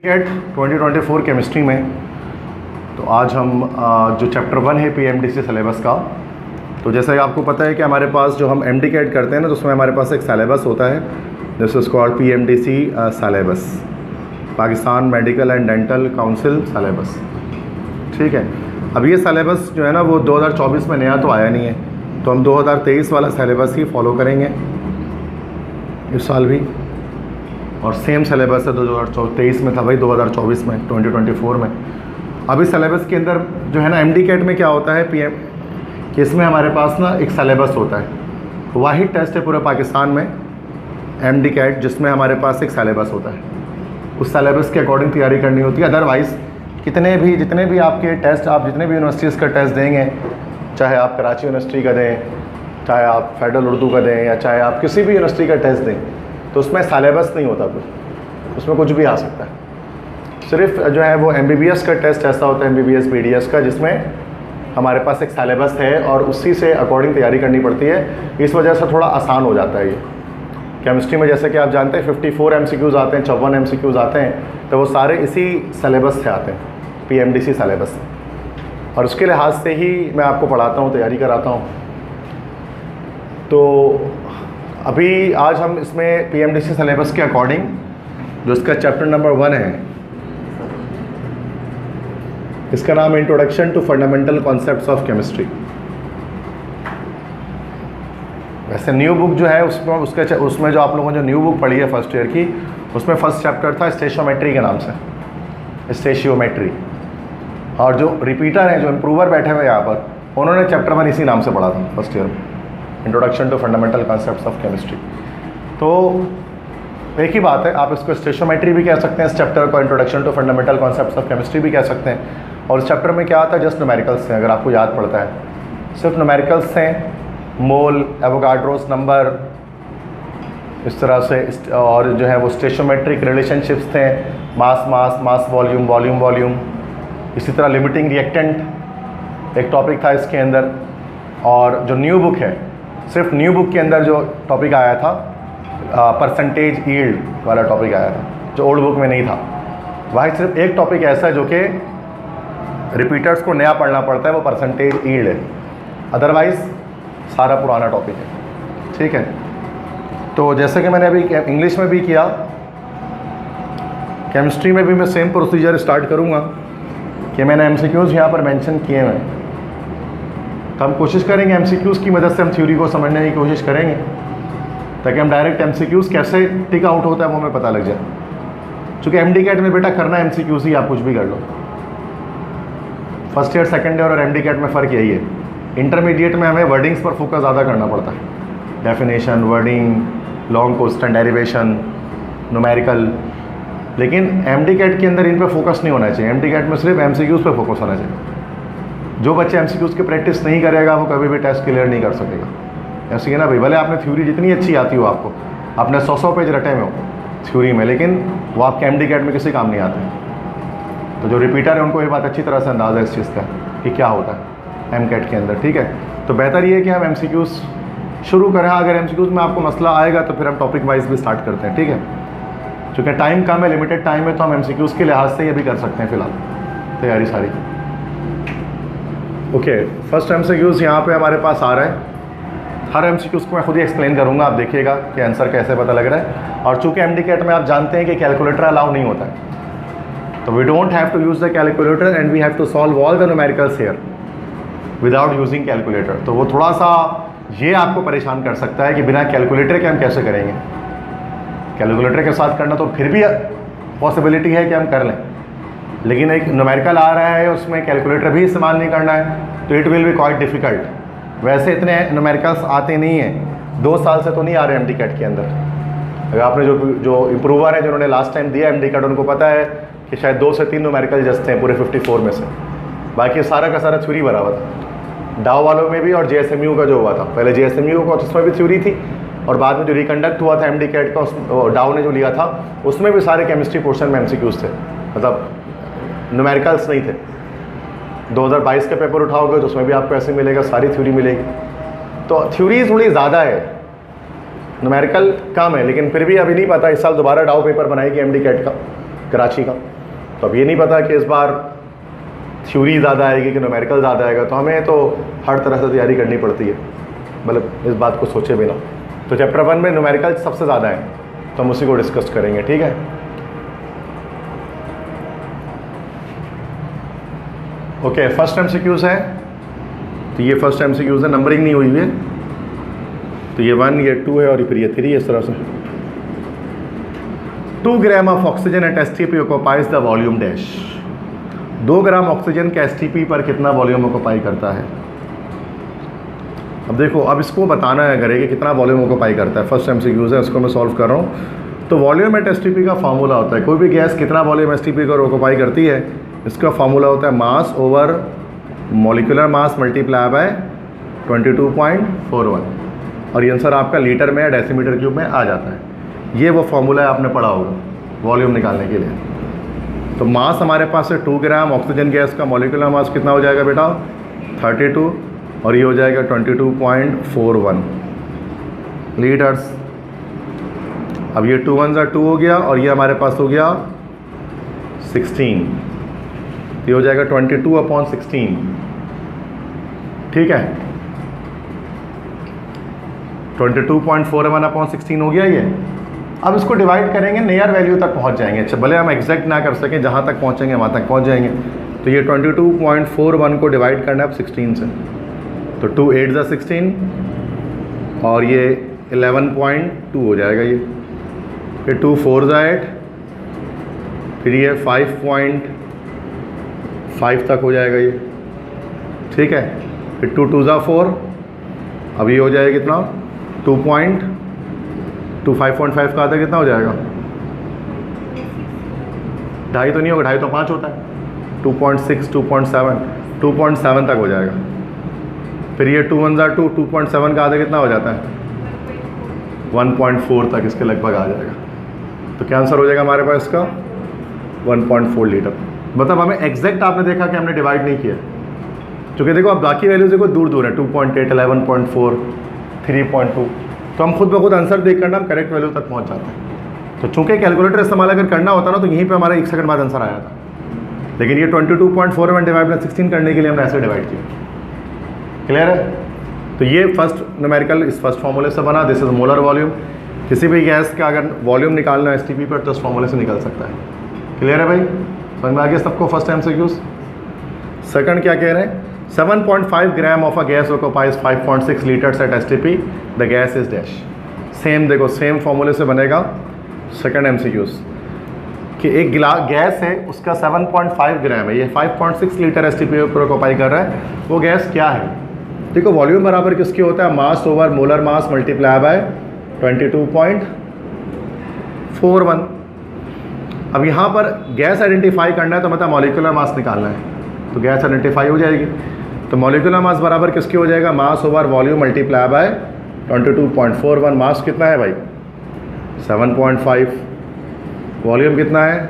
Eight 2024 chemistry में तो आज हम जो चैप्टर 1 है पीएमडीसी सिलेबस का, तो जैसा कि आपको पता है कि हमारे पास जो हम एमडी कैट करते हैं ना, तो उसमें हमारे पास एक सिलेबस होता है this is called PMDC syllabus, Pakistan medical and dental council syllabus. ठीक है, अब ये सिलेबस जो है ना वो 2024 में नया तो आया नहीं है, तो हम 2023 वाला सिलेबस ही फॉलो करेंगे इस साल भी, और सेम सिलेबस है 2023 में था भाई, 2024 में 2024 में। अभी सिलेबस के अंदर जो है ना एमडी कैट में क्या होता है पीएम कि इसमें हमारे पास ना एक सिलेबस होता है, वाहिद टेस्ट है पूरे पाकिस्तान में एमडी कैट जिसमें हमारे पास एक सिलेबस होता है, उस सिलेबस के अकॉर्डिंग तैयारी करनी होती है। अदरवाइज़ जितने भी आपके टेस्ट, आप जितने भी यूनिवर्सिटीज़ का टेस्ट देंगे, चाहे आप कराची यूनिवर्सिटी का दें, चाहे आप फेडरल उर्दू का दें, या चाहे आप किसी भी यूनिवर्सिटी का टेस्ट दें, तो उसमें सिलेबस नहीं होता कुछ, उसमें कुछ भी आ सकता है। सिर्फ जो है वो एमबीबीएस का टेस्ट ऐसा होता है, एमबीबीएस बीडीएस का, जिसमें हमारे पास एक सिलेबस है और उसी से अकॉर्डिंग तैयारी करनी पड़ती है। इस वजह से थोड़ा आसान हो जाता है ये। केमिस्ट्री में जैसे कि आप जानते हैं 54 एमसीक्यूज़ आते हैं, 54 एमसीक्यूज़ आते हैं, तो वो सारे इसी सिलेबस से आते हैं, पीएमडीसी सिलेबस से, और उसके लिहाज से ही मैं आपको पढ़ाता हूँ, तैयारी कराता हूँ। तो अभी आज हम इसमें पीएमडीसी सिलेबस के अकॉर्डिंग जो इसका चैप्टर नंबर 1 है, इसका नाम है introduction to fundamental concepts of chemistry. वैसे न्यू बुक जो है उसमें जो आप लोगों ने जो न्यू बुक पढ़ी है फर्स्ट ईयर की, उसमें फर्स्ट चैप्टर था स्टेशियोमेट्री के नाम से, स्टेशियोमेट्री, और जो रिपीटर हैं, जो इम्प्रूवर बैठे हुए यहाँ पर, उन्होंने चैप्टर 1 इसी नाम से पढ़ा था फर्स्ट ईयर में, introduction to fundamental concepts of chemistry. तो एक ही बात है, आप इसको स्टेशियोमेट्री भी कह सकते हैं इस चैप्टर को, introduction to fundamental concepts of chemistry भी कह सकते हैं। और इस चैप्टर में क्या आता है, जस्ट न्यूमेरिकल्स हैं, अगर आपको याद पड़ता है, सिर्फ न्यूमेरिकल्स हैं, मोल, एवोगाड्रोस नंबर, इस तरह से, और जो है वो स्टेशियोमेट्रिक रिलेशनशिप्स थे, मास मास, मास वॉल्यूम, वॉल्यूम वॉल्यूम, इसी तरह लिमिटिंग रिएक्टेंट एक टॉपिक था इसके अंदर। और जो न्यू बुक है, सिर्फ न्यू बुक के अंदर जो टॉपिक आया था परसेंटेज यील्ड वाला टॉपिक आया था, जो ओल्ड बुक में नहीं था। वहाँ सिर्फ एक टॉपिक ऐसा है जो कि रिपीटर्स को नया पढ़ना पड़ता है, वो परसेंटेज यील्ड है, अदरवाइज़ सारा पुराना टॉपिक है। ठीक है, तो जैसे कि मैंने अभी इंग्लिश में भी किया, केमिस्ट्री में भी मैं सेम प्रोसीजर स्टार्ट करूँगा कि मैंने एमसीक्यूज़ यहाँ पर मेंशन किए हैं, तो हम कोशिश करेंगे एमसीक्यूज़ की मदद से हम थ्योरी को समझने की कोशिश करेंगे, ताकि हम डायरेक्ट एमसीक्यूज़ कैसे टिक आउट होता है वो हमें पता लग जाए। चूँकि एमडी कैट में बेटा करना एमसीक्यूज़ ही, आप कुछ भी कर लो। फर्स्ट ईयर, सेकंड ईयर और एमडी कैट में फ़र्क यही है। इंटरमीडिएट में हमें वर्डिंग्स पर फोकस ज़्यादा करना पड़ता है, definition, wording, long question, derivation, numerical, लेकिन एमडी कैट के अंदर इन पर फोकस नहीं होना चाहिए। एमडी कैट में सिर्फ एमसीक्यूज़ पे फोकस होना चाहिए। जो बच्चे एमसीक्यूज़ की प्रैक्टिस नहीं करेगा वो कभी भी टेस्ट क्लियर नहीं कर सकेगा। ऐसे ही ना भाई, भले आपने थ्योरी जितनी अच्छी आती हो, आपको आपने 100 पेज रटे में हो थ्योरी में, लेकिन वो आपके एमडी कैट में किसी काम नहीं आते। तो जो रिपीटर है उनको ये बात अच्छी तरह से अंदाज़ा है इस चीज़ का कि क्या होता है एम कैट के अंदर। ठीक है, तो बेहतर ये है कि हम एमसीक्यूज़ शुरू करें। अगर एमसीक्यूज़ में आपको मसला आएगा तो फिर हम टॉपिक वाइज भी स्टार्ट करते हैं। ठीक है, चूँकि टाइम कम है, लिमिटेड टाइम है, तो हम एमसीक्यूज़ के लिहाज से ये भी कर सकते हैं फ़िलहाल तैयारी सारी। ओके, फर्स्ट एमसीक्यूज़ यहाँ पे हमारे पास आ रहा है। हर एमसीक्यूज़ को मैं खुद ही एक्सप्लेन करूँगा, आप देखिएगा कि आंसर कैसे पता लग रहा है। और चूँकि एमडी कैट में आप जानते हैं कि कैलकुलेटर अलाउ नहीं होता है, तो we don't have to use the calculator and we have to solve all the numericals here without using calculator. तो वो थोड़ा सा ये आपको परेशान कर सकता है कि बिना कैलकुलेटर के हम कैसे करेंगे। कैलकुलेटर के साथ करना तो फिर भी पॉसिबिलिटी है कि हम कर लें, लेकिन एक न्यूमेरिकल आ रहा है उसमें कैलकुलेटर भी इस्तेमाल नहीं करना है, तो it will be quite difficult. वैसे इतने न्यूमेरिकल्स आते नहीं हैं, 2 साल से तो नहीं आ रहे एमडी कैट के अंदर। अगर आपने जो इम्प्रूवर हैं जिन्होंने लास्ट टाइम दिया एमडी कैट, उनको पता है कि शायद 2 से 3 न्यूमेरिकल जस्ट हैं पूरे 54 में से, बाकी सारा का सारा थ्योरी भरा हुआ था। डाव वालों में भी और जेएसएमयू का जो हुआ था, पहले जेएसएमयू का उसमें भी थ्योरी थी, और बाद में जो रिकंडक्ट हुआ था एमडी कैट का, डाव ने जो लिया था, उसमें भी सारे केमिस्ट्री पोर्शन में एमसीक्यूज़ थे, मतलब न्यूमेरिकल्स नहीं थे। 2022 का पेपर उठाओगे तो उसमें भी आपको ऐसे मिलेगा, सारी थ्योरी मिलेगी। तो थ्योरी थोड़ी ज़्यादा है, न्यूमेरिकल कम है, लेकिन फिर भी अभी नहीं पता, इस साल दोबारा डाव पेपर बनाएगी एमडी कैट का, कराची का। तो अब ये नहीं पता कि इस बार थ्योरी ज़्यादा आएगी कि न्यूमेरिकल ज़्यादा आएगा, तो हमें तो हर तरह से तैयारी करनी पड़ती है, मतलब इस बात को सोचे बिना। तो चैप्टर 1 में न्यूमेरिकल सबसे ज़्यादा है, तो हम उसी को डिस्कस करेंगे, ठीक है। ओके, फर्स्ट MCQs है, तो ये फर्स्ट MCQs है, नंबरिंग नहीं हुई है, तो ये 1, ये 2 है और फिर ये 3 है, इस तरह से। 2 gram of oxygen at STP occupies the volume dash. 2 gram oxygen के STP पर कितना वॉल्यूम ऑक्यूपाई करता है। अब देखो, अब इसको बताना है अगर कि कितना वॉल्यूम ऑक्यूपाई करता है। फर्स्ट MCQs है, उसको मैं सॉल्व कर रहा हूँ। तो वॉल्यूम एट STP का फार्मूला होता है, कोई भी गैस कितना वॉल्यूम STP को ऑक्यूपाई करती है, इसका फार्मूला होता है मास over molecular mass multiply by 22.41, और ये आंसर आपका लीटर में या डेसीमीटर क्यूब में आ जाता है। ये वो फार्मूला है, आपने पढ़ा होगा वॉल्यूम निकालने के लिए। तो मास हमारे पास है 2 ग्राम, ऑक्सीजन गैस का मॉलिक्यूलर मास कितना हो जाएगा बेटा 32, और ये हो जाएगा 22.41 लीटर्स। अब ये 2 1 2 हो गया, और ये हमारे पास हो गया 16, ये हो जाएगा 22/16, ठीक है। 22.41/16 हो गया ये। अब इसको डिवाइड करेंगे, नियर वैल्यू तक पहुंच जाएंगे। अच्छा, भले हम एग्जैक्ट ना कर सकें, जहाँ तक पहुंचेंगे वहाँ तक पहुंच जाएंगे। तो ये 22.41 को डिवाइड करना है अब 16 से, तो 2 8 ज़ा 16, और ये 11.2 हो जाएगा ये, फिर 2 4 ज़ा 8, फिर ये 5.5 तक हो जाएगा ये, ठीक है। फिर 2 2 ज़ा 4, अब ये हो जाएगा कितना 5.5 का आधा कितना हो जाएगा, 2.5 तो नहीं होगा, 2.5 तो 5 होता है, 2.6 2.7 तक हो जाएगा। फिर ये 2 1 ज़ा 2, 2.7 का आधा कितना हो जाता है 1.4 तक इसके लगभग आ जाएगा। तो क्या आंसर हो जाएगा हमारे पास इसका 1.4 लीटर। मतलब हमें एग्जैक्ट आपने देखा कि हमने डिवाइड नहीं किया, क्योंकि देखो अब बाकी वैल्यूज देखो दूर दूर है, 2.8 11.4 3.2, तो हम खुद ब खुद आंसर देख करना हम करेक्ट वैल्यू तक पहुंच जाते हैं। तो चूंकि कैलकुलेटर इस्तेमाल अगर करना होता ना, तो यहीं पे हमारा 1 सेकंड बाद आंसर आया था, लेकिन ये 22.41 डिवाइड बाय 16 करने के लिए हमने ऐसे डिवाइड किया। क्लियर है। तो ये फर्स्ट न्यूमेरिकल इस फर्स्ट फार्मूले से बना, दिस इज मोलर वॉल्यूम। किसी भी गैस का अगर वॉल्यूम निकालना है STP पर, तो इस फार्मूले से निकल सकता है। क्लियर है भाई, समझ में आ गया सबको फर्स्ट MCQs। सेकंड क्या कह रहे हैं, 7.5 gram of a gas occupies 5.6 litres at STP, the gas is dash. Same देखो, सेम फार्मूले से बनेगा सेकंड MCQs कि एक गैस है उसका 7.5 ग्राम है, ये 5.6 लीटर STP पर ऑक्यूपाई कर रहा है, वो गैस क्या है। देखो वॉल्यूम बराबर किसके होता है, मास over molar mass multiply by 22.41। अब यहाँ पर गैस आइडेंटिफाई करना है, तो मतलब मॉलिक्यूलर मास निकालना है, तो गैस आइडेंटिफाई हो जाएगी। तो मॉलिक्यूलर मास बराबर किसके हो जाएगा, मास ओवर वॉल्यूम मल्टीप्लाई बाय 22.41। मास कितना है भाई 7.5, वॉल्यूम कितना है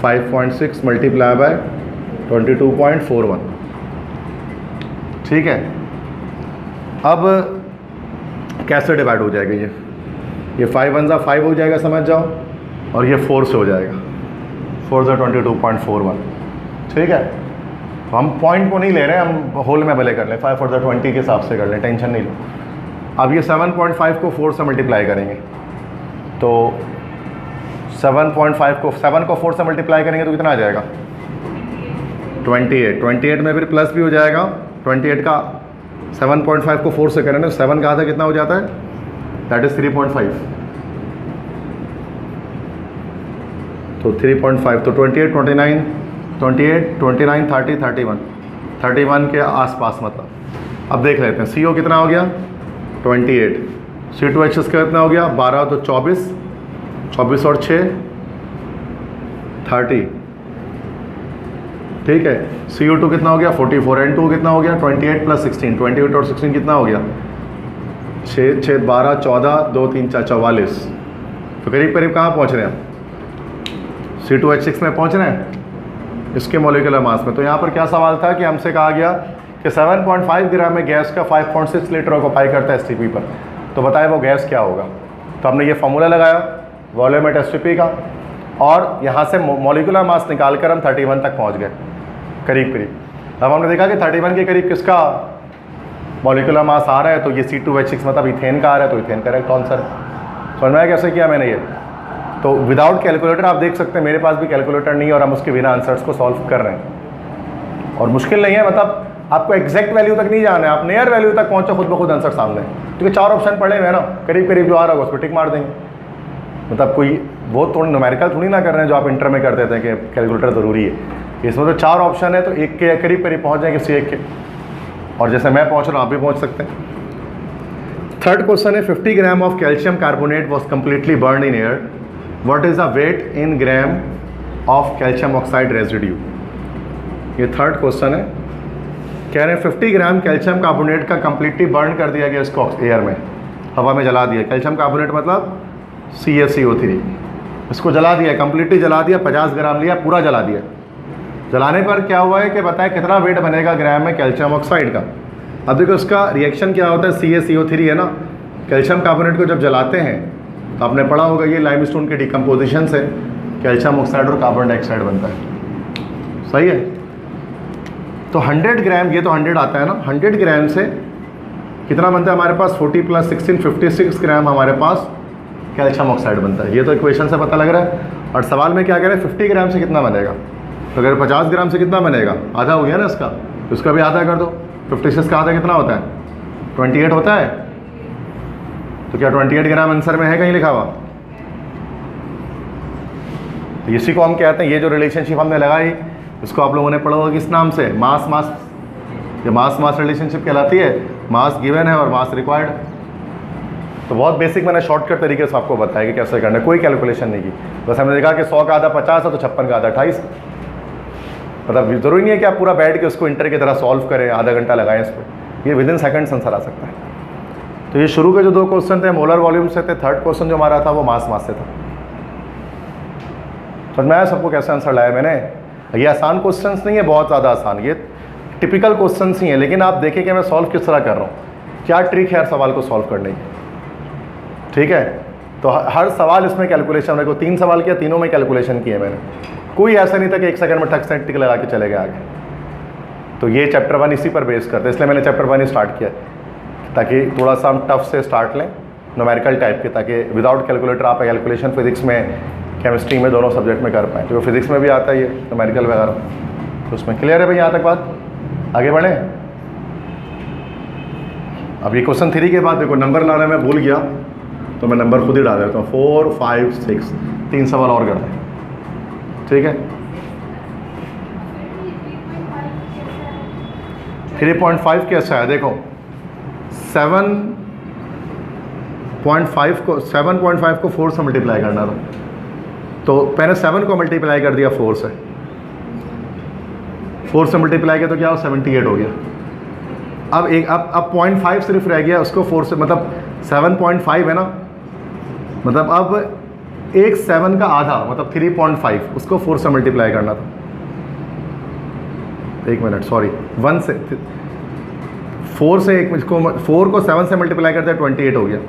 5.6 मल्टीप्लाई बाय 22.41, ठीक है। अब कैसे डिवाइड हो जाएगा ये 5 1 ज़ा 5 हो जाएगा, समझ जाओ, और ये 4 से हो जाएगा, 4 ज़ा 22.41, ठीक है। तो हम पॉइंट को नहीं ले रहे हैं, हम होल में भले कर लें, 5 4 ज़ा 20 के हिसाब से कर लें, टेंशन नहीं लो। अब ये 7.5 को 4 से मल्टीप्लाई करेंगे, तो 7.5 को 7 को 4 से मल्टीप्लाई करेंगे तो कितना आ जाएगा 28 में फिर प्लस भी हो जाएगा। 28 का 7.5 को 4 से करें तो 7 का आधा कितना हो जाता है, दैट इज 3.5, तो 3.5, तो 28 29 30 31 के आसपास मतलब। अब देख लेते हैं CO कितना हो गया 28, C2H का कितना हो गया 12, तो 24 और 6 30, ठीक है। CO2 कितना हो गया 44, N2 कितना हो गया 28 + 16, 28 और 16 कितना हो गया 6 6 12 14 2 3 4 44, तो करीब करीब कहाँ पहुँच रहे हैं हम C2H6 में पहुँच रहे हैं इसके मॉलिक्यूलर मास में। तो यहाँ पर क्या सवाल था कि हमसे कहा गया कि 7.5 ग्राम में गैस का 5.6 लीटर ऑक्यूपाई करता है STP पर, तो बताए वो गैस क्या होगा। तो हमने ये फार्मूला लगाया वॉल्यूम एट STP का, और यहाँ से मॉलिक्यूलर मास निकाल कर हम 31 तक पहुँच गए करीब करीब। अब हमने देखा कि 31 के करीब किसका मॉलिक्यूलर मास आ रहा है, तो ये C2H6 मतलब इथेन का आ रहा है, तो इथेन करेक्ट आंसर। समझ में आया कैसे किया मैंने ये? तो विदाउट कैलकुलेटर आप देख सकते हैं, मेरे पास भी कैलकुलेटर नहीं है और हम उसके बिना आंसर्स को सॉल्व कर रहे हैं। और मुश्किल नहीं है, मतलब आपको एग्जैक्ट वैल्यू तक नहीं जाना है, आप नियर वैल्यू तक पहुँचो, खुद ब खुद आंसर सामने, क्योंकि 4 ऑप्शन पड़े हुए हैं ना, करीब करीब जो आ रहा होगा उस पर टिक मार देंगे। मतलब कोई वो थोड़ी न्यूमेरिकल थोड़ी ना कर रहे हैं जो आप इंटर में कर देते हैं कि कैलकुलेटर ज़रूरी है। इसमें तो 4 ऑप्शन है, तो एक के करीब करीब पहुँच जाएंगे किसी एक के, और जैसे मैं पहुँच रहा हूँ आप भी पहुँच सकते हैं। थर्ड क्वेश्चन है 50 gram of calcium carbonate was completely burn in air, what is the weight in gram of calcium oxide residue. ये थर्ड क्वेश्चन है, कह रहे हैं 50 ग्राम कैल्शियम कार्बोनेट का कम्प्लीटली बर्न कर दिया गया इसको एयर में, हवा में जला दिया। कैल्शियम कार्बोनेट मतलब CaCO3, इसको जला दिया, कम्प्लीटली जला दिया, 50 ग्राम लिया, पूरा जला दिया। जलाने पर क्या हुआ है कि बताएं कितना वेट बनेगा ग्राम में कैल्शियम ऑक्साइड का। अब देखो इसका रिएक्शन क्या होता है, CaCO3 है ना, कैल्शियम कार्बोनेट को जब जलाते हैं तो आपने पढ़ा होगा ये लाइमस्टोन के डिकम्पोजिशन से कैल्शियम ऑक्साइड और कार्बन डाइऑक्साइड बनता है, सही है। तो 100 ग्राम, ये तो 100 आता है ना, 100 ग्राम से कितना बनता है हमारे पास, 40 + 16 56 ग्राम हमारे पास कैल्शियम ऑक्साइड बनता है। ये तो इक्वेशन से पता लग रहा है। और सवाल में क्या कह रहे हैं, 50 ग्राम से कितना बनेगा, तो अगर 50 ग्राम से कितना बनेगा, आधा हो गया ना इसका, तो इसका भी आधा कर दो। 56 का आधा कितना होता है, 28 होता है। तो क्या 28 ग्राम आंसर में है कहीं लिखा हुआ? तो इसी को हम कहते हैं, ये जो रिलेशनशिप हमने लगाई इसको आप लोगों ने पढ़ा होगा किस नाम से, मास मास। ये मास मास रिलेशनशिप कहलाती है, मास गिवन है और मास रिक्वायर्ड। तो बहुत बेसिक मैंने शॉर्टकट तरीके से आपको बताया कि कैसे करना है, कोई कैलकुलेशन नहीं की। बस हमने देखा कि 100 का आधा 50 है तो 56 का आधा 28। मतलब ज़रूरी नहीं है कि आप पूरा बैठ के उसको इंटर की तरह सॉल्व करें, आधा घंटा लगाएं इस पर, ये विदिन सेकंड्स आंसर आ सकता है। तो ये शुरू के जो 2 क्वेश्चन थे मोलर वॉल्यूम से थे, थर्ड क्वेश्चन जो हमारा था वो मास मास से था। समझ में आया सबको कैसे आंसर लाया मैंने? ये आसान क्वेश्चंस नहीं है, बहुत ज़्यादा आसान, ये टिपिकल क्वेश्चंस ही हैं, लेकिन आप देखें कि मैं सॉल्व किस तरह कर रहा हूँ, क्या ट्रिक है हर सवाल को सॉल्व करने की। ठीक है, तो हर सवाल इसमें कैलकुलेशन, मेरे को 3 सवाल किया, तीनों में कैलकुलेशन किए मैंने। कोई ऐसा नहीं था कि 1 सेकंड में ठक से टिक लगा के चले गए आगे। तो ये चैप्टर 1 इसी पर बेस करते हैं, इसलिए मैंने चैप्टर 1 ही स्टार्ट किया, ताकि थोड़ा सा हम टफ से स्टार्ट लें, न्यूमेरिकल टाइप के, ताकि विदाउट कैलकुलेटर आप कैलकुलेशन फिजिक्स में, केमिस्ट्री में, दोनों सब्जेक्ट में कर पाएँ। तो फिजिक्स में भी आता है ये न्यूमेरिकल वगैरह, तो उसमें क्लियर है भाई यहाँ तक बात? आगे बढ़ें। अब ये क्वेश्चन 3 के बाद देखो नंबर लाना मैं भूल गया, तो मैं नंबर खुद ही डाल देता हूँ, 4 5 6, 3 सवाल और कर दें, ठीक है। 3.5 कैसा है देखो, 7.5 को 4 से मल्टीप्लाई करना था, तो मैंने 7 को मल्टीप्लाई कर दिया 4 से, 4 से मल्टीप्लाई किया तो क्या हो, 78 हो गया। अब 0.5 सिर्फ रह गया, उसको 4 से, मतलब 7.5 है ना, मतलब अब 7 का आधा मतलब 3.5, उसको 4 से मल्टीप्लाई करना था। 1 मिनट, सॉरी, 1 से 4 से 4 को 7 से मल्टीप्लाई करते हैं 28 हो गया।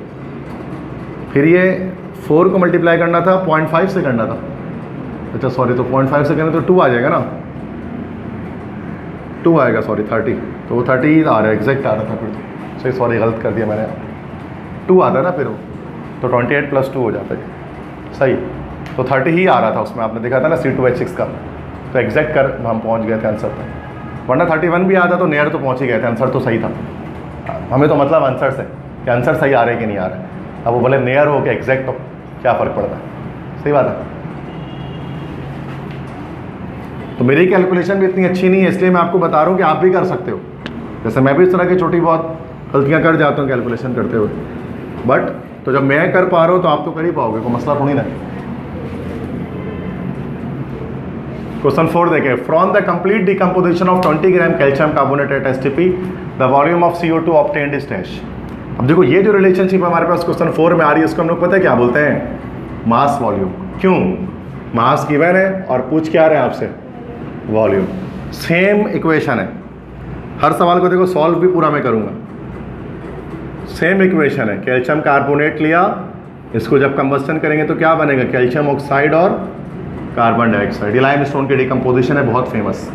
फिर ये 4 को मल्टीप्लाई करना था 0.5 से करना था, अच्छा सॉरी, तो 0.5 से करना तो 2 आ जाएगा ना, 2 आएगा, सॉरी 30, तो वो 30 आ रहा है, एग्जैक्ट आ रहा था फिर, सही, सॉरी गलत कर दिया मैंने, 2 आता है ना फिर वो, तो 28 + 2 हो जाता है, सही। तो 30 ही आ रहा था उसमें, आपने देखा था ना C2H6 का, तो एग्जैक्ट कर हम पहुंच गए थे आंसर पर, वरना 31 भी आता तो नियर तो पहुंच ही गए थे, आंसर तो सही था। हमें तो मतलब आंसर से कि आंसर सही आ रहे कि नहीं आ रहे, अब वो भले नियर हो कि एग्जैक्ट हो, क्या फ़र्क पड़ता है, सही बात है। तो मेरी कैलकुलेशन भी इतनी अच्छी नहीं है, इसलिए मैं आपको बता रहा हूँ कि आप भी कर सकते हो, जैसे मैं भी इस तरह की छोटी बहुत गलतियाँ कर जाता हूँ कैलकुलेशन करते हुए, बट तो जब मैं कर पा रहा हूँ तो आप तो कर ही पाओगे, कोई मसला थोड़ी ना। क्वेश्चन 4 देखें, from the complete decomposition of 20 gram calcium carbonate at STP the volume of CO2 obtained is dash. अब देखो ये जो रिलेशनशिप हमारे पास क्वेश्चन 4 में आ रही है, इसको हम लोग पता है क्या बोलते हैं, मास वॉल्यूम। क्यों? मास गिवन है और पूछ क्या रहे हैं आपसे, वॉल्यूम। सेम इक्वेशन है, हर सवाल को देखो सॉल्व भी पूरा मैं करूँगा, सेम इक्वेशन है, कैल्शियम कार्बोनेट लिया, इसको जब कंबस्टन करेंगे तो क्या बनेगा, कैल्शियम ऑक्साइड और कार्बन डाइऑक्साइड। ये लाइमस्टोन की डिकम्पोजिशन है, बहुत फेमस।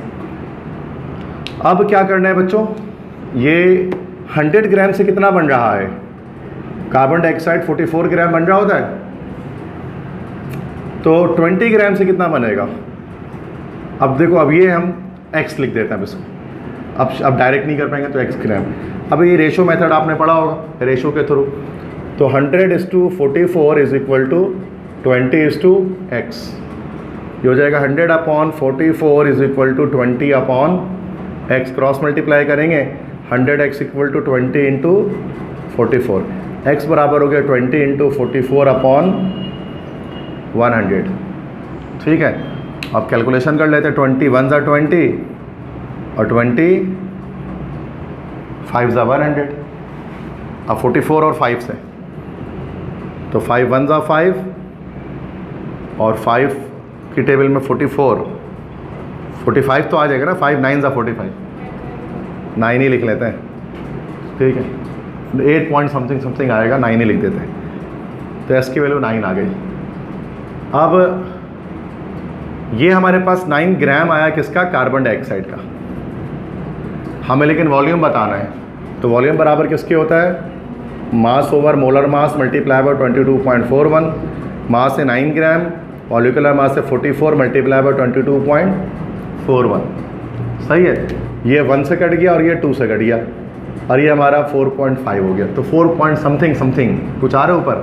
अब क्या करना है बच्चों, ये 100 ग्राम से कितना बन रहा है, कार्बन डाइऑक्साइड 44 ग्राम बन रहा होता है, तो 20 ग्राम से कितना बनेगा। अब देखो, अब ये हम x लिख देते हैं अब इसको, अब डायरेक्ट नहीं कर पाएंगे तो x ग्राम। अब ये रेशो मेथड आपने पढ़ा होगा रेशो के थ्रू, तो 100:44 इज इक्वल टू 20:x। ये हो जाएगा 100/44 is equal to 20/x। Cross multiply करेंगे, 100x equal to 20 into 44, x बराबर हो गया 20 इंटू 44/100। ठीक है, अब कैलकुलेशन कर लेते हैं। 20 1 ज़ा 20 और 20 5 ज़ा 100। अब 44 और 5 से, तो 5 1 ज़ा 5 और 5 की टेबल में 45 तो आ जाएगा ना, 5 9 ज़ा 45, 9 ही लिख लेते हैं। ठीक है, 8 पॉइंट समथिंग आएगा, 9 ही लिख देते हैं, तो एस की वैल्यू 9 आ गई। अब ये हमारे पास 9 ग्राम आया किसका, कार्बन डाइऑक्साइड का। हमें लेकिन वॉल्यूम बताना है, तो वॉल्यूम बराबर किसके होता है, मास over molar mass multiply by 22.41। मास है 9 ग्राम, मॉलिक्यूलर मास है 44 मल्टीप्लाई बाय 22.41। सही है, ये 1 से कट गया और ये 2 से कट गया, और ये हमारा 4.5 हो गया। तो 4 पॉइंट समथिंग कुछ आ रहा है ऊपर,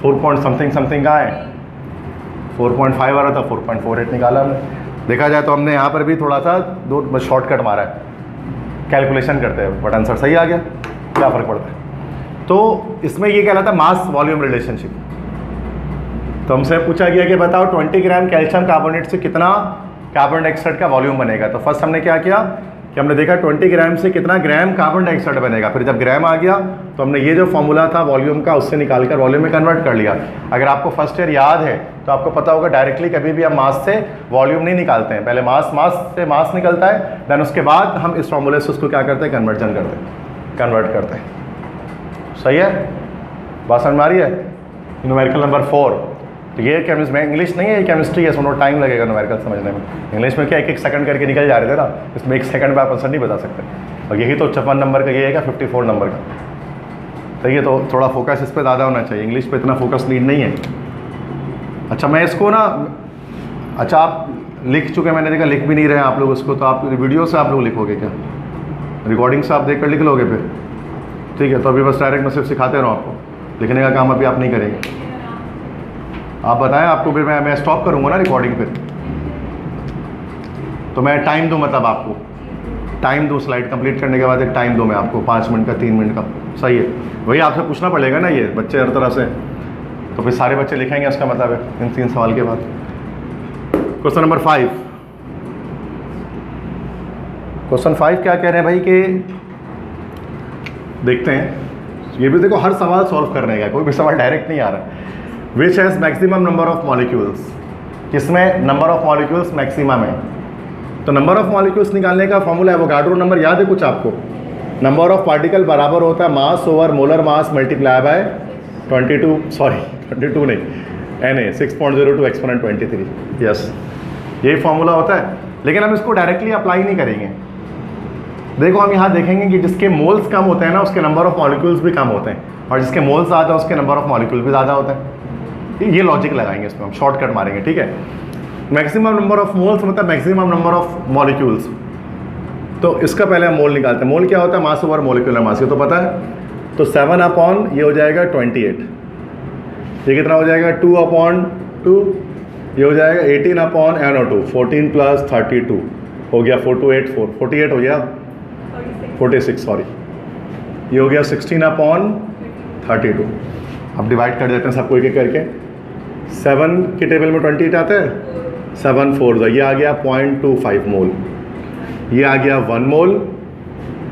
4 पॉइंट समथिंग का है, 4.5 आ रहा था, 4.48 निकाला हमने। देखा जाए तो हमने यहाँ पर भी थोड़ा सा दो शॉर्टकट मारा है, कैलकुलेशन करते हैं, बट आंसर सही आ गया, क्या फ़र्क पड़ता है। तो इसमें ये कहलाता है मास वॉल्यूम रिलेशनशिप। तो हमसे पूछा गया कि बताओ 20 ग्राम कैल्शियम कार्बोनेट से कितना कार्बन डाइऑक्साइड का वॉल्यूम बनेगा। तो फर्स्ट हमने क्या किया कि हमने देखा 20 ग्राम से कितना ग्राम कार्बन डाइऑक्साइड बनेगा। फिर जब ग्राम आ गया तो हमने ये जो फॉर्मूला था वॉल्यूम का, उससे निकाल कर वॉल्यूम में कन्वर्ट कर लिया। अगर आपको फर्स्ट ईयर याद है तो आपको पता होगा डायरेक्टली कभी भी हम मास से वॉल्यूम नहीं निकालते हैं, पहले मास से मास निकलता है, देन उसके बाद हम इस फॉर्मूले से उसको क्या करते हैं, कन्वर्ट करते हैं। सही है, बात समझ में आ रही है। न्यूमेरिकल नंबर 4, तो ये केमिस्ट्री में, इंग्लिश नहीं है, ये केमिस्ट्री है, सुनो टाइम लगेगा न्यूमेरिकल समझने में। इंग्लिश में क्या 1-1 सेकंड करके निकल जा रहे थे ना, इसमें 1 सेकंड में आप आंसर नहीं बता सकते। और यही तो 56 नंबर का ये है, 54 नंबर का। तो ये तो थोड़ा फोकस इस पर ज़्यादा होना चाहिए, इंग्लिश पे इतना फोकस नीड नहीं है। अच्छा, मैं इसको ना, अच्छा आप लिख चुके, मैंने देखा लिख भी नहीं रहे आप लोग उसको, तो आप वीडियो से आप लोग लिखोगे क्या, रिकॉर्डिंग से आप देख कर लिख लोगे फिर। ठीक है, तो अभी बस डायरेक्ट मैं सिर्फ सिखाते रहो आपको, लिखने का काम अभी आप नहीं करेंगे। आप बताएं, आपको फिर मैं स्टॉप करूँगा ना रिकॉर्डिंग फिर, तो मैं टाइम दूँ, मतलब आपको टाइम दूँ, स्लाइड कंप्लीट करने के बाद एक टाइम दूँ मैं आपको, 5 मिनट का, 3 मिनट का। सही है, वही आपसे पूछना पड़ेगा ना, ये बच्चे हर तरह से, तो फिर सारे बच्चे लिखेंगे, इसका मतलब है इन 3 सवाल के बाद। क्वेश्चन नंबर 5, क्वेश्चन 5 क्या कह रहे हैं भाई कि देखते हैं, ये भी देखो हर सवाल सॉल्व करने का, कोई भी सवाल डायरेक्ट नहीं आ रहा। Which has maximum number of molecules, किसमें नंबर ऑफ मॉलिक्यूल्स मैक्सिमम है। तो नंबर ऑफ मॉलिक्यूल्स निकालने का फॉर्मूला है, एवोगाड्रो नंबर याद है कुछ आपको, नंबर ऑफ पार्टिकल बराबर होता है मास over molar mass multiply by 22 नहीं, Na 6.02 एक्सपोनेंट 23। यस, यही फॉर्मूला होता है, लेकिन हम इसको डायरेक्टली अप्लाई नहीं करेंगे। देखो हम यहाँ देखेंगे कि जिसके मोल्स कम होते हैं ना, उसके नंबर ऑफ मॉलिक्यूल्स भी कम होते हैं, और जिसके मोल्स ज़्यादा उसके नंबर ऑफ मॉलिक्यूल भी ज़्यादा होते हैं। ये लॉजिक लगाएंगे इसमें, हम शॉर्टकट मारेंगे। ठीक है, मैक्सिमम नंबर ऑफ मोल्स मतलब मैक्सिमम नंबर ऑफ मॉलिक्यूल्स। तो इसका पहले हम मोल निकालते हैं। मोल क्या होता है, मास ओवर मोलिकुलर मास, ये तो पता है। तो 7/, ये हो जाएगा 28, ये कितना हो जाएगा 2/2, ये हो जाएगा 18/NO2, 14 + 32 हो गया 48 हो गया 46, सॉरी, ये हो गया 16/32। अब डिवाइड कर देते हैं सबको एक एक करके। 7 की टेबल में 28 आता है, 7 4 ये आ गया 0.25 मोल, ये आ गया 1 मोल।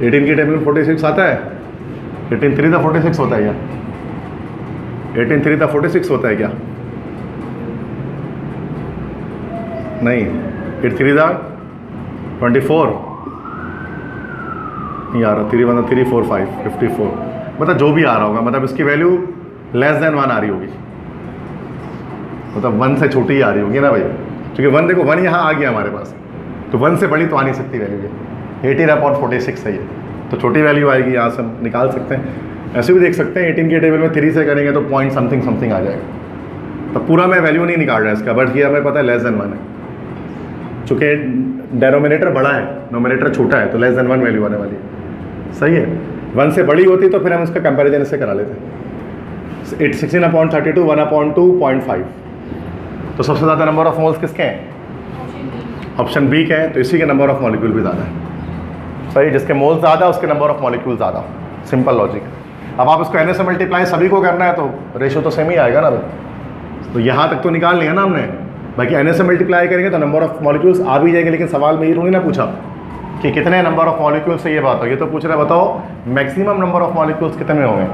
18 की टेबल में 46 आता है, 18 3 46 होता है क्या, 18 3 46 होता है क्या, नहीं, 8 3 24 नहीं आ रहा, 3 मतलब 3 4 5 54, मतलब जो भी आ रहा होगा, मतलब इसकी वैल्यू <1 आ रही होगी। मतलब 1 से छोटी ही आ रही होगी ना भाई, क्योंकि 1 देखो 1 यहाँ आ गया हमारे पास, तो 1 से बड़ी तो आ नहीं सकती वैल्यू ये। 18/46 है ये, तो छोटी वैल्यू आएगी, यहाँ से हम निकाल सकते हैं। ऐसे भी देख सकते हैं 18 के टेबल में 3 से करेंगे तो पॉइंट समथिंग समथिंग आ जाएगा। तो पूरा मैं वैल्यू नहीं निकाल रहा इसका, बट ये हमें पता है लेस देन 1 है। चूँकि डेनोमिनेटर बड़ा है, नोमिनेटर छोटा है, तो लेस देन 1 वैल्यू आने वाली है। सही है, 1 से बड़ी होती तो फिर हम इसका कंपैरिजन इससे करा लेते। 16/32 1/2.5। तो सबसे ज़्यादा नंबर ऑफ मोल्स किसके हैं? ऑप्शन बी के हैं, तो इसी के नंबर ऑफ मॉलिक्यूल भी ज़्यादा है। सही, जिसके मोल्स ज़्यादा उसके नंबर ऑफ मॉलिक्यूल ज़्यादा। Simple logic. अब आप इसको एन से मल्टीप्लाई सभी को करना है तो रेशो तो सेम ही आएगा ना। तो यहाँ तक तो निकाल लिया ना हमने, बाकी एन से मल्टीप्लाई करेंगे तो नंबर ऑफ मॉलिक्यूल्स आ भी जाएंगे। लेकिन सवाल में ये थोड़ी ना पूछा कि कितने नंबर ऑफ मॉलिक्यूल्स से ये बात हो, ये तो पूछ रहे बताओ मैक्सिमम नंबर ऑफ मॉलिक्यूल्स कितने होंगे।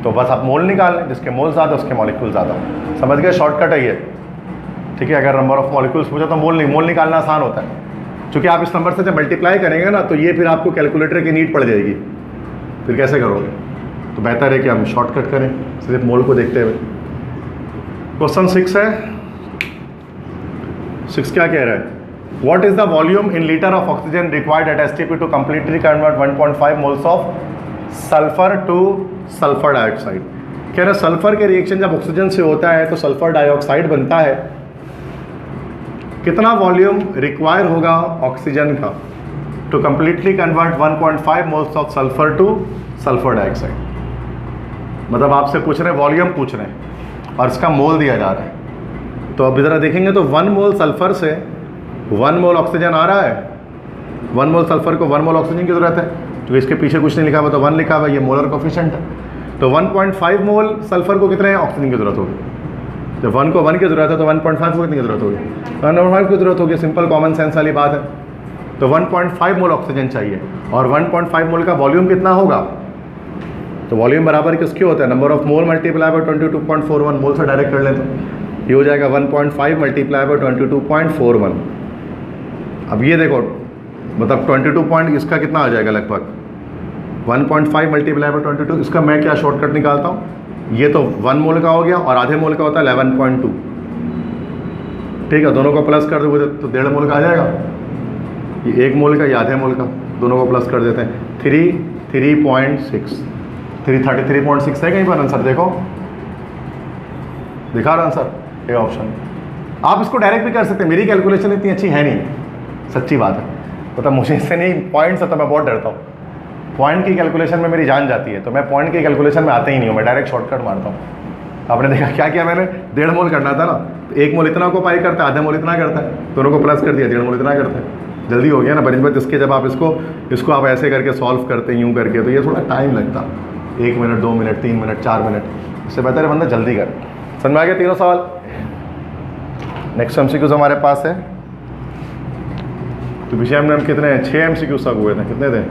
तो बस आप मोल निकाल लें, जिसके मोल ज़्यादा उसके मॉलिक्यूल ज़्यादा। समझ गए, शॉर्टकट है ये। ठीक है, अगर नंबर ऑफ मॉलिक्यूल्स पूछा तो मोल निकालना आसान होता है, क्योंकि आप इस नंबर से जब मल्टीप्लाई करेंगे ना तो ये फिर आपको कैलकुलेटर की नीड पड़ जाएगी, फिर कैसे करोगे। तो बेहतर है कि हम शॉर्टकट करें सिर्फ मोल को देखते हुए। क्वेश्चन 6 है। 6 क्या कह रहा है? What is the volume in litre of oxygen required at STP to completely convert 1.5 moles of sulphur to sulphur dioxide. कह रहे सल्फर के रिएक्शन जब ऑक्सीजन से होता है तो सल्फर डाइऑक्साइड बनता है। कितना वॉल्यूम रिक्वायर होगा ऑक्सीजन का to completely convert 1.5 moles of sulphur to sulphur dioxide. मतलब आपसे पूछ रहे हैं, वॉल्यूम पूछ रहे हैं और इसका मोल दिया जा रहा है। तो अब ज़रा देखेंगे तो 1 मोल सल्फर से 1 मोल ऑक्सीजन आ रहा है। 1 मोल सल्फर को 1 मोल ऑक्सीजन की ज़रूरत है, तो इसके पीछे कुछ नहीं लिखा हुआ तो 1 लिखा हुआ, ये मोलर कोफिशिएंट है। तो 1.5 मोल सल्फर को कितने ऑक्सीजन की ज़रूरत होगी? जब 1 को 1 की ज़रूरत है तो 1.5 को कितनी की ज़रूरत होगी? 1.5 की ज़रूरत होगी। सिंपल कॉमन सेंस वाली बात है। तो 1.5 मोल ऑक्सीजन चाहिए और 1.5 मोल का वॉल्यूम कितना होगा? तो वॉल्यूम बराबर किसके होता है? Number of mole multiply by 22.41। मोल से डायरेक्ट कर लें तो ये हो जाएगा 1.5 मल्टीप्लाई बाय 22.41। अब ये देखो, मतलब 22 पॉइंट इसका कितना आ जाएगा लगभग 1.5 मल्टीप्लाई बाय 22। इसका मैं क्या शॉर्टकट निकालता हूँ, ये तो 1 मोल का हो गया और आधे मोल का होता है 11.2। ठीक है, दोनों को प्लस कर दोगे तो 1.5 मोल का आ जाएगा। ये 1 मोल का, ये आधे मोल का, दोनों को प्लस कर देते हैं। 3.6 33.6 है कहीं पर आंसर? देखो दिखा रहा आंसर, ये ऑप्शन। आप इसको डायरेक्ट भी कर सकते हैं, मेरी कैलकुलेशन इतनी अच्छी है नहीं, सच्ची बात है। मतलब मुझे इससे नहीं, पॉइंट से तो मैं बहुत डरता हूँ। पॉइंट की कैलकुलेशन में मेरी जान जाती है, तो मैं पॉइंट की कैलकुलेशन में आता ही नहीं हूँ, मैं डायरेक्ट शॉर्टकट मारता हूँ। आपने देखा क्या किया मैंने? 1.5 मोल करना था ना, तो 1 मोल इतना को पाई करता है, आधे मोल इतना करता है, दोनों को प्लस कर दिया, 1.5 मोल इतना करता है। जल्दी हो गया ना बनिस्बत इसके। जब आप इसको आप ऐसे करके सॉल्व करते हैं यूँ करके, तो ये थोड़ा टाइम लगता, 1 मिनट 2 मिनट 3 मिनट 4 मिनट, इससे बेहतर है बंदा जल्दी कर। समझ में आ गया तीनों सवाल? नेक्स्ट MCQs हमारे पास है। तो पीछे हमने कितने 6 MCQs तक हुए थे, कितने थे?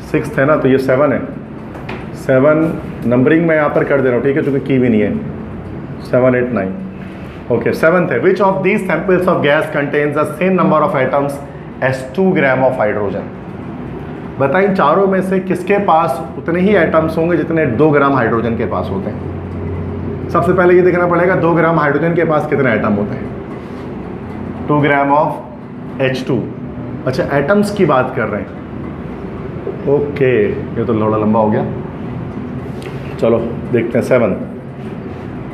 6 थे ना, तो ये 7 है। 7 नंबरिंग मैं यहाँ पर कर दे रहा हूँ, ठीक है, चूँकि की भी नहीं है। 7 8 9 ओके। 7th है, which of these samples of gas contains the same number of atoms as 2 gram of hydrogen. बताइए इन चारों में से किसके पास उतने ही एटम्स होंगे जितने 2 ग्राम हाइड्रोजन के पास होते हैं? सबसे पहले ये देखना पड़ेगा 2 ग्राम हाइड्रोजन के पास कितने एटम होते हैं। 2 ग्राम ऑफ H2। अच्छा, एटम्स की बात कर रहे हैं। ओके, ये तो थोड़ा लंबा हो गया, चलो देखते हैं। 7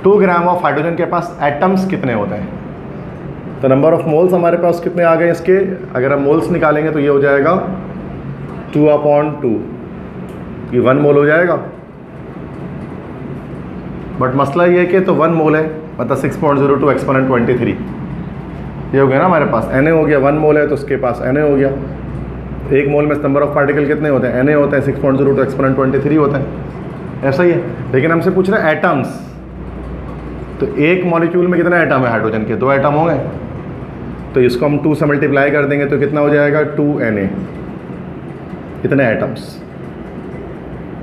2 ग्राम ऑफ हाइड्रोजन के पास एटम्स कितने होते हैं? तो नंबर ऑफ मोल्स हमारे पास कितने आ गए इसके? अगर हम मोल्स निकालेंगे तो ये हो जाएगा 2/2, ये 1 मोल हो जाएगा। बट मसला ये है कि तो 1 मोल है, मतलब 6.02 एक्सपोनेंट 23, ये हो गया ना हमारे पास। Na हो गया, 1 मोल है तो उसके पास Na हो गया। 1 मोल में नंबर ऑफ पार्टिकल कितने होते हैं? Na होते हैं, 6.02 एक्सपोनेंट 23 होते हैं। ऐसा ही है, लेकिन हमसे पूछ रहे हैं एटम्स। तो एक मॉलिक्यूल में कितने एटम है हाइड्रोजन के? 2 एटम होंगे, तो इसको हम 2 से मल्टीप्लाई कर देंगे तो कितना हो जाएगा? 2Na। कितने एटम्स?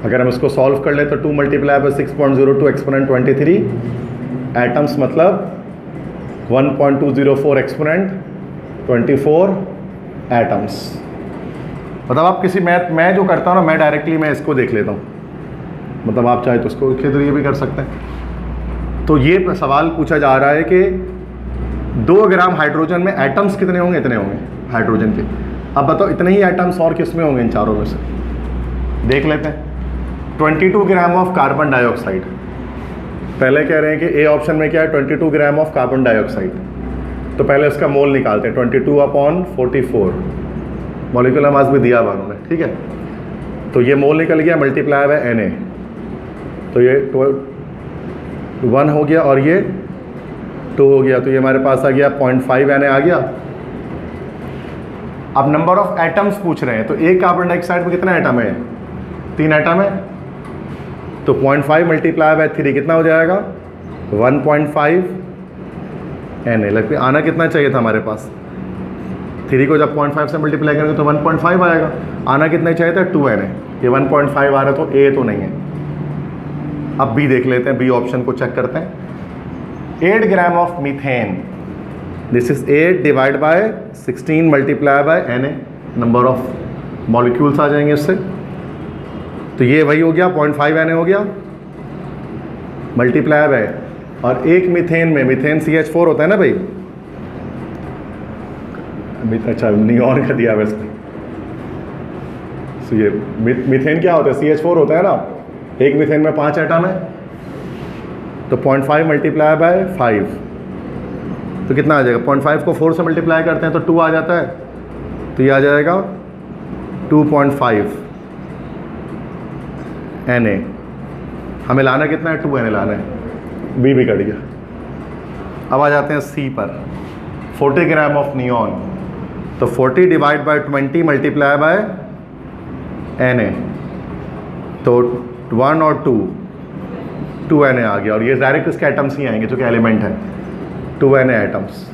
अगर हम इसको सॉल्व कर ले तो 2 मल्टीप्लाई बाय 6.02 एक्सपोनेंट 23 एटम्स, मतलब 1.204 एक्सपोनेंट 24 एटम्स। मतलब आप किसी मैथ, मैं जो करता हूँ ना, मैं डायरेक्टली मैं इसको देख लेता हूँ, मतलब आप चाहे तो उसको के जरिए भी कर सकते हैं। तो ये सवाल पूछा जा रहा है कि 2 ग्राम हाइड्रोजन में एटम्स कितने होंगे? इतने होंगे हाइड्रोजन के। अब बताओ इतने ही एटम्स और किस में होंगे इन चारों में से? देख लेते हैं। 22 ग्राम ऑफ कार्बन डाइऑक्साइड, पहले कह रहे हैं कि ए ऑप्शन में क्या है 22 ग्राम ऑफ कार्बन डाइऑक्साइड, तो पहले इसका मोल निकालते हैं। 22/44 मॉलिक्यूलर मास भी दिया हुआ उन्होंने, ठीक है। तो ये मोल निकल गया, मल्टीप्लाई बाय Na, तो ये 1 हो गया और ये 2 हो गया, तो ये हमारे पास आ गया 0.5 Na आ गया। अब नंबर ऑफ एटम्स पूछ रहे हैं, तो एक कार्बन डाइऑक्साइड में कितना एटम है? 3 एटम है, तो 0.5 मल्टीप्लाई बाय 3 कितना हो जाएगा? 1.5 Na। लगभग आना कितना चाहिए था हमारे पास? 3 को जब 0.5 से मल्टीप्लाई करेंगे तो 1.5 आएगा। आना कितना चाहिए था? 2 Na। ये 1.5 आ रहा है, तो A तो नहीं है। अब B देख लेते हैं, B ऑप्शन को चेक करते हैं। 8 gram of methane, this is 8 divide by 16 multiply by Na, number of molecules आ जाएंगे इससे। तो ये वही हो गया 0.5 Na हो गया मल्टीप्लाई बाय, और एक मीथेन में, मीथेन CH4 होता है ना भाई, अच्छा नियॉन का दिया वैसे। तो ये मीथेन क्या होता है? CH4 होता है ना। एक मीथेन में 5 एटम है, तो 0.5 मल्टीप्लाई बाय 5, तो कितना आ जाएगा? 0.5 को 4 से मल्टीप्लाई करते हैं तो 2 आ जाता है, तो ये आ जाएगा 2.5 Na। हमें लाना कितना है? 2 Na लाना है। B भी कट गया। अब आ जाते हैं C पर। 40 ग्राम ऑफ नियॉन, तो 40 divide by 20 multiply by Na, तो 1 और 2 Na आ गया, और ये डायरेक्ट इसके एटम्स ही आएंगे जो कि एलिमेंट है, 2 Na एटम्स।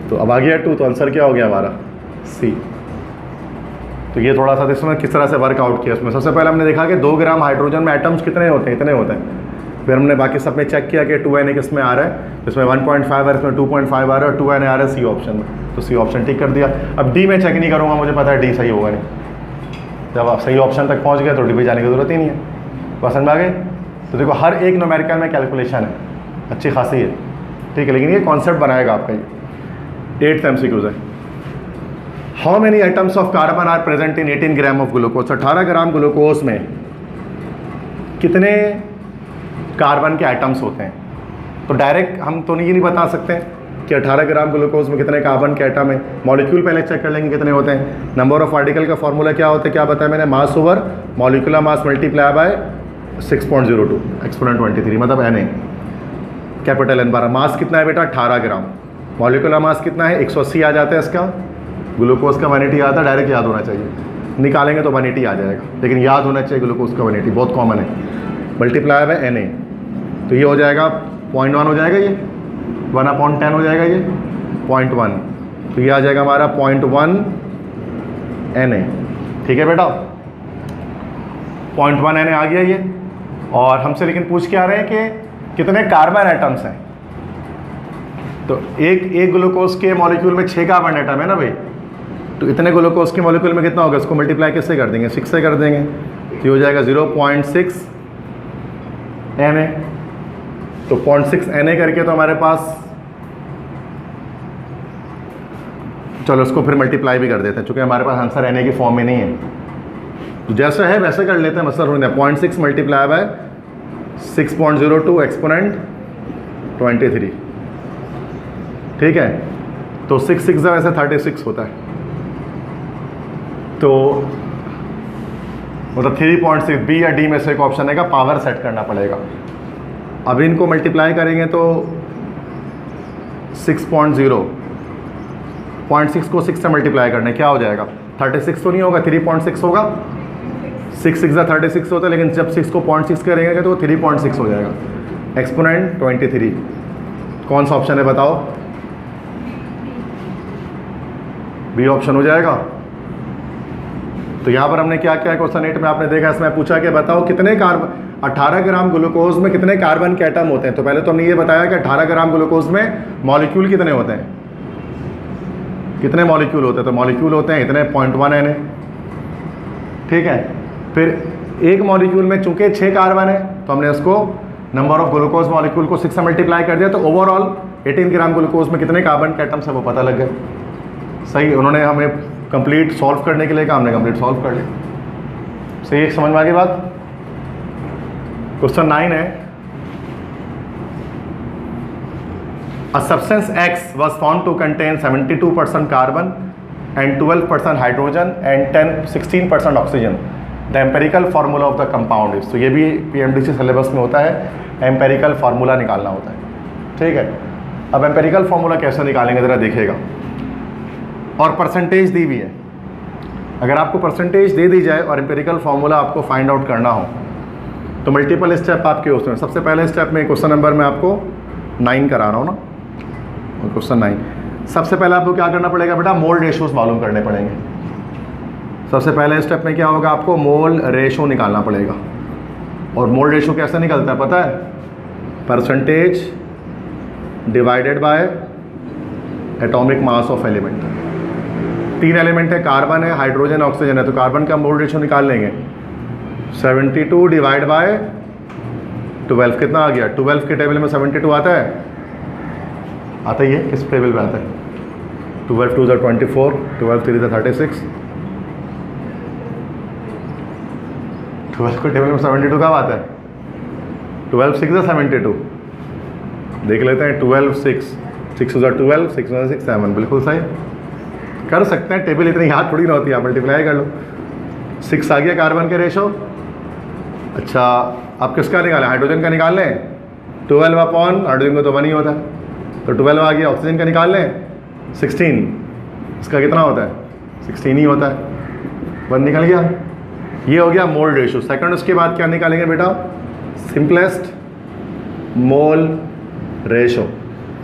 तो अब आ गया 2, तो आंसर क्या हो गया हमारा? C। तो ये थोड़ा सा इसमें किस तरह से वर्कआउट किया। उसमें सबसे पहले हमने देखा कि 2 ग्राम हाइड्रोजन में एटम्स कितने होते हैं? इतने होते हैं। फिर हमने बाकी सब में चेक किया कि 2 Na किस में आ रहा है, इसमें 1.5 आ रहा है, इसमें 2.5 आ रहा है, और 2 Na आ रहा है C ऑप्शन में, तो C ऑप्शन टिक कर दिया। अब D में चेक नहीं करूँगा, मुझे पता है D सही होगा नहीं। जब आप सही ऑप्शन तक पहुँच गए तो D पे जाने की जरूरत ही नहीं है। पसंद आ गए? तो देखो हर एक न्यूमेरिकल में कैलकुलेशन है, अच्छी खासी है, ठीक है, लेकिन ये कॉन्सेप्ट बनाएगा आपका। ये 8th MCQs है। How many atoms of carbon are present in 18 gram of glucose? 18 gram glucose में कितने कार्बन के एटम्स होते हैं? तो डायरेक्ट हम तो ये नहीं बता सकते कि 18 ग्राम ग्लूकोज में कितने कार्बन के एटम है। मॉलिक्यूल पहले चेक कर लेंगे कितने होते हैं। नंबर ऑफ पार्टिकल का फॉर्मूला क्या होता है? क्या बताया मैंने? मास over molecular mass multiply by 6.02 exponent 23, मतलब Na, कैपिटल N 12। मास कितना है बेटा? 18 ग्राम। मॉलिक्यूलर मास कितना है? 180 आ जाता है इसका। ग्लूकोज का 180 आता है, डायरेक्ट याद होना चाहिए। निकालेंगे तो 180 आ जाएगा, लेकिन याद होना चाहिए ग्लूकोज का 180, बहुत कॉमन है। मल्टीप्लाई बाय Na, तो ये हो जाएगा 0.1 हो जाएगा, ये 1/10 हो जाएगा, ये 0.1, तो ये आ जाएगा हमारा 0.1 Na। ठीक है बेटा, 0.1 Na आ गया ये। और हमसे लेकिन पूछ के आ रहे हैं कि कितने कार्बन एटम्स हैं। तो एक ग्लूकोज के मॉलिक्यूल में 6 कार्बन एटम है ना भाई, तो इतने ग्लूकोज के मॉलिक्यूल में कितना होगा? इसको मल्टीप्लाई किससे कर देंगे? 6 से कर देंगे, तो हो जाएगा 0.6 Na। तो 0.6 Na करके तो हमारे पास, चलो इसको फिर मल्टीप्लाई भी कर देते हैं, चूँकि हमारे पास आंसर Na की फॉर्म में नहीं है, तो जैसा है वैसे कर लेते हैं। मसला होने 0.6 मल्टीप्लाई बाय 6.02 एक्सपोनेंट 23, ठीक है। तो 6 वैसे 36 होता है, तो मतलब 3.6। बी या डी में से एक ऑप्शन है का पावर सेट करना पड़ेगा। अब इनको मल्टीप्लाई करेंगे तो 6.0, 0.6 को 6 से मल्टीप्लाई करने क्या हो जाएगा? 36 तो नहीं होगा, 3.6 होगा। 6 36 होता है, लेकिन जब 6 को 0.6 करेंगे तो 3.6 हो जाएगा एक्सपोनेंट 23। कौन सा ऑप्शन है बताओ? बी ऑप्शन हो जाएगा। तो यहाँ पर हमने क्या किया, क्वेश्चन 8 में आपने देखा, इसमें पूछा कि बताओ कितने कार्बन 18 ग्राम ग्लूकोज में कितने कार्बन के एटम होते हैं। तो पहले तो हमने ये बताया कि 18 ग्राम ग्लूकोज में मॉलिक्यूल कितने होते हैं, कितने मॉलिक्यूल होते हैं। तो मॉलिक्यूल होते हैं इतने 0.1 Na, ठीक है। फिर एक मॉलिक्यूल में चूंकि 6 कार्बन है तो हमने इसको नंबर ऑफ ग्लूकोज मॉलिक्यूल को 6 से मल्टीप्लाई कर दिया तो ओवरऑल 18 ग्राम ग्लूकोज में कितने कार्बन के एटम्स है वो पता लग गए। सही, उन्होंने हमें कंप्लीट सॉल्व करने के लिए कहा, हमने कंप्लीट सॉल्व कर लिया। सही है, समझ में आ गई बात। क्वेश्चन 9 है, A substance X was found to contain 72% carbon and 12% hydrogen and 16% oxygen. The empirical formula of the compound is, तो ये भी PMDC सिलेबस में होता है, एम्पेरिकल फार्मूला निकालना होता है। ठीक है, अब एम्पेरिकल फार्मूला कैसे निकालेंगे ज़रा देखिएगा। और परसेंटेज दी हुई है, अगर आपको परसेंटेज दे दी जाए और एम्पेरिकल फार्मूला आपको फाइंड आउट करना हो तो मल्टीपल स्टेप आपके उसमें। सबसे पहले स्टेप में क्वेश्चन नंबर में आपको 9 करा रहा हूँ ना, क्वेश्चन 9। सबसे पहले आपको क्या करना पड़ेगा बेटा, मोल रेशोज मालूम करने पड़ेंगे। सबसे पहले स्टेप में क्या होगा, आपको मोल रेशो निकालना पड़ेगा। और मोल रेशो कैसे निकलता है पता है, percentage divided by atomic mass of element. 3 element है, कार्बन है, हाइड्रोजन, ऑक्सीजन है, तो कार्बन का मोल रेशो निकाल लेंगे। 72 डिवाइड बाय 12 कितना आ गया, 12 के टेबल में 72 आता है, आता ही है, किस टेबल पे आता है, 12 2 ज़ा 24, 12 3 ज़ा 36, 12 के टेबल में 72 कब आता है, 12 6 ज़ा 72, देख लेते हैं, 12 6 6 ज़ा 12, 6 ज़ा 6 7, बिल्कुल सही कर सकते हैं। टेबल इतनी याद थोड़ी ना होती है, आप मल्टीप्लाई कर लो। 6 आ गया कार्बन के रेशो। अच्छा, आप किसका निकालें, हाइड्रोजन का निकाल लें, 12 अपॉन हाइड्रोजन को तो 1 ही होता है, तो 12 आ गया। ऑक्सीजन का निकाल लें 16, इसका कितना होता है, 16 ही होता है, 1 निकल गया। ये हो गया मोल रेशो। सेकंड, उसके बाद क्या निकालेंगे बेटा, simplest mole ratio.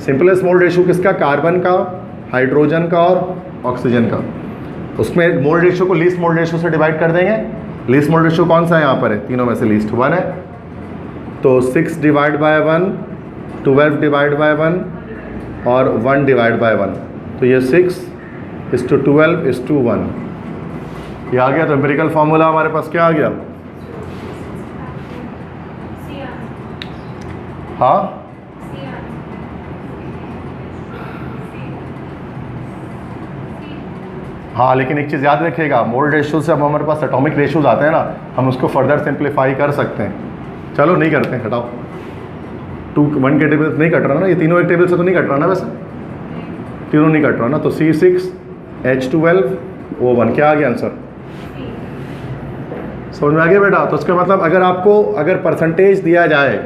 Simplest mole ratio किसका, कार्बन का, हाइड्रोजन का और ऑक्सीजन का। उसमें मोल रेशो को लीस्ट मोल रेशो से डिवाइड कर देंगे। लीस्ट मोल रेशो कौन सा है यहाँ पर है, तीनों में से लीस्ट 1 है, तो 6 डिवाइड बाय 1, 12 डिवाइड बाय 1 और 1 डिवाइड बाय 1, तो ये 6:12:1 ये आ गया। तो एम्पिरिकल फार्मूला हमारे पास क्या आ गया, हाँ हाँ, लेकिन एक चीज़ याद रखिएगा, मोल रेशो से अब हमारे पास एटॉमिक रेशोज आते हैं ना, हम उसको फर्दर सिंप्लीफाई कर सकते हैं। चलो नहीं करते हैं, हटाओ। 1 के टेबल से नहीं कट रहा ना, ये तीनों एक टेबल से तो नहीं कट रहा ना, वैसे तीनों नहीं कट रहा ना, तो C6H12O1 क्या आ गया आंसर, समझ में आ गया बेटा। तो उसका मतलब अगर परसेंटेज दिया जाए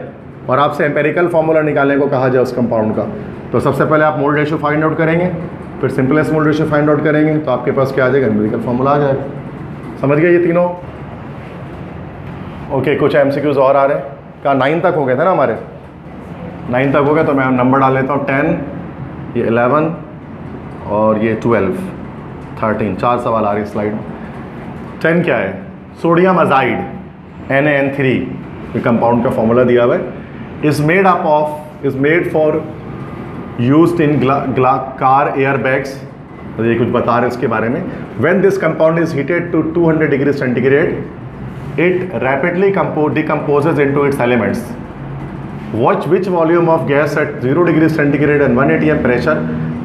और आपसे एम्पेरिकल फार्मूला निकालने को कहा जाए उस कंपाउंड का, तो सबसे पहले आप मोल रेशो फाइंड आउट करेंगे, फिर simplest mole ratio find out करेंगे, तो आपके पास क्या आ जाएगा, एम्पेरिकल फार्मूला आ जाएगा। समझ गए ये तीनों। ओके, कुछ MCQs और आ रहे हैं। कहाँ 9 तक हो गए थे ना हमारे, 9 तक हो गया, तो मैं नंबर डाल लेता हूँ 10, ये 11 और ये 12 13, 4 सवाल आ रहे हैं स्लाइड में। 10 क्या है, सोडियम अजाइड NaN3, ये कंपाउंड का फॉर्मूला दिया हुआ है, is made for used in car air bags. तो ये कुछ बता रहे हैं इसके बारे में। When this compound is heated to 200 degree centigrade, it rapidly decomposes into its elements. Watch which volume of gas at 0 degree centigrade and 1 atm pressure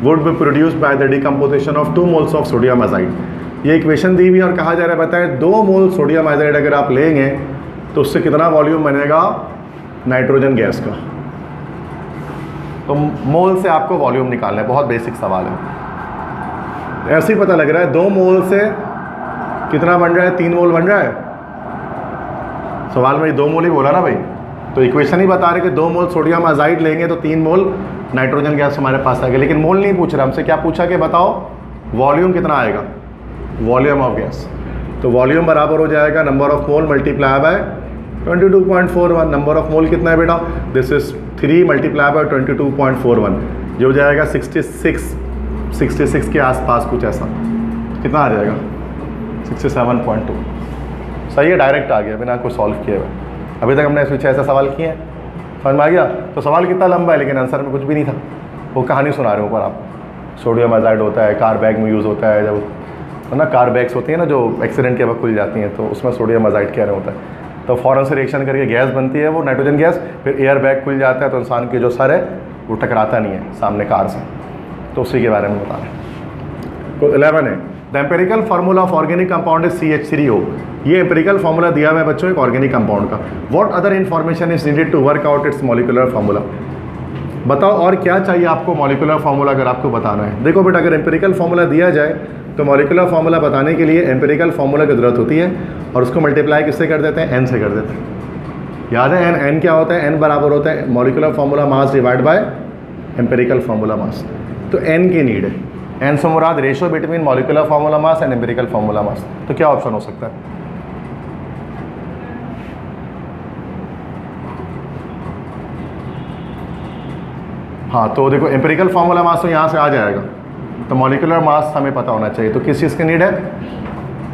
would be produced by the decomposition of 2 moles of sodium azide। ये equation दी हुई है और कहा जा रहा है, बताएं 2 मोल sodium आइजाइड अगर आप लेंगे तो उससे कितना वॉल्यूम बनेगा नाइट्रोजन गैस का। तो मोल से आपको वॉल्यूम निकालना है, बहुत बेसिक सवाल है। ऐसे ही पता लग रहा है 2 मोल से कितना बन रहा है, 3 मोल बन रहा है। सवाल में 2 मोल ही बोला ना भाई, तो इक्वेशन ही बता रहे कि 2 मोल सोडियम आजाइड लेंगे तो 3 मोल नाइट्रोजन गैस हमारे पास आएगा। लेकिन मोल नहीं पूछ रहा हमसे, क्या पूछा कि बताओ वॉल्यूम कितना आएगा, वॉल्यूम ऑफ गैस। तो वॉल्यूम बराबर हो जाएगा number of mole multiply by 22.41। Number of mole कितना है बेटा, दिस इज 3 मल्टीप्लाई बाय 22.41, जो हो जाएगा 66 के आसपास कुछ ऐसा। कितना आ जाएगा, 67.2। सही है, डायरेक्ट आ गया बिना कुछ सॉल्व किए हुए। अभी तक हमने इसमें 6 समझ किए हैं, समझ में आ गया। तो सवाल कितना लंबा है लेकिन आंसर में कुछ भी नहीं था। वो कहानी सुना रहे ऊपर आपको, सोडियम आजाइड होता है, कार बैग में यूज़ होता है, जब है ना कार बैग्स होती हैं ना जो एक्सीडेंट के वक्त खुल जाती हैं, तो उसमें सोडियम आजाइड कह रहे होता है। तो फ़ौरन से रिएक्शन करके गैस बनती है वो नाइट्रोजन गैस, फिर एयर बैग खुल जाता है तो इंसान के जो सर है वो टकराता नहीं है सामने कार से। तो उसी के बारे में बता रहे हैं। तो 11 है the empirical formula of organic compound is CH3O। ये एम्पेरिकल फार्मूला दिया हुआ है बच्चों एक ऑर्गेनिक कंपाउंड का। What other information is needed to work out its molecular formula. बताओ और क्या चाहिए आपको मॉलिकुलर फार्मूला अगर आपको बताना है। देखो बेटा, अगर एम्पेरिकल फार्मूला दिया जाए तो मॉलिकुलर फार्मूला बताने के लिए एम्पेरिकल फार्मूला की ज़रूरत होती है और उसको मल्टीप्लाई किससे कर देते हैं, n से कर देते हैं। याद है n क्या होता है, n बराबर होता है molecular formula mass divide by empirical formula mass. तो n की नीड है, n से मुराद ratio between molecular formula mass and empirical formula mass. तो क्या ऑप्शन हो सकता है? हाँ, तो देखो एम्पेरिकल फार्मूला मास तो यहाँ से आ जाएगा, तो मॉलिकुलर मास हमें पता होना चाहिए। तो किस चीज़ की नीड है?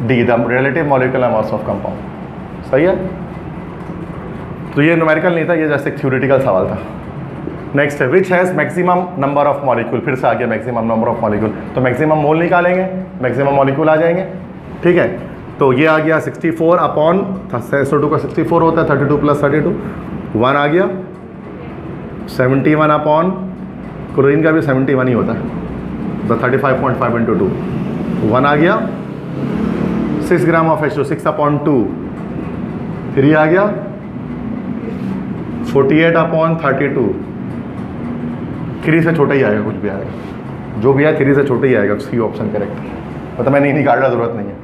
D, the relative molecular mass of compound. सही है। तो ये न्यूमेरिकल नहीं था, ये जैसे एक थ्योरेटिकल सवाल था। नेक्स्ट है which has maximum number of molecule. फिर से आ गया मैक्सिमम नंबर ऑफ मॉलिक्यूल, तो मैक्सिमम मोल निकालेंगे, मैक्सिमम मॉलिक्यूल आ जाएंगे। ठीक है, तो ये आ गया 64 अपॉन SO2 का 64 होता है, 32 + 32 1 आ गया। 71 अपॉन क्लोरीन का भी 71 ही होता है, तो 35.5 × 2 1 आ गया। 6 ग्राम ऑफ H2 6/2 3 आ गया। 48/32 3 से छोटा ही आएगा, कुछ भी आएगा, जो भी है 3 से छोटा ही आएगा। C option correct. मतलब मैं नहीं निकालना, ज़रूरत नहीं है।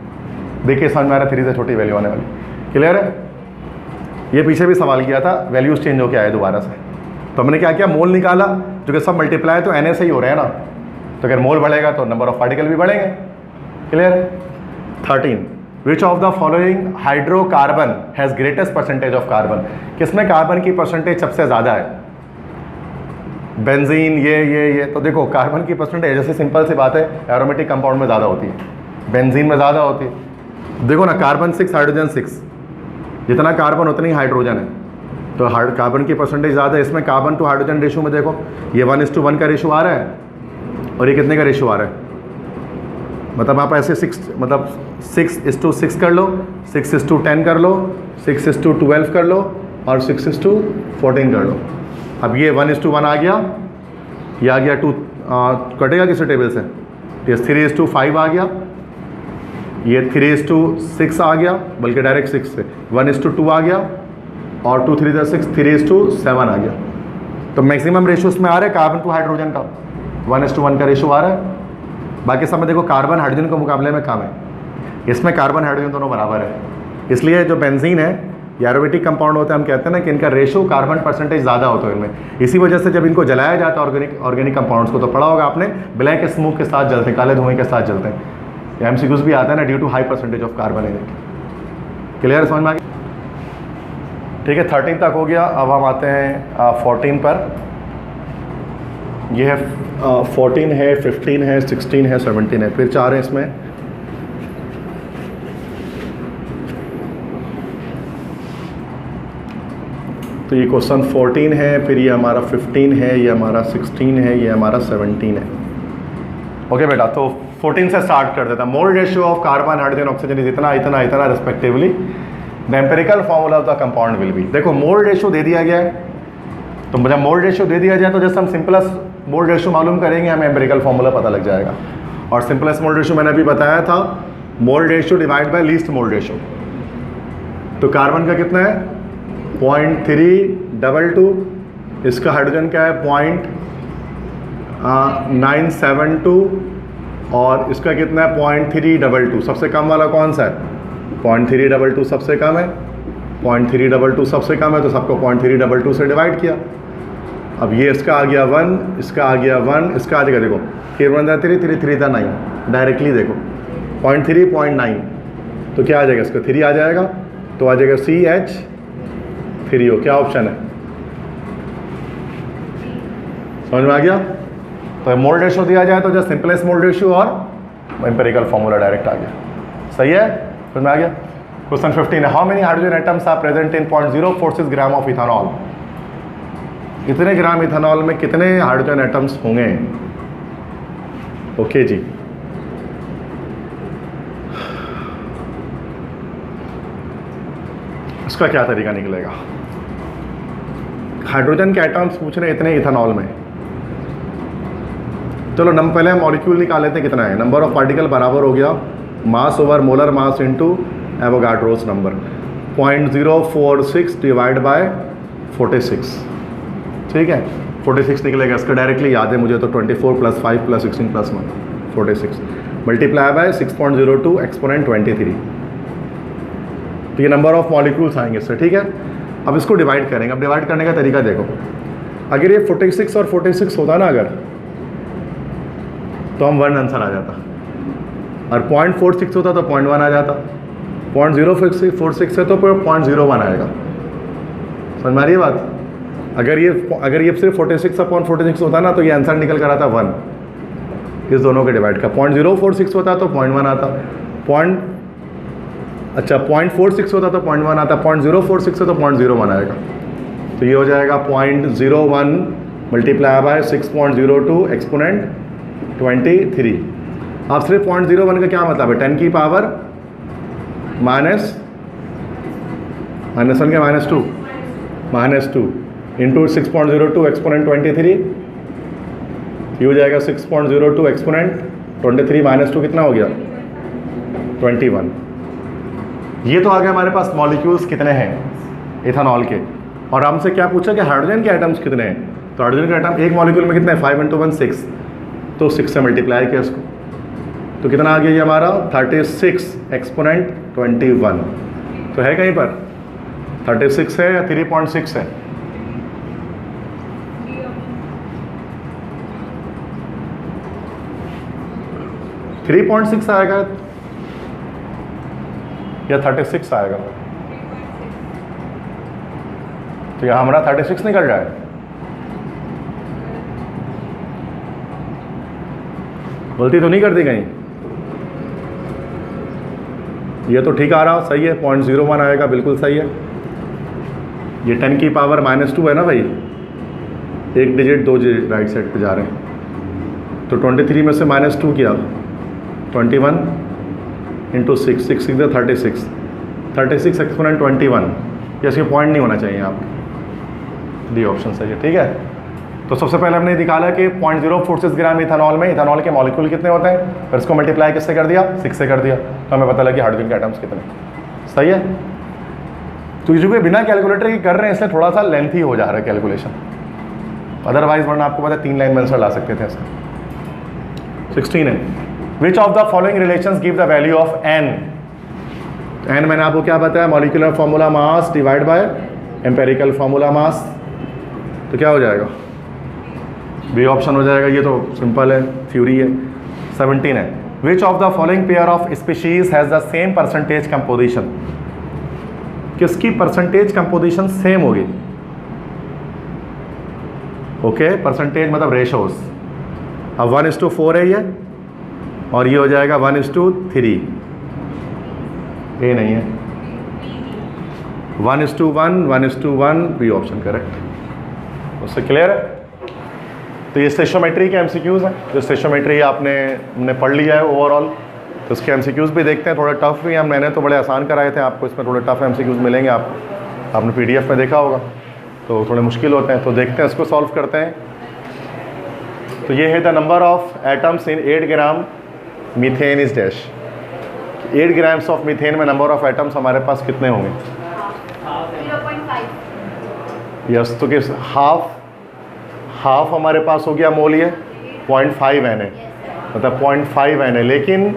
देखिए समझ में आ रहा है, 3 से छोटी वैल्यू आने वाली। क्लियर है। ये पीछे भी सवाल किया था, वैल्यूज चेंज होकर आए दोबारा से। तो हमने क्या किया, मोल निकाला, जो कि सब मल्टीप्लाई तो Na से ही हो रहे हैं ना, तो अगर मोल बढ़ेगा तो नंबर ऑफ पार्टिकल भी बढ़ेंगे। क्लियर है। 13 which of the following hydrocarbon has greatest percentage of carbon. किसमें कार्बन की परसेंटेज सबसे ज़्यादा है? बेंजीन, ये। तो देखो कार्बन की परसेंटेज जैसे सिंपल सी बात है, एरोमेटिक कंपाउंड में ज़्यादा होती है, बेंजीन में ज़्यादा होती है। देखो ना, कार्बन 6 हाइड्रोजन 6, जितना कार्बन उतनी हाइड्रोजन है, तो कार्बन की परसेंटेज ज़्यादा है। इसमें कार्बन टू हाइड्रोजन रेशो में देखो, ये 1:1 का रेशो आ रहा है और ये कितने का रेशो आ रहा है। मतलब आप ऐसे 6:6 कर लो, 6:10 कर लो, 6:12 कर लो और 6:14 कर लो। अब ये 1:1 आ गया, ये आ गया 2 कटेगा किसी टेबल से, ये 3:5 आ गया, ये 3:6 आ गया, बल्कि डायरेक्ट 6 से 1:2 आ गया और 2 3 6 3:7 आ गया। तो मैक्सिमम रेशो इसमें आ रहा है कार्बन टू हाइड्रोजन का, 1:1 का रेशो आ रहा है। बाकी सब में देखो कार्बन हाइड्रोजन के मुकाबले में कम है, इसमें कार्बन हाइड्रोजन दोनों बराबर है। इसलिए जो बेंजीन है या एरोमेटिक कंपाउंड होता है, हम कहते हैं ना कि इनका रेशो कार्बन परसेंटेज ज़्यादा होता है इनमें। इसी वजह से जब इनको जलाया जाता है ऑर्गेनिक कंपाउंड्स को, तो पढ़ा होगा आपने, ब्लैक स्मोक के साथ जलते हैं, काले धुएं के साथ जलते हैं। MCQs भी आता है ना, due to high percentage of carbon in it. Clear, समझ में आ गया? ठीक है, 13 तक हो गया। अब हम आते हैं 14 पर। ये है 14 है, 15 है, 16 है, 17 है, फिर 4 है इसमें। तो ये क्वेश्चन 14 है, फिर ये हमारा 15 है, ये हमारा 16 है, ये हमारा 17 है। ओके बेटा, तो 14 से स्टार्ट कर देता। Mole ratio of carbon hydrogen oxygen is इतना इतना इतना respectively, the empirical formula of the compound will be. देखो मोल रेशियो दे दिया गया है, तो जब मोल रेशियो दे दिया जाए तो जैसे हम सिंपलेस्ट मोल रेशियो मालूम करेंगे, हमें एम्पेरिकल फॉर्मूला पता लग जाएगा। और सिंपलेस्ट मोल रेशियो मैंने अभी बताया था, mole ratio divide by least mole ratio. तो कार्बन का कितना है 0.322, इसका हाइड्रोजन क्या है 0.972 और इसका कितना है 0.322। सबसे कम वाला कौन सा है? 0.322 सबसे कम है, 0.322 सबसे कम है, तो सबको 0.322 से डिवाइड किया। अब ये इसका आ गया 1, इसका आ गया 1, इसका आ जाएगा देखो 3 × 3 3 3 9, डायरेक्टली देखो 0.3 0.9, तो क्या आ जाएगा इसका 3 आ जाएगा, तो आ जाएगा CH3O। क्या ऑप्शन है? समझ में आ गया? तो मोल रेशियो दिया जाए तो जस्ट सिंपलेस्ट मोल रेशियो और एम्पेरिकल फॉर्मूला डायरेक्ट आ गया। सही है, समझ में आ गया? क्वेश्चन 15 है, how many hydrogen atoms are present in 0.046 gram of ethanol. इतने ग्राम इथेनॉल में कितने हाइड्रोजन एटम्स होंगे? ओके जी, उसका क्या तरीका निकलेगा। हाइड्रोजन के एटम्स पूछ रहे हैं इतने इथेनॉल में। चलो पहले हम मॉलिक्यूल निकाल लेते हैं कितना है। नंबर ऑफ पार्टिकल बराबर हो गया मास over molar mass into Avogadro's number 0.046 divide by 46। ठीक है, 46 निकलेगा। इसका डायरेक्टली याद है मुझे तो 24 + 5 + 16 + 1 46 मल्टीप्लाई बाय 6.02 एक्सपोनेंट 23। तो ये नंबर ऑफ मॉलिक्यूल्स आएंगे इससे। ठीक है, अब इसको डिवाइड करेंगे। अब डिवाइड करने का तरीका देखो, अगर ये 46 और 46 होता ना अगर, तो हम 1 आंसर आ जाता, और 0.46 होता तो 0.1 आ जाता, 0.046 है तो 0.01 आएगा। समझ में आ रही है बात। अगर ये सिर्फ 46/46 होता ना तो ये आंसर निकल कर आता 1, इस दोनों के डिवाइड का। 0.046 होता तो 0.1 आता, 0.46 होता तो 0.1 आता, 0.046 है तो 0.01 आएगा। तो ये हो जाएगा 0.01 मल्टीप्लाई बाय 6.02 एक्सपोनेंट 23। अब सिर्फ 0.01 का क्या मतलब है, 10 की पावर -2 इंटू 6.02 एक्सपोनेंट 23। ये हो जाएगा 6.02 एक्सपोनेंट 23 -2 कितना हो गया 21। ये तो आ गया हमारे पास मॉलिक्यूल्स कितने हैं इथेनॉल के। और हमसे क्या पूछा कि हाइड्रोजन के एटम्स कितने हैं। तो हाइड्रोजन के एटम एक मॉलिक्यूल में कितने हैं, 5 × 1 6, तो 6 से मल्टीप्लाई किया इसको, तो कितना आ गया ये हमारा 36 एक्सपोनेंट 21। तो है कहीं पर 36 है या 3.6 है, थ्री 3.6 आएगा या 36 आएगा। तो यहाँ हमारा 36 निकल जाए। गलती तो नहीं कर दी कहीं, ये तो ठीक आ रहा, सही है। 0.01 आएगा, बिल्कुल सही है। ये 10 की पावर -2 है ना भाई, एक डिजिट 2 डिजिट राइट साइड पे जा रहे हैं। तो 23 में से -2 किया 21 इंटू 6 36 36 एक्सपोनेंट 21। ये इसके पॉइंट नहीं होना चाहिए आपके, डी ऑप्शन सही है। ठीक है, तो सबसे पहले हमने निकाला कि 0.046 ग्राम इथेनॉल में इथेनॉल के मॉलिक्यूल कितने होते हैं, फिर इसको मल्टीप्लाई किससे कर दिया 6 से कर दिया, तो हमें पता लगा कि हाइड्रोजन के एटम्स कितने। सही है। तो जो बिना कैलकुलेटर की कर रहे हैं इसलिए थोड़ा सा लेंथी हो जा रहा है कैलकुलेशन, अदरवाइज वरना आपको पता है 3 लाइन में आंसर ला सकते थे इसका। 16 है, which of the following relations give the value of n। n मैंने आपको क्या बताया, molecular formula mass divide by empirical formula mass. तो क्या हो जाएगा, बी ऑप्शन हो जाएगा। ये तो सिंपल है, थ्योरी है। 17 है, which of the following pair of species has the same percentage composition. किसकी परसेंटेज कंपोजिशन सेम होगी। ओके, परसेंटेज मतलब रेशोज। अब 1:4 है ये, और ये हो जाएगा 1:3। ये नहीं है, 1:1 1:1 बी ऑप्शन करेक्ट। उससे क्लियर है। तो ये स्टेशोमेट्री के एमसीक्यूज़ हैं, जो स्टेशोमेट्री हमने पढ़ लिया है ओवरऑल। तो उसके एमसीक्यूज़ भी देखते हैं, थोड़ा टफ भी हैं। मैंने तो बड़े आसान कराए थे आपको, इसमें थोड़े टफ एमसीक्यूज़ मिलेंगे आपको, आपने पीडीएफ में देखा होगा, तो थोड़े मुश्किल होते हैं। तो देखते हैं, इसको सॉल्व करते हैं। तो ये है the number of atoms in 8 gram methane is dash. 8 grams of methane में नंबर ऑफ एटम्स हमारे पास कितने होंगे। 0.5। यस, तो किस हाफ हमारे पास हो गया मोल, ये 0.5 N है, मतलब 0.5 N है। लेकिन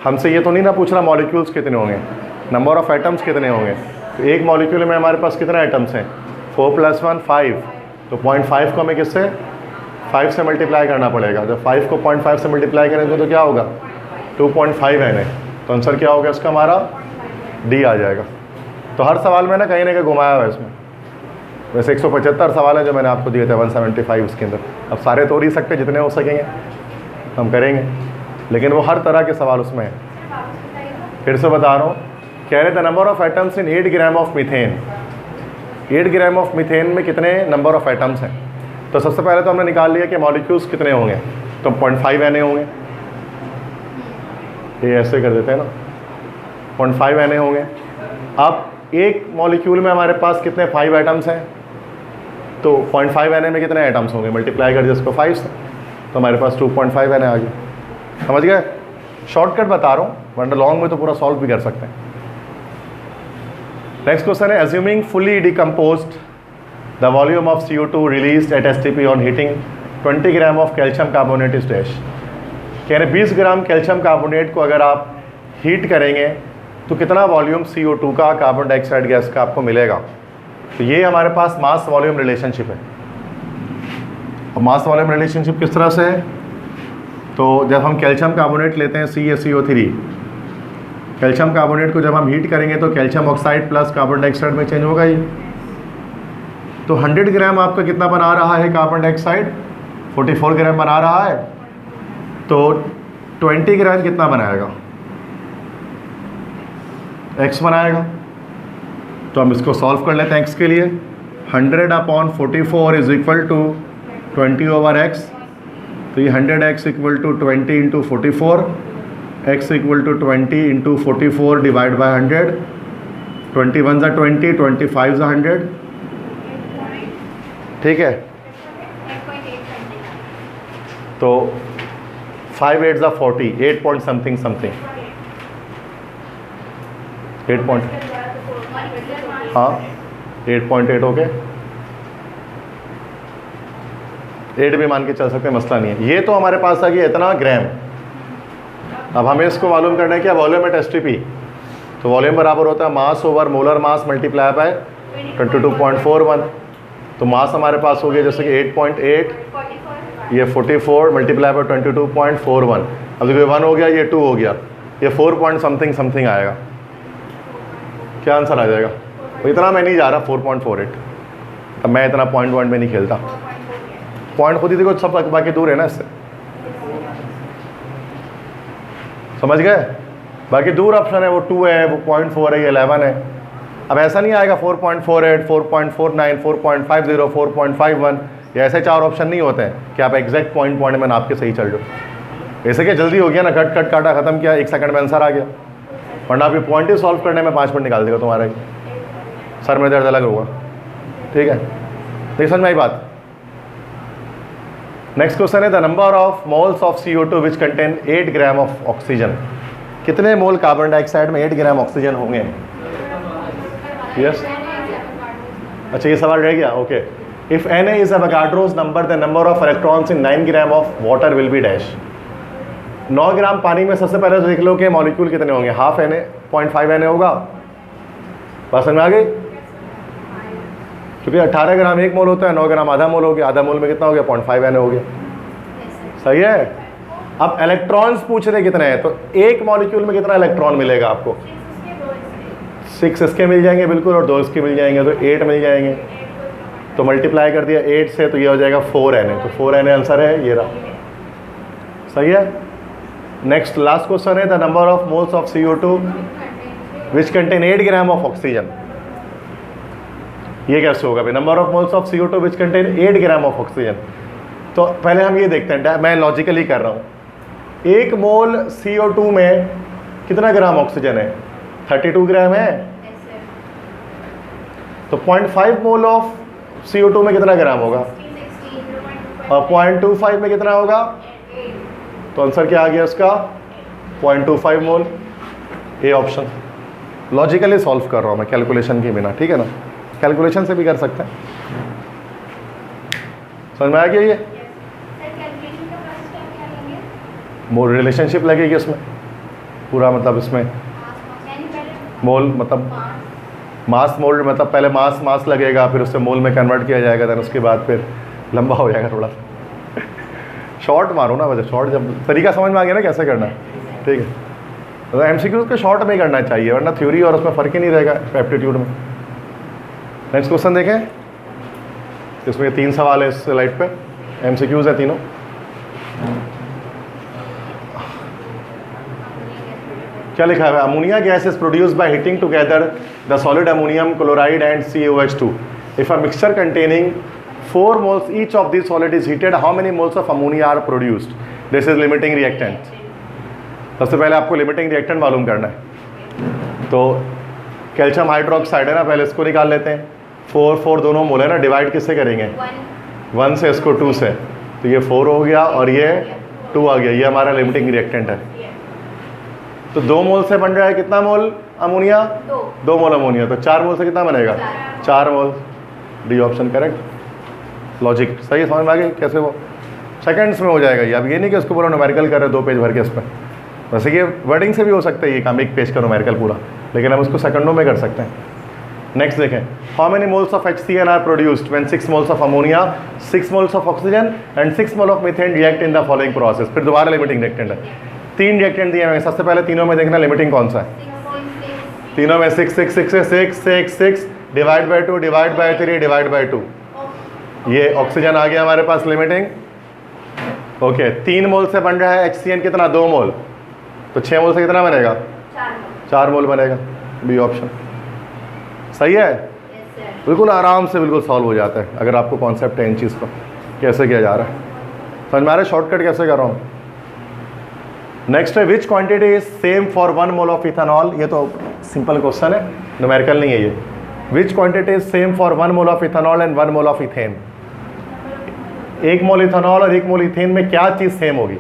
हमसे ये तो नहीं ना पूछ रहा मॉलिक्यूल्स कितने होंगे, नंबर ऑफ एटम्स कितने होंगे। तो एक मॉलिक्यूल में हमारे पास कितने एटम्स हैं, 4 + 1 5। तो 0.5 को हमें किससे 5 से मल्टीप्लाई करना पड़ेगा। जब 5 को 0.5 से मल्टीप्लाई करेंगे तो क्या होगा 2.5 N है। तो आंसर क्या होगा इसका, हमारा डी आ जाएगा। तो हर सवाल में ना कहीं घुमाया हुआ है इसमें। वैसे 175 सवाल हैं जो मैंने आपको दिए थे, 175 उसके अंदर। अब सारे तो नहीं सकते, जितने हो सकेंगे हम करेंगे, लेकिन वो हर तरह के सवाल उसमें हैं। फिर से बता रहा हूँ, कह रहे थे number of atoms in 8 gram of methane. 8 gram of methane में कितने नंबर ऑफ एटम्स हैं। तो सबसे पहले तो हमने निकाल लिया कि मॉलिक्यूल्स कितने होंगे, तो 0.5 N होंगे। ये ऐसे कर देते हैं ना, 0.5 N होंगे। अब एक मॉलिक्यूल में हमारे पास कितने 5 एटम्स हैं, तो 0.5 Na में कितने एटम्स होंगे, मल्टीप्लाई कर दिया इसको 5 से, तो हमारे पास 2.5 Na आ गया। समझ गए? शॉर्टकट बता रहा हूँ, वरना लॉन्ग में तो पूरा सॉल्व भी कर सकते हैं। नेक्स्ट क्वेश्चन है, assuming fully decomposed the volume of CO2 released at STP on heating 20 gram of calcium carbonate is dash. कह रहे 20 ग्राम कैल्शियम कार्बोनेट को अगर आप हीट करेंगे तो कितना वॉल्यूम CO2 का, कार्बन डाइऑक्साइड गैस का आपको मिलेगा। तो ये हमारे पास मास वॉल्यूम रिलेशनशिप है। और मास वॉल्यूम रिलेशनशिप किस तरह से है, तो जब हम कैल्शियम कार्बोनेट लेते हैं CaCO3, कैल्शियम कार्बोनेट को जब हम हीट करेंगे तो calcium oxide plus carbon dioxide में चेंज होगा ही। तो 100 ग्राम आपका कितना बना रहा है कार्बन डाइऑक्साइड, 44 ग्राम बना रहा है, तो 20 ग्राम कितना बनाएगा, x बनाएगा। तो हम इसको सॉल्व कर लेते हैं x के लिए। 100/44 इज इक्वल टू 20/x, तो ये 100x equal to 20 into 44, x equal to 20 into 44 divide by 100, 21 ज़ा 20, 25 ज़ा 100, ठीक है। तो 5 8 ज़ा 40, 8 पॉइंट समथिंग समथिंग, 8 पॉइंट, हाँ 8.8 हो गए, 8 भी मान के चल सकते हैं, मसला नहीं है। ये तो हमारे पास आ गया इतना ग्राम। अब हमें इसको मालूम करना है क्या, वॉल्यूम एट STP। तो वॉल्यूम बराबर होता है मास over molar mass multiply by 22.41। तो मास हमारे पास हो गया जैसे कि 8.8, ये 44 मल्टीप्लाई बाय 22.41। अब देखो 1 हो गया, ये 2 हो गया, ये 4 पॉइंट समथिंग समथिंग आएगा। क्या आंसर आ जाएगा? तो इतना मैं नहीं जा रहा 4.48। अब मैं इतना पॉइंट में नहीं खेलता, पॉइंट खुद ही देखो सब बाकी दूर है ना इससे, समझ गए? बाकी दूर ऑप्शन है, वो 2 है, वो 0.4 है, ये 11 है। अब ऐसा नहीं आएगा 4.48, 4.49, 4.50, 4.51, ये ऐसे 4 ऑप्शन नहीं होते हैं कि आप एग्जैक्ट पॉइंट में नाप के सही चल जाओ। ऐसे क्या जल्दी हो गया ना, कट कट काटा खत्म किया, 1 सेकंड में आंसर आ गया। वरना आप ये पॉइंट ही सॉल्व करने में 5 मिनट निकाल देगा तुम्हारा, सर में दर्द अलग होगा, ठीक है। तो समझ में आई बात। नेक्स्ट क्वेश्चन है, the number of moles of CO2 which contain 8 gram of oxygen. कितने मोल कार्बन डाइऑक्साइड में 8 ग्राम ऑक्सीजन होंगे? यस, अच्छा ये सवाल रह गया, okay. If Na is Avogadro's number, the number of electrons in 9 gram of water will be dash. 9 ग्राम पानी में सबसे पहले तो देख लो कि मॉलिक्यूल कितने होंगे, हाफ Na, 0.5 Na होगा। बात समझ में आ गई? क्योंकि 18 ग्राम 1 मोल होता है, 9 ग्राम आधा मोल हो गया, आधा मोल में कितना हो गया, 0.5 Na हो गया, सही है। अब इलेक्ट्रॉन्स पूछ रहे कितने हैं, तो एक मॉलिक्यूल में कितना इलेक्ट्रॉन मिलेगा आपको? 6 इसके मिल जाएंगे बिल्कुल, और 2 इसके मिल जाएंगे, तो 8 मिल जाएंगे। तो मल्टीप्लाई कर दिया 8 से, तो ये हो जाएगा 4 Na। तो 4 Na आंसर है, ये रहा, सही है। नेक्स्ट लास्ट क्वेश्चन है, the number of moles of CO2 which contain 8 gram of oxygen. ये कैसे होगा भाई, number of moles of CO2 which contain 8 gram of oxygen. तो पहले हम ये देखते हैं, मैं लॉजिकली कर रहा हूँ। 1 मोल CO2 में कितना ग्राम ऑक्सीजन है? 32 ग्राम है। तो 0.5 मोल ऑफ CO2 में कितना ग्राम होगा, और 0.25 में कितना होगा? तो आंसर क्या आ गया उसका? 0.25 मोल, ए ऑप्शन। लॉजिकली सॉल्व कर रहा हूँ मैं, कैलकुलेशन के बिना, ठीक है ना। कैलकुलेशन से भी कर सकते हैं, समझ में आ गया? ये मोल रिलेशनशिप लगेगी इसमें पूरा, मतलब इसमें मोल मतलब मास, मोल मतलब पहले मास लगेगा, फिर उससे मोल में कन्वर्ट किया जाएगा, देन उसके बाद फिर लंबा हो जाएगा थोड़ा सा। शॉर्ट मारो ना, वजह शॉर्ट, जब तरीका समझ में आ गया ना कैसे करना है, ठीक है। तो MCQ के शॉर्ट में ही करना चाहिए, वरना थ्योरी और उसमें फ़र्क ही नहीं रहेगा एप्टीट्यूड में। नेक्स्ट क्वेश्चन देखें, इसमें 3 सवाल है इस स्लाइड पे, MCQs है तीनों। क्या लिखा है? Ammonia gas is produced by heating together the solid ammonium chloride and COH2। If a mixture containing 4 moles each of these solid is heated, how many moles of ammonia are produced? This is limiting reactant। सबसे पहले आपको limiting reactant मालूम करना है। तो calcium hydroxide है ना, पहले इसको निकाल लेते हैं। 4 4 दोनों मोल है ना, डिवाइड किससे करेंगे? 1 से, इसको 2 से, तो ये 4 हो गया और ये 2 आ गया। ये हमारा लिमिटिंग रिएक्टेंट है। तो 2 मोल से बन रहा है कितना मोल अमोनिया? 2 मोल अमोनिया। तो 4 मोल से कितना बनेगा? 4 mole. D option correct. Logic सही है, समझ में आ गई कैसे वो सेकंड्स में हो जाएगा ये। अब ये नहीं कि उसको पूरा न्यूमेरिकल कर रहे 2 पेज भर के इस पर। वैसे ये वर्डिंग से भी हो सकता है ये काम, 1 पेज का न्यूमेरिकल पूरा, लेकिन हम उसको सेकंडों में कर सकते हैं। नेक्स्ट देखें, how many moles of HCN are produced when 6 moles of ammonia, 6 moles of oxygen and 6 mole of methane react in the following process. फिर दोबारा लिमिटिंग रिएक्टेंट है। 3 रिएक्टेंट दिए हैं, सबसे पहले तीनों में देखना लिमिटिंग कौन सा है। तीनों में 6 6 6 6 6 6 divide by 2 divide by 3 divide by 2। ये ऑक्सीजन आ गया हमारे पास लिमिटिंग। ओके 3 मोल से बन रहा है HCN कितना? 2 मोल। तो 6 मोल से कितना बनेगा? 4 मोल बनेगा। बी ऑप्शन सही है। बिल्कुल आराम से बिल्कुल सॉल्व हो जाता है अगर आपको कॉन्सेप्ट है इन चीज़ को कैसे किया जा रहा है। समझ में आ रहा है शॉर्टकट कैसे कर रहा हूँ। नेक्स्ट है विच quantity is same for 1 mole of ethanol. ये तो सिंपल क्वेश्चन है, न्यूमेरिकल नहीं है ये। विच quantity is same for 1 mole of ethanol and 1 mole of ethane. 1 mole ethanol और 1 मोल इथेन में क्या चीज़ सेम होगी?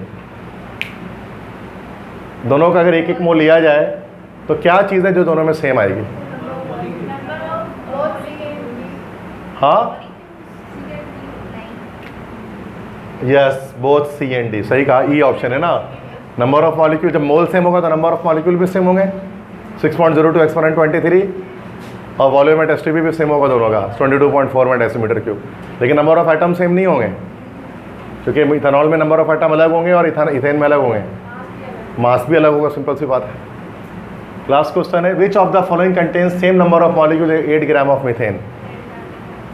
दोनों का अगर 1 1 मोल लिया जाए तो क्या चीज़ है जो दोनों में सेम आएगी? हाँ yes, both C and D. सही कहा, ई ऑप्शन है ना। नंबर ऑफ मॉलिक्यूल, जब मोल सेम होगा तो नंबर ऑफ मॉलिक्यूल भी सेम होंगे। 6.02 एक्सपोनेंट 23 और वॉल्यूम एट एसटीपी भी सेम होगा दोनों का 22.41 डेसीमीटर क्यूब। लेकिन नंबर ऑफ एटम सेम नहीं होंगे क्योंकि इथेनॉल में नंबर ऑफ एटम अलग होंगे और इथेन में अलग होंगे, मास भी अलग होगा। सिंपल सी बात है। लास्ट क्वेश्चन है which of the following contains same number of molecule 8 gram of methane.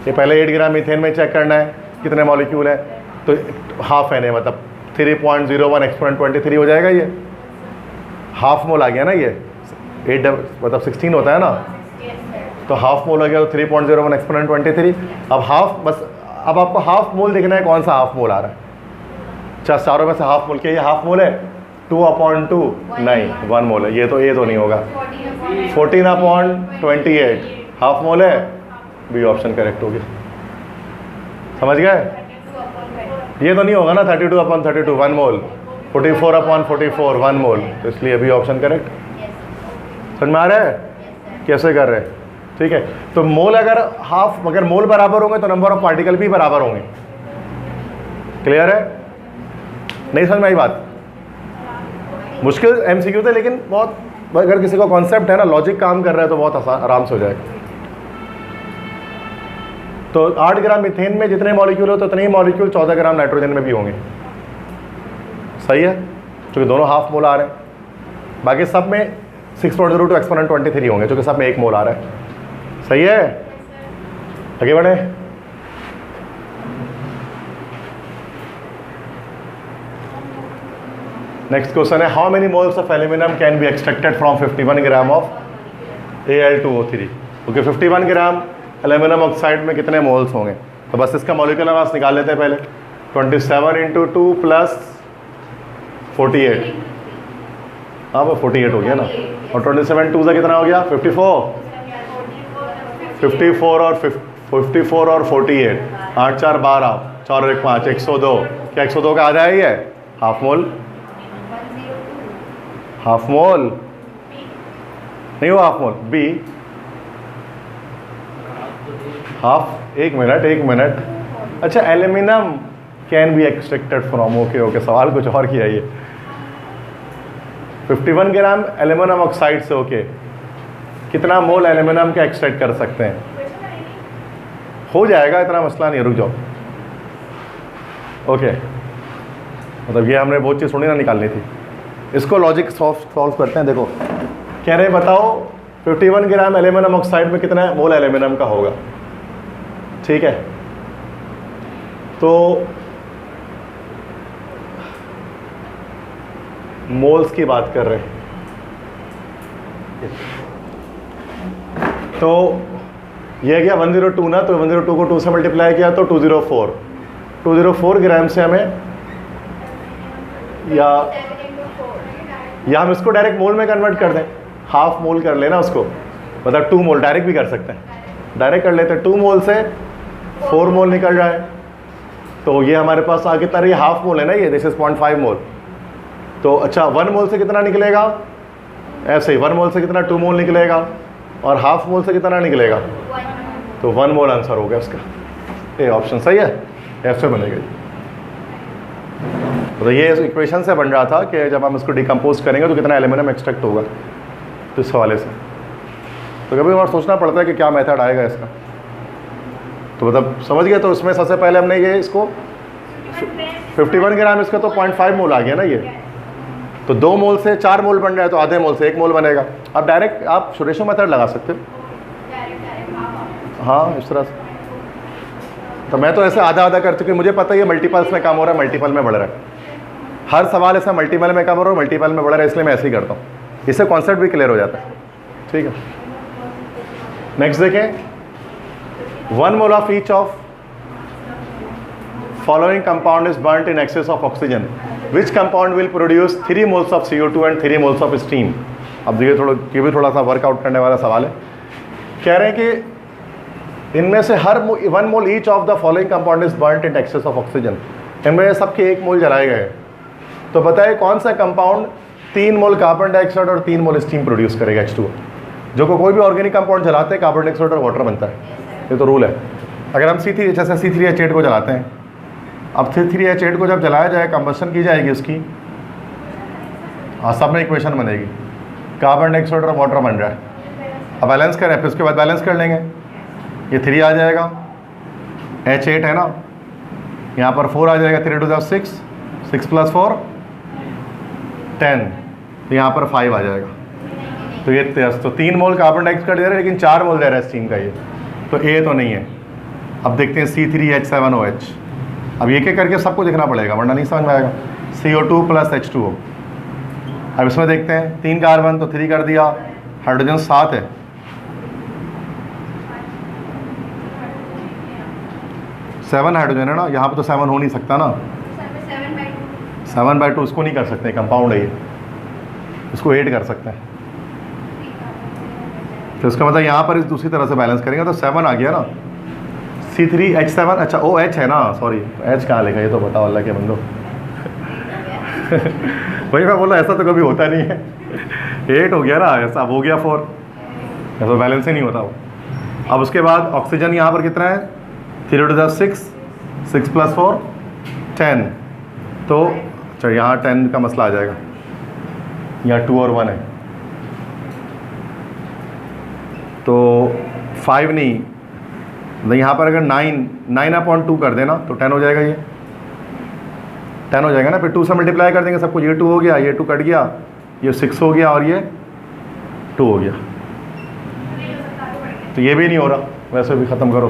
ये पहले 8 ग्राम मीथेन में चेक करना है कितने मॉलिक्यूल है। तो हाफ एन है, मतलब 3.01 एक्सपोनेंट 23 हो जाएगा। ये हाफ मोल आ गया ना, ये 8 मतलब 16 होता है ना, तो हाफ मोल आ गया तो 3.01 एक्सपोनेंट 23। अब हाफ, बस अब आपको हाफ मोल देखना है कौन सा हाफ मोल आ रहा है। अच्छा चारों में से हाफ मोल, क्या ये हाफ मोल है? 2/2 नहीं, 1 मोल है। ये तो नहीं होगा। 14/28 हाफ मोल है। बी ऑप्शन करेक्ट हो गया। समझ गए? ये तो नहीं होगा ना 32/32 1 मोल, 44/44 1 मोल, तो इसलिए अभी ऑप्शन करेक्ट। समझ में आ रहा है कैसे कर रहे हैं? ठीक है। तो मोल अगर मोल बराबर होंगे तो नंबर ऑफ पार्टिकल भी बराबर होंगे। क्लियर है? नहीं समझ में आई बात? मुश्किल MCQ थे लेकिन बहुत, अगर किसी को कॉन्सेप्ट है ना, लॉजिक काम कर रहा है तो बहुत आराम से हो जाएगा। तो 8 ग्राम मीथेन में जितने मॉलिक्यूल हो तो उतने ही मॉलिक्यूल 14 ग्राम नाइट्रोजन में भी होंगे। सही है, क्योंकि दोनों हाफ मोल आ रहे हैं। बाकी सब में 6.02 एक्सपोनेंट 23 होंगे, क्योंकि सब में 1 मोल आ रहा है। सही है, आगे बढ़े। नेक्स्ट क्वेश्चन है how many moles of aluminium can be extracted from 51 gram of Al2O3। Okay 51 gram aluminium oxide में कितने मोल्स होंगे? तो बस इसका मॉलिक्यूलर मास निकाल लेते हैं पहले। 27 × 2 + 48, हाँ वो 48 हो गया ना। और 27 2 से कितना हो गया? 54 और 48, 8 4 12, 4 और 1 5, 102। क्या 102 का आधा है ये? Half mole. हाफ मोल नहीं हो, हाफ मोल बी। हाफ, एक मिनट। अच्छा aluminium can be extracted from, okay सवाल कुछ और किया ये। 51 ग्राम एल्यूमिनियम ऑक्साइड से ओके कितना मोल एल्यूमिनियम का एक्सट्रैक्ट कर सकते हैं? हो जाएगा, इतना मसला नहीं, रुक जाओ। ओके मतलब ये हमने बहुत चीज़ थोड़ी ना निकालनी थी। इसको लॉजिक सॉल्व करते हैं। देखो कह रहे बताओ 51 ग्राम एल्यूमिनियम ऑक्साइड में कितना मोल एल्यूमिनियम का होगा। ठीक है, तो मोल्स की बात कर रहे हैं। तो ये गया 102 ना, तो 102 को 2 से मल्टीप्लाई किया तो 204 ग्राम से हमें, या हम इसको डायरेक्ट मोल में कन्वर्ट कर दें, हाफ मोल कर लेना उसको। मतलब 2 मोल डायरेक्ट भी कर सकते हैं, डायरेक्ट कर लेते हैं। 2 मोल से 4 मोल निकल जाए तो ये हमारे पास आ कितना रही, हाफ मोल है ना ये, दिस इज 0.5 मोल। तो अच्छा 1 मोल से कितना निकलेगा, ऐसे ही 1 मोल से कितना 2 मोल निकलेगा, और हाफ मोल से कितना निकलेगा, तो 1 मोल आंसर हो गया इसका। ये ऑप्शन सही है, ऐसे बनेगा। तो ये इक्वेशन से बन रहा था कि जब हम इसको डिकम्पोज करेंगे तो कितना एल्यूमिनियम एक्सट्रैक्ट होगा, तो इस हवाले से। तो कभी बार सोचना पड़ता है कि क्या मेथड आएगा इसका, तो मतलब समझ गए। तो उसमें सबसे पहले हमने ये इसको 51 ग्राम, इसका तो 0.5 मोल आ गया ना ये, तो 2 मोल से 4 मोल बन रहा है, तो आधे मोल से 1 मोल बनेगा। अब डायरेक्ट आप सुरेशो मेथड लगा सकते हो, हाँ इस तरह से। तो मैं तो ऐसे आधा आधा कर चुकी, मुझे पता है ये मल्टीपल्स में काम हो रहा है, मल्टीपल में बढ़ रहा है, हर सवाल ऐसा मल्टीपल में काम हो रहा है, मल्टीपल में बढ़ रहा है, इसलिए मैं ऐसे ही करता हूँ, इससे कॉन्सेप्ट भी क्लियर हो जाता है। ठीक है, नेक्स्ट देखें, 1 mole of each of following compound is burnt in excess of oxygen, which compound will produce 3 moles of CO2 and 3 moles of steam। अब देखिए ये भी थोड़ा सा वर्कआउट करने वाला सवाल है। कह रहे हैं कि इनमें से हर 1 mole each of the following compound is burnt in excess of oxygen, इनमें सबके 1 मोल जलाए गए। तो बताए कौन सा कंपाउंड 3 मोल कार्बन डाइऑक्साइड और 3 मोल स्टीम प्रोड्यूस करेगा, H2O। जो कोई भी ऑर्गेनिक कंपाउंड जलाते हैं कार्बन डाइऑक्साइड और वाटर बनता है, ये तो रूल है। अगर हम C3H8 को जलाते हैं, अब C3H8 को जब जलाया जाए, कंबशन की जाएगी उसकी, सब में इक्वेशन बनेगी, कार्बन डाइऑक्साइड और वाटर बन रहा है। अब बैलेंस करें, फिर उसके बाद बैलेंस कर लेंगे, ये 3 आ जाएगा, H8 है ना, यहाँ पर 4 आ जाएगा, 3 to the 6, 6 + 4 10, तो यहाँ पर 5 आ जाएगा। तो ये तो 3 मोल कार्बन डाइऑक्साइड दे रहा है, लेकिन 4 मोल दे रहा है स्टीम का, ये तो A तो नहीं है। अब देखते हैं C3H7OH, अब एक एक करके सबको देखना पड़ेगा वरना नहीं समझ में आएगा। CO2 + H2O, अब इसमें देखते हैं 3 कार्बन तो 3 कर दिया, हाइड्रोजन 7 है, सेवन हाइड्रोजन है ना, यहाँ पे तो 7 हो नहीं सकता ना, 7/2 इसको नहीं कर सकते, कंपाउंड है ये, इसको 8 कर सकते हैं। तो इसका मतलब यहाँ पर इस दूसरी तरह से बैलेंस करेंगे तो 7 आ गया ना, C3H7, अच्छा OH है ना, सॉरी H कहाँ लिखा, ये तो बताओ अल्लाह के बंदो। वही मैं बोला ऐसा तो कभी होता नहीं है, 8 हो गया ना, ऐसा हो गया 4, ऐसा बैलेंस ही नहीं होता वो। अब उसके बाद ऑक्सीजन यहाँ पर कितना है, 3 to the 6, 6 + 4 10, तो चलो यहाँ 10 का मसला आ जाएगा, यहाँ 2 और 1 है, तो 5 नहीं, यहाँ पर अगर 9/2 कर देना तो 10 हो जाएगा, ये 10 हो जाएगा ना, फिर 2 से मल्टीप्लाई कर देंगे सब कुछ, ये 2 हो गया, ये 2 कट गया, ये 6 हो गया और ये 2 हो गया, तो ये भी नहीं हो रहा, वैसे भी ख़त्म करो।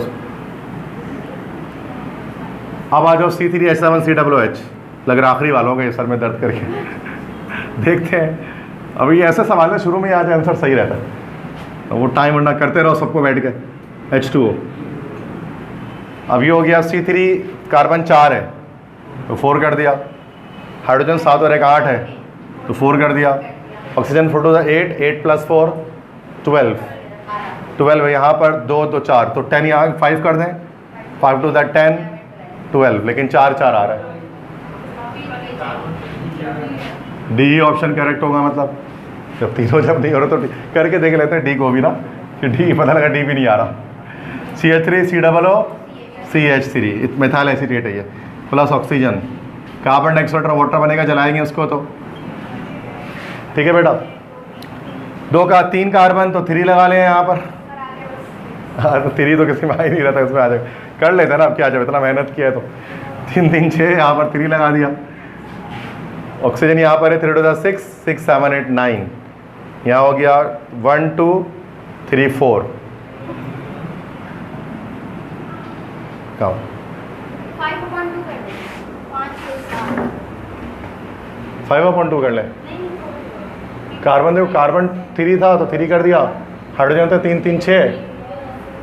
अब आ जाओ C3H7COOH, लग रहा आखिरी वालों का ये सर में दर्द करके। देखते हैं, अभी ऐसे सवाल में शुरू में आ जाए आंसर सही रहता है, तो वो टाइम वरना करते रहो सबको बैठ के। H2O, अब ये हो गया C3, कार्बन 4 है तो 4 कर दिया, हाइड्रोजन 7 और 1 8 है तो 4 कर दिया, ऑक्सीजन 4 to the 8, 8 + 4 12 है, यहाँ पर 2 तो 4, तो 10 यहाँ 5 कर दें, 5 to the 10 12, लेकिन 4 4 आ रहा है, D ऑप्शन करेक्ट होगा। मतलब जब तीनों जब नहीं हो रहा तो करके देख लेते हैं D को भी ना, कि D पता लगा D भी नहीं आ रहा। CH3COOCH3 मेथाइल एसीटेट है ये, प्लस ऑक्सीजन, कार्बन डाइऑक्साइड और वाटर बनेगा, जलाएंगे उसको तो ठीक है बेटा। 2 का 3 कार्बन तो 3 लगा लें यहाँ पर, हाँ तो 3 तो किसी में आ ही नहीं रहा था, उसमें आ जाएगा, कर लेते ना, अब क्या जब इतना मेहनत किया है तो 3 3 6 यहाँ पर 3 लगा दिया। ऑक्सीजन यहाँ पर है 3 to the 6, 6 7 8 9, यहाँ हो गया 1 2 3 4, 5/2 कर ले। कार्बन देखो, कार्बन 3 था तो 3 कर दिया, हाइड्रोजन था 3 3 6,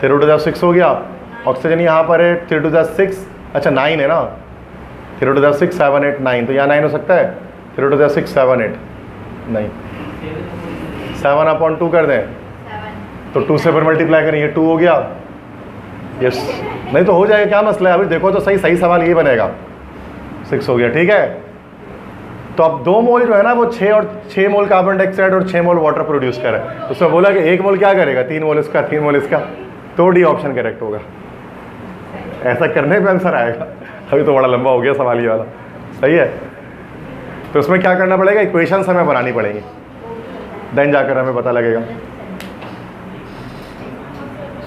3 to the 6 हो गया, ऑक्सीजन यहाँ पर है 3 to the 6, अच्छा 9 है ना, 3 to the 6 7 8 9, तो यहाँ 9 हो सकता है, 3 to the 6 7 8 नहीं, 7/2 कर दें, तो 2 से फिर मल्टीप्लाई करेंगे, 2 हो गया, यस नहीं तो हो जाएगा, क्या मसला है? अभी देखो तो सही, सही सवाल ये बनेगा, 6 हो गया, ठीक है। तो अब 2 मोल जो है ना वो 6 मोल कार्बन डाइऑक्साइड और 6 मोल वाटर प्रोड्यूस करे, तो उसमें बोला कि 1 मोल क्या करेगा, 3 मोल इसका, 3 मोल इसका, तो डी ऑप्शन करेक्ट होगा। ऐसा करने पे आंसर आएगा। अभी तो बड़ा लंबा हो गया सवाल ये वाला, सही है। तो उसमें क्या करना पड़ेगा, इक्वेशंस हमें बनानी पड़ेंगी, देन जाकर हमें पता लगेगा,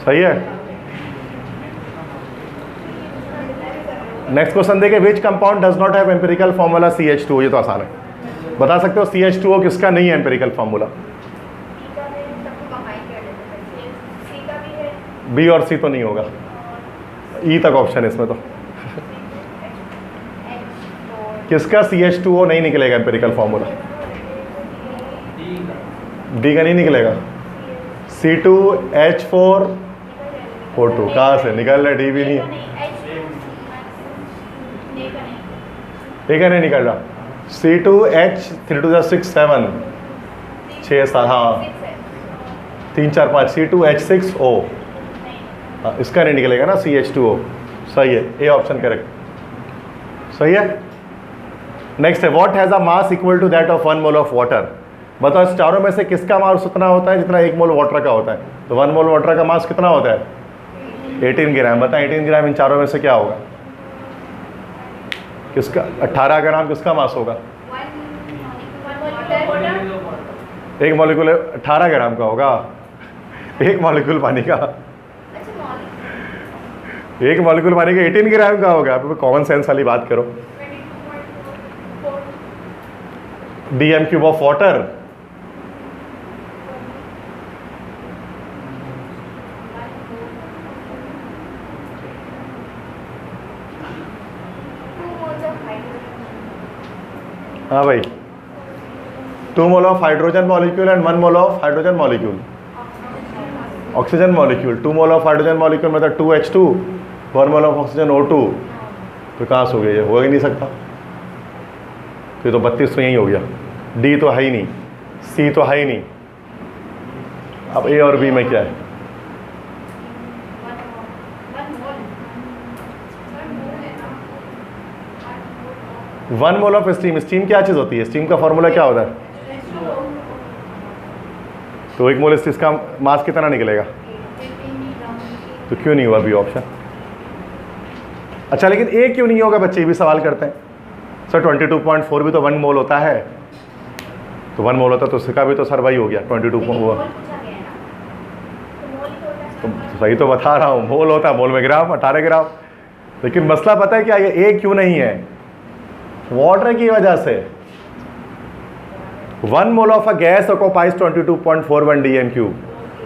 सही है। नेक्स्ट क्वेश्चन देखिए, which compound does not have empirical formula CH2? ये तो आसान है, बता सकते हो CH2O किसका नहीं है एम्पिरिकल फॉर्मूला? बी और सी तो नहीं होगा, ई तक ऑप्शन है इसमें तो। किसका CH2O नहीं निकलेगा एम्पिरिकल फॉर्मूला? डी का नहीं निकलेगा, C2H4O2 कहाँ से निकल रहा है, डी भी नहीं है, ठीक है नहीं निकल रहा। C2H 3 to the 6 7 6 7 हाँ 3 4 5 C2H6O, हाँ इसका नहीं निकलेगा ना CH2O, सही है, ए ऑप्शन करेक्ट, सही है। नेक्स्ट है, what has a mass equal to that of 1 mole of water? बताओ इस चारों में से किसका मास उतना होता है जितना 1 मोल वाटर का होता है? तो 1 मोल वाटर का मास कितना होता है? 18 ग्राम। बताएं 18 ग्राम इन चारों में से क्या होगा? किसका? 18 ग्राम किसका मास होगा? एक मॉलिक्यूल 18 ग्राम का होगा, एक मॉलिक्यूल पानी का, एक मॉलिक्यूल पानी का 18 ग्राम का होगा। आप कॉमन सेंस वाली बात करो। DM क्यूब ऑफ वाटर, हाँ भाई 2 mole of hydrogen molecule and 1 mole of hydrogen molecule, oxygen molecule. 2 mole of hydrogen molecule मतलब 2H2, 1 mole of oxygen O2, तो कहाँ से हो गया? ये हो ही नहीं सकता, ये तो 32 तो यही हो गया। डी तो है ही नहीं, सी तो है ही नहीं, अब ए और बी में क्या है? 1 मोल ऑफ स्टीम, स्टीम क्या चीज़ होती है? स्टीम का फॉर्मूला क्या होता है? तो 1 मोल इसका मास कितना निकलेगा? तो क्यों नहीं हुआ बी ऑप्शन? अच्छा लेकिन ए क्यों नहीं होगा बच्चे, ये भी सवाल करते हैं। सर 22.4 भी तो 1 मोल होता है, तो 1 मोल होता तो उसका भी तो सर वही हो गया 22 हुआ। तो सही तो बता रहा हूँ, मोल होता है, मोल में ग्राम, 18 ग्राम। लेकिन मसला पता है क्या, ये ए क्यों नहीं है? वाटर की वजह से। 1 mole of a gas occupies 22.41 DM cube.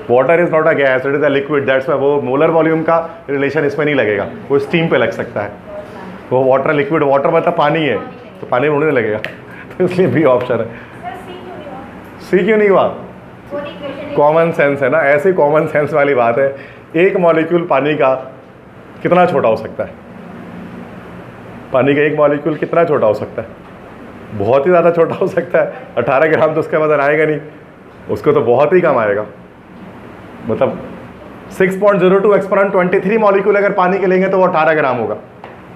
Water is not a gas, it is a liquid, that's why वो मोलर वॉल्यूम का रिलेशन इसमें नहीं लगेगा, वो स्टीम पे लग सकता है। वो वाटर लिक्विड, वाटर मतलब पानी है, तो पानी में उड़ने लगेगा, तो इसलिए बी ऑप्शन है। सी क्यों नहीं हुआ? कॉमन सेंस है ना, ऐसी कॉमन सेंस वाली बात है। एक मॉलिक्यूल पानी का कितना छोटा हो सकता है? पानी का एक मॉलिक्यूल कितना छोटा हो सकता है? बहुत ही ज़्यादा छोटा हो सकता है। 18 ग्राम तो उसका वजन आएगा नहीं, उसको तो बहुत ही कम आएगा। मतलब 6.02 एक्सपोनेंट 23 मॉलिक्यूल अगर पानी के लेंगे तो वो 18 ग्राम होगा,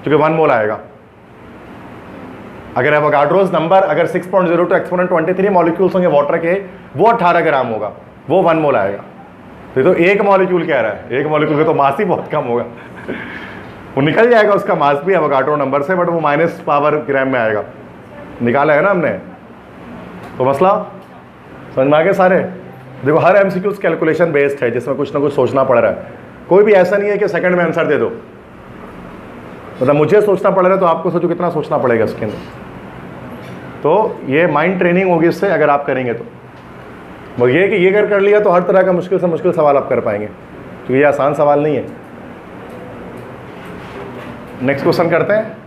क्योंकि 1 मोल आएगा। अगर एवोगाड्रोस नंबर अगर 6.02 एक्सपोनेंट 23 मॉलिक्यूल्स होंगे वाटर के, वो 18 ग्राम होगा, वो 1 मोल आएगा। तो एक मॉलिक्यूल कह रहा है, एक मॉलिक्यूल का तो मास ही बहुत कम होगा। वो निकल जाएगा उसका मास भी एवोगाड्रो नंबर से, बट वो माइनस पावर ग्राम में आएगा। निकाला है ना हमने, तो मसला समझ में आ गया सारे। देखो हर MCQs कैलकुलेशन बेस्ड है, जिसमें कुछ ना कुछ सोचना पड़ रहा है। कोई भी ऐसा नहीं है कि सेकंड में आंसर दे दो। मतलब मुझे सोचना पड़ रहा है तो आपको सोचो कितना सोचना पड़ेगा इसके अंदर। तो ये माइंड ट्रेनिंग होगी इससे, अगर आप करेंगे तो। वो ये कि ये अगर कर लिया तो हर तरह का मुश्किल से मुश्किल सवाल आप कर पाएंगे, क्योंकि ये आसान सवाल नहीं है। नेक्स्ट क्वेश्चन करते हैं।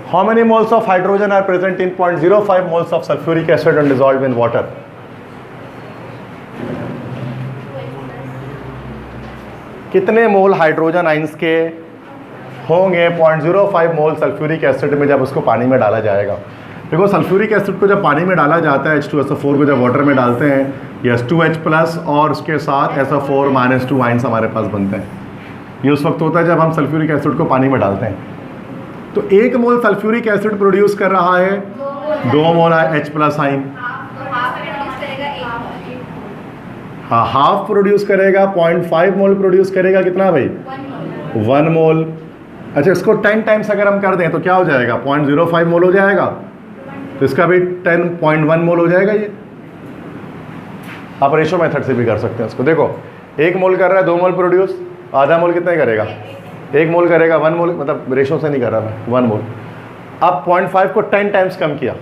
How many moles of hydrogen are present in 0.05 moles of sulphuric acid and dissolved in water? कितने मोल हाइड्रोजन आइंस के होंगे 0.05 मोल सल्फ्यूरिक एसिड में जब उसको पानी में डाला जाएगा? देखो सल्फ्यूरिक एसिड को जब पानी में डाला जाता है, H2SO4 को जब वाटर में डालते हैं यस 2H प्लस और उसके साथ SO4 माइनस 2 आइंस हमारे पास बनते हैं। ये उस वक्त होता है जब हम सल्फ्यूरिक एसिड को पानी में डालते हैं। तो 1 मोल सल्फ्यूरिक एसिड प्रोड्यूस कर रहा है 2 मोल H प्लस आइन। हाँ, हाफ प्रोड्यूस करेगा, 0.5 मोल प्रोड्यूस करेगा, कितना भाई 1 मोल। अच्छा, इसको 10 टाइम्स अगर हम कर दें तो क्या हो जाएगा, 0.05 मोल हो जाएगा। तो इसका भी 10.1 मोल हो जाएगा। ये आप रेशो मेथड से भी कर सकते हैं इसको। देखो 1 मोल कर रहा है 2 मोल प्रोड्यूस, आधा मोल कितना करेगा, 1 मोल करेगा, 1 मोल, मतलब रेशो से नहीं कर रहा मैं, 1 मोल। अब 0.5 को 10 टाइम्स कम किया,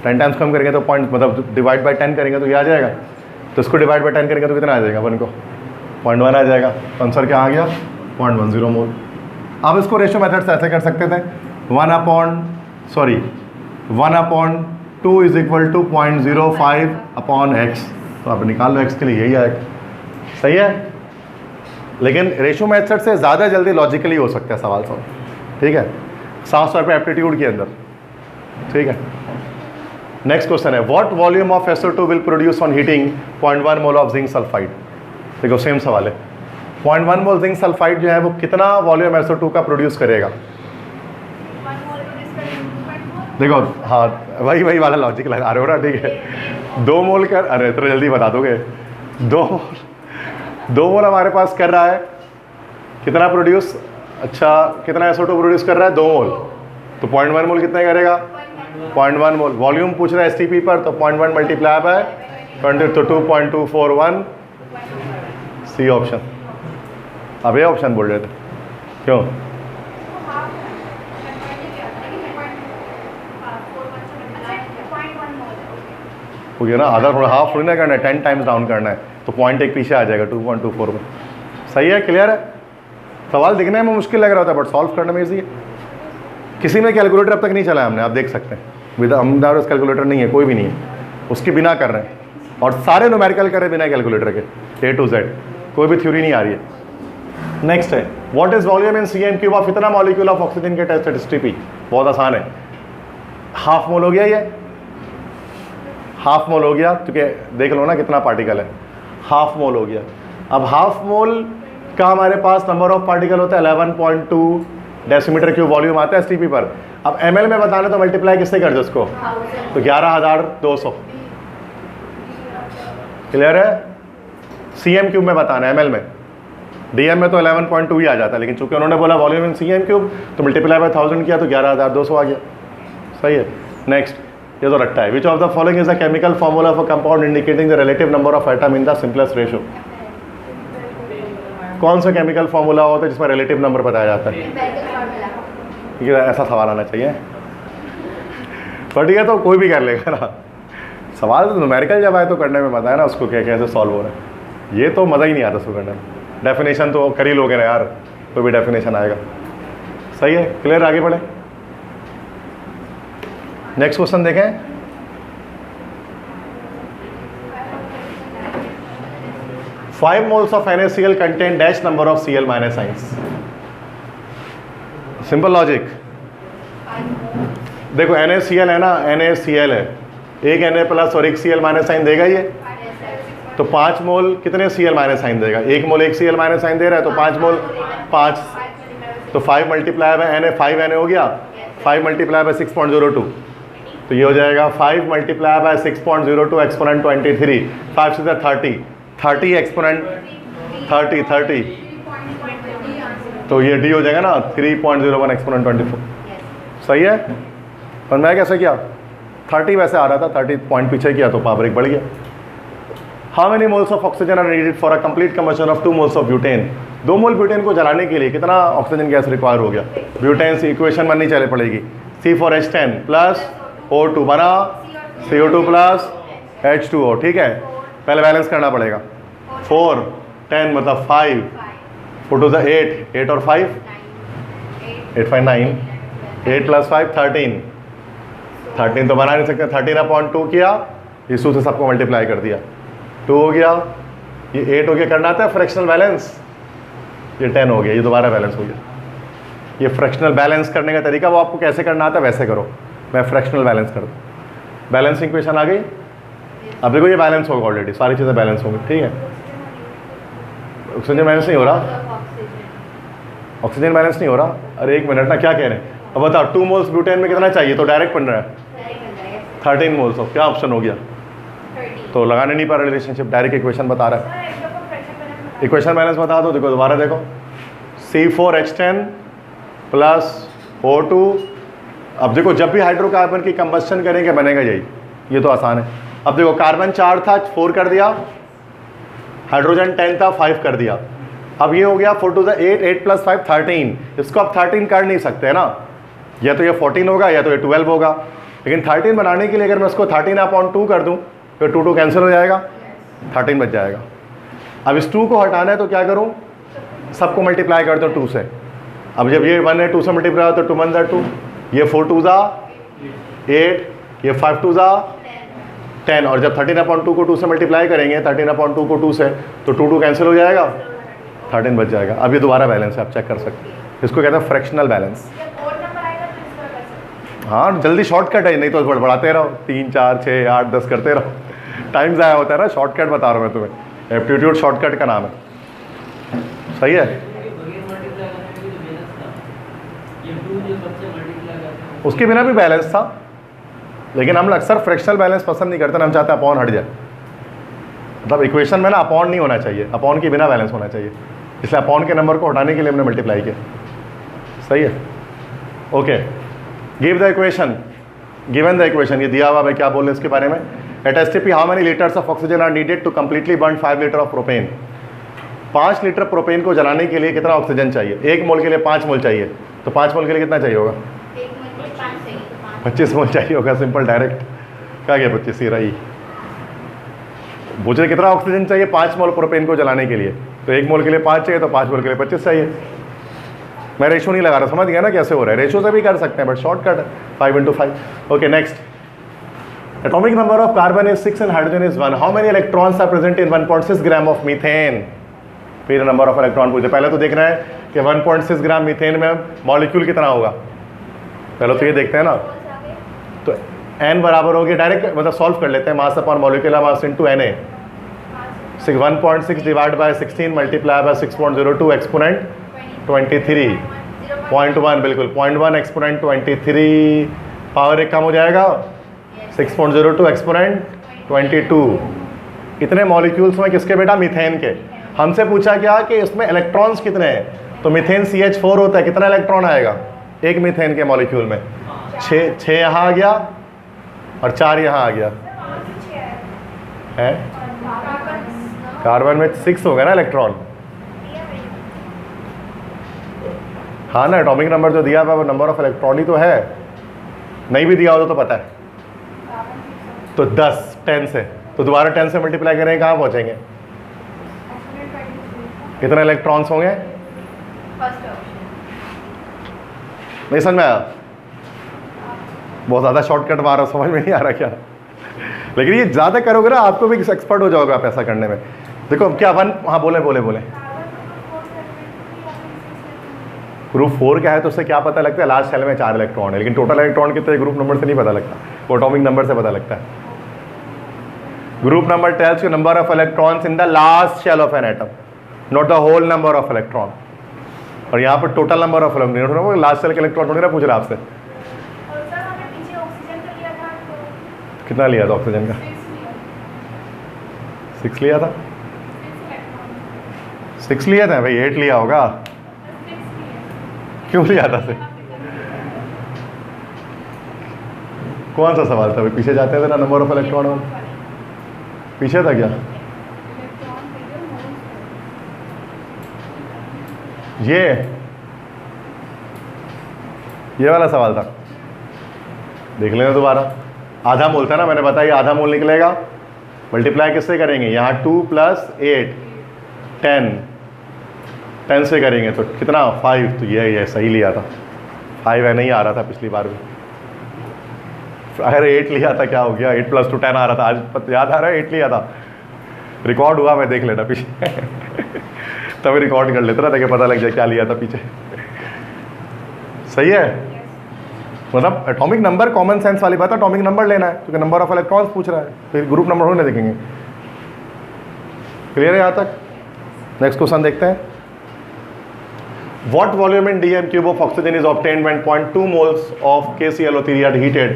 10 टाइम्स कम करेंगे तो पॉइंट, मतलब डिवाइड बाय 10 करेंगे तो ये आ जाएगा। तो इसको डिवाइड बाय 10 करेंगे तो कितना आ जाएगा, 1 को 0.1 आ जाएगा। आंसर क्या आ गया, 0.10 मोल। अब इसको रेशो मेथड से ऐसे कर सकते थे, 1/2 is equal to 0.05 upon x। तो आप निकाल लो x के लिए, यही आएगा। सही है, लेकिन रेशो मेथड से ज़्यादा जल्दी लॉजिकली हो सकता है सवाल सॉल्व। ठीक है, साफ तौर पे एप्टीट्यूड के अंदर। ठीक है, नेक्स्ट क्वेश्चन है, what volume of SO2 will produce on heating 0.1 mole of zinc sulphide. देखो सेम सवाल है, 0.1 मोल जिंक सल्फाइड जो है वो कितना वॉल्यूम SO2 का प्रोड्यूस करेगा। देखो हाँ, वही वाला लॉजिक लगा रहे हो ना। ठीक है, 2 मोल कर, अरे इतना जल्दी बता दोगे, 2 मोल हमारे पास कर रहा है कितना प्रोड्यूस, अच्छा कितना SO2 प्रोड्यूस कर रहा है, 2 मोल। तो 0.1 मोल कितना करेगा, 0.1 मोल। वॉल्यूम पूछ रहा है STP पर, तो 0.1 मल्टीप्लाई बाय 20 तो 2.241, सी ऑप्शन। अब ये ऑप्शन बोल रहे थे क्यों, हो गया ना, आधा थोड़ा हाफ थोड़ी ना करना है, 10 टाइम्स डाउन करना है, तो पॉइंट एक पीछे आ जाएगा 2.24 में। सही है, क्लियर है। सवाल दिखने में मुश्किल लग रहा होता है बट सॉल्व करने में ईजी है। किसी में कैलकुलेटर अब तक नहीं चलाया हमने, आप देख सकते हैं, विदाउट कैलकुलेटर नहीं है, कोई भी नहीं है, उसकी बिना कर रहे हैं, और सारे न्यूमेरिकल कर रहे हैं बिना कैलकुलेटर के, A to Z, कोई भी थ्योरी नहीं आ रही है। नेक्स्ट है, what is volume in cm³ of इतना मॉलिक्यूल ऑफ ऑक्सीजन के टेस्ट STP। बहुत आसान है, हाफ मोल हो गया, ये हाफ मोल हो गया, क्योंकि देख लो ना कितना पार्टिकल है, हाफ मोल हो गया। अब हाफ मोल का हमारे पास नंबर ऑफ पार्टिकल होता है 11.2 डेसीमीटर क्यूब वॉल्यूम आता है STP पर। अब ml में बताना तो मल्टीप्लाई किससे कर दो इसको, तो 11,200। क्लियर है, cm³ में बताना है, ml में, dm में तो 11.2 ही आ जाता है, लेकिन चूंकि उन्होंने बोला वॉल्यूम इन cm³ तो मल्टीप्लाई बाय 1000 किया तो 11,200 आ गया। सही है। नेक्स्ट, ये तो रट्टा है, which of the following is the chemical formula of a compound indicating the relative number of atom in the simplest ratio. कौन सा केमिकल फॉर्मूला होता है जिसमें रिलेटिव नंबर बताया जाता है, ये ऐसा सवाल आना चाहिए। पर ठीक है, तो कोई भी कर लेगा ना, सवाल तो न्यूमेरिकल जब आए तो करने में बताया ना उसको क्या कैसे सॉल्व हो रहा है, ये तो मज़ा ही नहीं आता उसको करने में। डेफिनेशन तो कर ही लोगे ना यार, कोई भी डेफिनेशन आएगा। सही है, क्लियर, आगे बढ़े। नेक्स्ट क्वेश्चन देखें, five moles of NaCl contain dash number of Cl minus ions. Simple logic, देखो NaCl है ना, NaCl है, एक Na प्लस और एक Cl माइनस आइन देगा ये, तो 5 मोल कितने Cl माइनस आइन देगा, 1 मोल एक Cl माइनस आइन दे रहा है, तो 5 मोल 5, तो 5 मल्टीप्लाई बाय Na, 5 Na हो गया, 5 मल्टीप्लाई बाय 6.02, तो ये हो जाएगा 5 मल्टीप्लाई बाय 6.02 एक्सपोनेंट 23, 5 से 30 एक्सपोनेंट 30, तो ये डी हो जाएगा ना 3.01 एक्सपोनेंट 24। सही है, और मैं कैसे किया, 30 वैसे आ रहा था, 30 पॉइंट पीछे किया तो पावर एक बढ़ गया। How many moles of oxygen are needed for a complete combustion of 2 moles of butane. 2 mole butane को जलाने के लिए कितना ऑक्सीजन गैस रिक्वायर हो गया। ब्यूटेन से इक्वेशन बननी चले पड़ेगी, C4H10 प्लस O2 बना CO2 प्लस H2O। ठीक है, पहले बैलेंस करना पड़ेगा, 4 10 मतलब 5, 4 2 8, 8 और 5 8 5 9, 8 प्लस 5 13 तो बना नहीं सकते, 13/2 किया, इस से सबको मल्टीप्लाई कर दिया, 2 हो गया, ये 8 हो गया, करना आता है फ्रैक्शनल बैलेंस, ये 10 हो गया, ये दोबारा बैलेंस हो गया। ये फ्रैक्शनल बैलेंस करने का तरीका वो आपको कैसे करना आता है वैसे करो, मैं फ्रैक्शनल बैलेंस कर दूँ। बैलेंसिंग इक्वेशन आ गई, अब देखो ये बैलेंस होगा ऑलरेडी, सारी चीज़ें बैलेंस होंगी, ठीक है। ऑक्सीजन बैलेंस नहीं हो रहा, ऑक्सीजन बैलेंस नहीं हो रहा। अरे एक मिनट ना, क्या कह रहे हैं अब बताओ। 2 मोल्स ब्यूटेन में कितना चाहिए, तो डायरेक्ट बन रहा है 13 मोल्स ऑफ, क्या ऑप्शन हो गया, तो लगाने नहीं पा रहा रिलेशनशिप, डायरेक्ट इक्वेशन बता रहा है। इक्वेशन बैलेंस बता दो, देखो दोबारा देखो, C4H10 प्लस O2। अब देखो जब भी हाइड्रोकार्बन की कंबस्शन करेंगे बनेगा यही, ये तो आसान है। अब देखो कार्बन 4 था, 4 कर दिया, हाइड्रोजन 10 था, 5 कर दिया। अब ये हो गया 4 to the 8, 8 + 5 13। इसको आप 13 कर नहीं सकते है ना, या तो ये 14 होगा या तो ये 12 होगा। लेकिन 13 बनाने के लिए अगर मैं इसको 13/2 कर दूं तो 2 कैंसिल हो जाएगा, 13 बच जाएगा। अब इस 2 को हटाना है तो क्या करूं, सबको मल्टीप्लाई कर दो 2 से। अब जब ये 1 है 2 से मल्टीप्लाई हो तो 2 1 = 2, ये 4 2 = 8, ये 5 2 = 10। और जब 13/2 को 2 से मल्टीप्लाई करेंगे, 13/2 को 2 से, तो 2 कैंसिल हो जाएगा, 13 बच जाएगा। अब ये दोबारा बैलेंस है, आप चेक कर सकते हैं, इसको कहते हैं फ्रैक्शनल बैलेंस। हाँ जल्दी शॉर्टकट है, नहीं तो बढ़ाते रहो, 3 4 6 8 10 करते रहो, टाइम ज़ाया होता है ना। शॉर्टकट बता रहा हूँ मैं तुम्हें, एप्टीट्यूड शॉर्टकट का नाम है, सही है। उसके बिना भी बैलेंस था, लेकिन हम अक्सर फ्रैक्शनल बैलेंस पसंद नहीं करते ना, हम चाहते हैं अपॉन हट जाए। मतलब इक्वेशन में ना अपॉन नहीं होना चाहिए, अपॉन के बिना बैलेंस होना चाहिए, इसलिए अपॉन के नंबर को हटाने के लिए हमने मल्टीप्लाई किया, सही है। Okay, give the equation, given the equation, ये दिया हुआ भाई, क्या बोल रहे हैं इसके बारे में। At STP how many litres of oxygen are needed to completely burn 5 litre of propane. 5 litre propane को जलाने के लिए कितना ऑक्सीजन चाहिए, 1 मोल के लिए 5 मोल चाहिए, तो 5 मोल के लिए कितना चाहिए होगा, 25 मोल चाहिए होगा, सिंपल डायरेक्ट। क्या गया 25 ही रही। मुझे कितना ऑक्सीजन चाहिए 5 मोल प्रोपेन को जलाने के लिए, तो 1 मोल के लिए 5 चाहिए, तो 5 मोल के लिए 25 चाहिए। मैं रेशो नहीं लगा रहा, समझ गया ना कैसे हो रहा है। रेशो से भी कर सकते हैं बट शॉर्टकट है 5 × 5। Okay next, atomic number of carbon is 6 and hydrogen is 1। How many electrons are present in 1.6 gram of methane. फिर नंबर ऑफ इलेक्ट्रॉन पूछे, पहले तो देखना है कि 1.6 ग्राम मीथेन में मॉलिक्यूल कितना होगा, पहले तो ये देखते हैं ना। तो n बराबर हो गया, डायरेक्ट मतलब सॉल्व कर लेते हैं, mass upon molecular mass into Na। 1.6 divide by 16 multiply bye 6.02 exponent 23.1, बिल्कुल 0.1 एक्सपोनेंट 23, पावर एक कम हो जाएगा, 6.02 एक्सपोनेंट 22। इतने मॉलिक्यूल्स में किसके बेटा, मीथेन के। हमसे पूछा क्या कि इसमें इलेक्ट्रॉन्स कितने हैं, तो मीथेन CH4 होता है, कितना इलेक्ट्रॉन आएगा एक मीथेन के मॉलिक्यूल में, 6 यहाँ आ गया और 4 यहाँ आ गया है। कार्बन में 6 हो गया ना इलेक्ट्रॉन। हाँ ना, एटॉमिक नंबर जो दिया हुआ वो नंबर ऑफ इलेक्ट्रॉन ही तो है, नहीं भी दिया हो तो पता है। तो 10 से, तो दोबारा 10 से मल्टीप्लाई करेंगे, कहाँ पहुँचेंगे, कितने इलेक्ट्रॉन्स होंगे, नहीं समझ में आया, बहुत ज़्यादा शॉर्टकट मार रहा, समझ में नहीं आ रहा क्या। लेकिन ये ज़्यादा करोगे ना आपको भी एक्सपर्ट हो जाओगे आप ऐसा करने में। देखो क्या 1, हाँ बोले ग्रुप 4 क्या है, तो उससे क्या पता लगता है, लास्ट शेल में 4 इलेक्ट्रॉन है, लेकिन टोटल इलेक्ट्रॉन कितने ग्रुप नंबर से नहीं पता लगता, वो एटॉमिक नंबर से पता लगता है। Group number tells you number of electrons in the last shell of an atom, not the whole number of electron. और यहाँ पर total number of electron, last shell के इलेक्ट्रॉन थोड़ी ना पूछ रहा आपसे। कितना लिया था ऑक्सीजन का, 6 लिया था, 6 लिया था भाई, 8 लिया होगा, क्यों लिया था 6? कौन सा सवाल था भाई, पीछे जाते थे ना, नंबर ऑफ इलेक्ट्रॉन पीछे था क्या, ये वाला सवाल था, देख लेना दोबारा। आधा मोल था ना, मैंने बताया आधा मोल निकलेगा, मल्टीप्लाई किससे करेंगे, यहाँ 2 + 8 10 से करेंगे तो कितना 5, तो ये सही लिया था, 5 है नहीं आ रहा था पिछली बार भी, अरे 8 लिया था, क्या हो गया, 8 + 2 10 आ रहा था, आज याद आ रहा है 8 लिया था, रिकॉर्ड हुआ, मैं देख लेता पीछे तभी रिकॉर्ड कर लेता ना ताकि पता लग जाए क्या लिया था पीछे, सही है। मतलब एटॉमिक नंबर कॉमन सेंस वाली बात है, एटॉमिक नंबर लेना है क्योंकि नंबर ऑफ इलेक्ट्रॉन्स पूछ रहा है, फिर ग्रुप नंबर होने देखेंगे। क्लियर है यहाँ तक? नेक्स्ट क्वेश्चन देखते हैं। What volume in dm cube of oxygen is obtained when 0.2 moles of KClO3 are heated?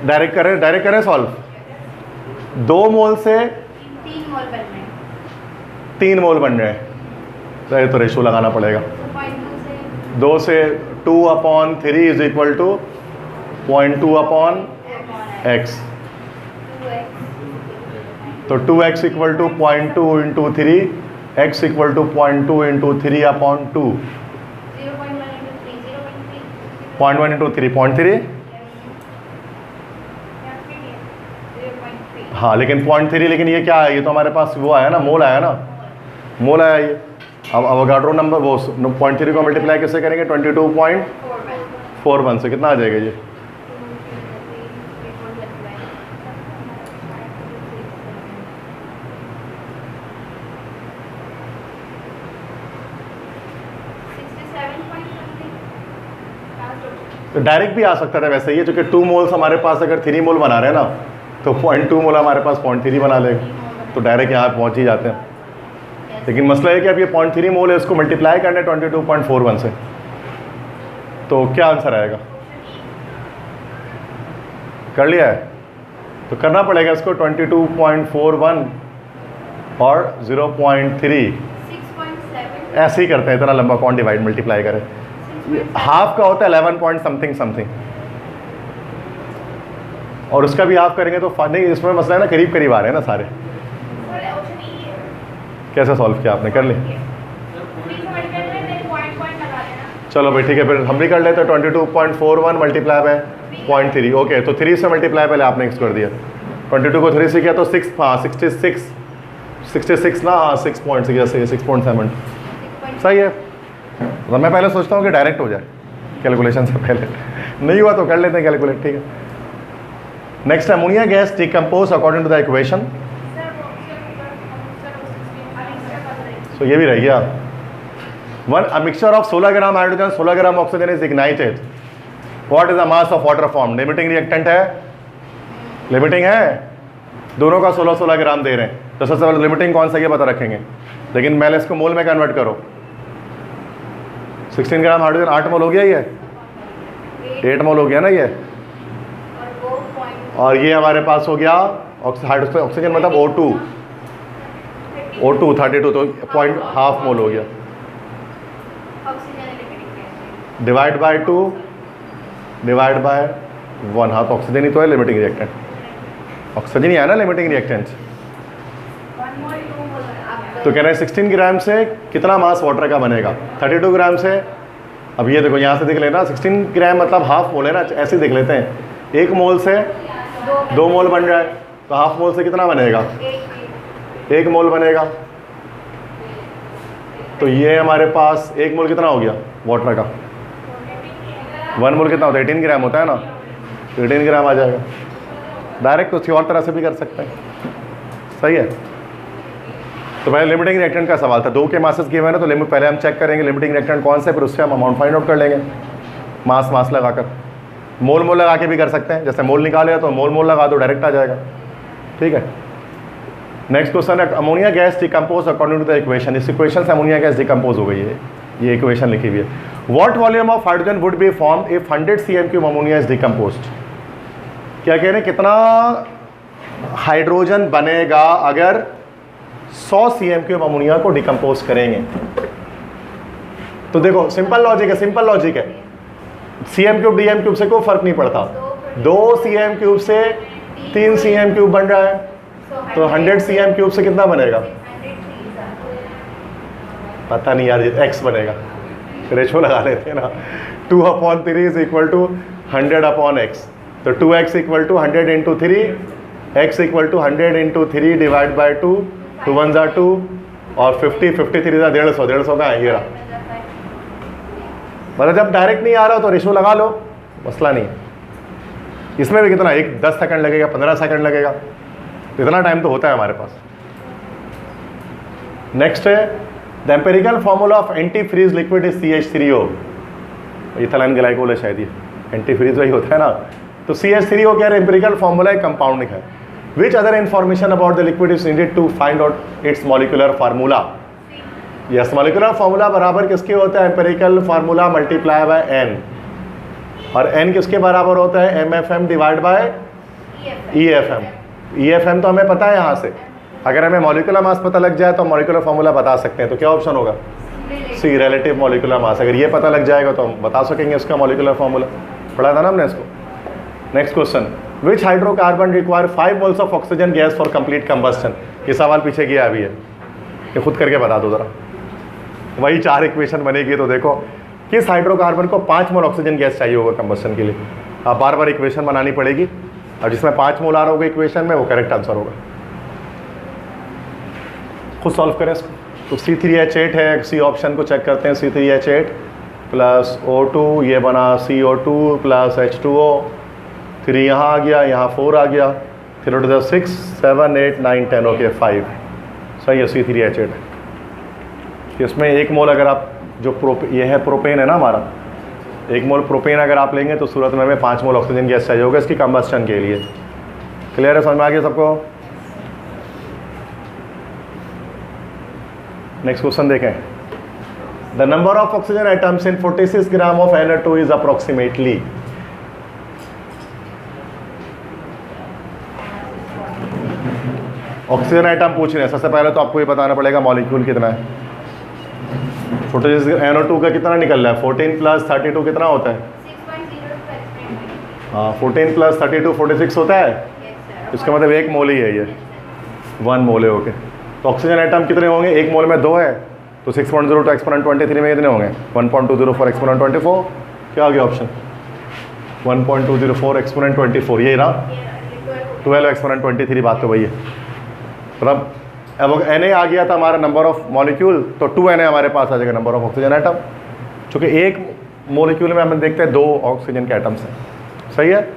Direct करें सॉल्व। 2 मोल से 3 मोल बन रहे हैं, तो रेशो लगाना पड़ेगा। 2 से 2/3 इज इक्वल टू 0.2/x, तो 2x equal to 0.2 into 3, x equal to 0.2 into 3/2, 0.1 into 3.3। हाँ लेकिन 0.3, लेकिन ये क्या है, ये तो हमारे पास वो आया ना, मोल आया ना, मोल आया ये। अब अवोगाड्रो नंबर वो 0.3 को मल्टीप्लाई कैसे करेंगे, 22.41 से कितना आ जाएगा ये? तो डायरेक्ट भी आ सकता था वैसे, ये जो कि 2 मोल्स हमारे पास अगर 3 मोल बना रहे हैं ना, तो 0.2 मोल हमारे पास 0.3 बना लेगा, तो डायरेक्ट यहाँ पहुँच ही जाते हैं। लेकिन मसला है कि अब ये 0.3 मोल है, इसको मल्टीप्लाई करना है 22.41 से, तो क्या आंसर आएगा? कर लिया है? तो करना पड़ेगा इसको 22.41 और 0.3 ऐसे ही करते हैं, इतना लंबा कौन डिवाइड मल्टीप्लाई करें। हाफ का होता है 11 पॉइंट समथिंग समथिंग, और उसका भी हाफ करेंगे तो नहीं, इसमें मसला है ना, करीब करीब आ रहे हैं ना सारे। कैसे सॉल्व किया आपने? कर ले, चलो भाई ठीक है, फिर हम भी कर लेते हैं। 22.41 मल्टीप्लाई बाय 0.3, ओके, तो 3 से मल्टीप्लाई पहले आपने x कर दिया, 22 को 3 से किया तो 6, हाँ 66 ना, हाँ 6 पॉइंट से किया, 6.7 सही है। तो मैं पहले सोचता हूँ कि डायरेक्ट हो जाए कैलकुलेशन से पहले, नहीं हुआ तो कर लेते हैं कैलकुलेट, ठीक है। Next, ammonia gas decompose according to the equation. So ये भी रह गया। A mixture of 16 gram hydrogen 16 gram oxygen is ignited, what is the mass of water form? Limiting reactant है, लिमिटिंग है, दोनों का 16 ग्राम दे रहे हैं, तो सबसे पहले लिमिटिंग कौन सा ये पता रखेंगे। लेकिन पहले इसको मोल में कन्वर्ट करो। 16 ग्राम हाइड्रोजन 8 मोल हो गया, ये 8 मोल हो गया ना ये, और ये हमारे पास हो गया ऑक्सीजन मतलब O2 32, तो ½ मोल हो गया, डिवाइड बाय 2 डिवाइड बाय 1, हाँ तो ऑक्सीजन ही तो है लिमिटिंग रिएक्टेंट, ऑक्सीजन ही है ना लिमिटिंग रिएक्टेंट। तो कह रहे हैं 16 ग्राम से कितना मास वाटर का बनेगा? 32 ग्राम से। अब ये देखो यहाँ से देख लेना, 16 ग्राम मतलब ½ मोल है ना, ऐसे देख लेते हैं, 1 मोल से 2 मोल बन रहा है, तो ½ मोल से कितना बनेगा? 1 मोल बनेगा। तो ये हमारे पास 1 मोल कितना हो गया वाटर का? 1 मोल कितना होता है? 18 ग्राम होता है ना, 18 ग्राम आ जाएगा। डायरेक्ट किसी और तरह से भी कर सकते हैं, सही है। तो पहले लिमिटिंग रिएक्टेंट का सवाल था, 2 के मासेस गिवन है, तो पहले हम चेक करेंगे लिमिटिंग रिएक्टेंट कौन सा है, फिर उससे हम अमाउंट फाइंड आउट कर लेंगे, मास लगाकर। मोल लगा के भी कर सकते हैं, जैसे मोल निकाले तो मोल लगा दो, डायरेक्ट आ जाएगा, ठीक है। नेक्स्ट क्वेश्चन है, ammonia gas decompose according to the equation. इस इक्वेशन से अमोनिया गैस डिकम्पोज हो गई है, ये इक्वेशन लिखी हुई है। What volume of hydrogen would be form if 100 cm³ ammonia is decomposed? क्या कह रहे हैं, कितना हाइड्रोजन बनेगा अगर 100 cm³ अमोनिया को डिकम्पोज करेंगे? तो देखो सिंपल लॉजिक है, सिंपल लॉजिक है, cm³ dm³ से कोई फर्क नहीं पड़ता, 2 cm³ से 3 cm³ बन रहा है, तो 100 cm³ से कितना बनेगा? पता नहीं यार, x बनेगा, रेशो लगा लेते हैं ना, 2/3 इज इक्वल टू 100/x, तो 2x equal to 100 into 3, x equal to 100 into 3 divide by 2, 2 1 जा 2 और 50 53 जा 150 का है ये रहा। मतलब जब डायरेक्ट नहीं आ रहा तो रेशो लगा लो, मसला नहीं। इसमें भी कितना, 10 सेकंड लगेगा, 15 सेकंड लगेगा, इतना टाइम तो होता है हमारे पास। नेक्स्ट है the empirical formula of anti freeze liquid is CH3O। Ethyl glycol है शायद, ये एंटी फ्रीज वही होता है ना। तो CH3O क्या है, एम्पेरिकल फॉर्मूला है, कंपाउंडिंग है। Which other information about the liquid is needed to find out its molecular formula. Yes, molecular formula बराबर किसके होता है, empirical formula multiply by n, और n किसके बराबर होता है, MFM divide by EFM। EFM तो हमें पता है यहाँ से, अगर हमें मॉलिक्यूलर मास पता लग जाए तो मॉलिक्यूलर फार्मूला बता सकते हैं। तो क्या ऑप्शन होगा, सी, रिलेटिव मॉलिक्यूलर मास। अगर ये पता लग जाएगा तो हम बता सकेंगे इसका मॉलिक्यूलर फार्मूला, पढ़ा था ना हमने इसको। Next question, which hydrocarbon require 5 moles of oxygen gas for complete combustion. ये सवाल पीछे किया अभी है, ये खुद करके बता दो ज़रा। वही 4 इक्वेशन बनेगी, तो देखो किस हाइड्रोकार्बन को 5 मोल ऑक्सीजन गैस चाहिए होगा कंबस्टन के लिए। आप बार बार इक्वेशन बनानी पड़ेगी, और जिसमें 5 मोल आ रहा होगा इक्वेशन में, वो करेक्ट आंसर होगा। खुद सॉल्व करें इसको। तो C3H8 है, सी ऑप्शन को चेक करते हैं। C3H8 प्लस O2, ये बना CO2 प्लस H2O, 3 यहाँ आ गया, यहाँ 4 आ गया, 3 to the 6 7 8 9 10, ओके 5 सही है। C3H8 इसमें 1 मोल अगर आप जो ये है प्रोपेन है ना हमारा, 1 मोल प्रोपेन अगर आप लेंगे तो सूरत में हमें 5 मोल ऑक्सीजन गैस चाहिए होगा इसकी कंबस्टन के लिए। क्लियर है, समझ में आ गया सबको। नेक्स्ट क्वेश्चन देखें। The number of oxygen atoms in 46 gram of NO2 is approximately. Oxygen atom पूछ रहे हैं, सबसे पहले तो आपको ये बताना पड़ेगा मॉलिक्यूल कितना है। 46 NO2 का कितना निकल रहा है, 14 प्लस 32 कितना होता है, 14 प्लस 32 46 होता है। इसका मतलब 1 मोल ही है, ये 1 मोल है, ओके। तो ऑक्सीजन एटम कितने होंगे, 1 मोल में 2 है, तो 6.02 एक्सपोनेंट 23 में कितने होंगे, 1.204 एक्सपोनेंट 24। क्या आ गया ऑप्शन, 1.204 एक्सपोनेंट 24, ये रहा 12 एक्सपोनेंट 23, बात तो वही है। मतलब अब Na आ गया था हमारा नंबर ऑफ मॉलिक्यूल, तो 2Na हमारे पास आ जाएगा नंबर ऑफ ऑक्सीजन एटम, चूँकि 1 मॉलिक्यूल में हम देखते हैं 2 ऑक्सीजन के एटम्स हैं। सही है।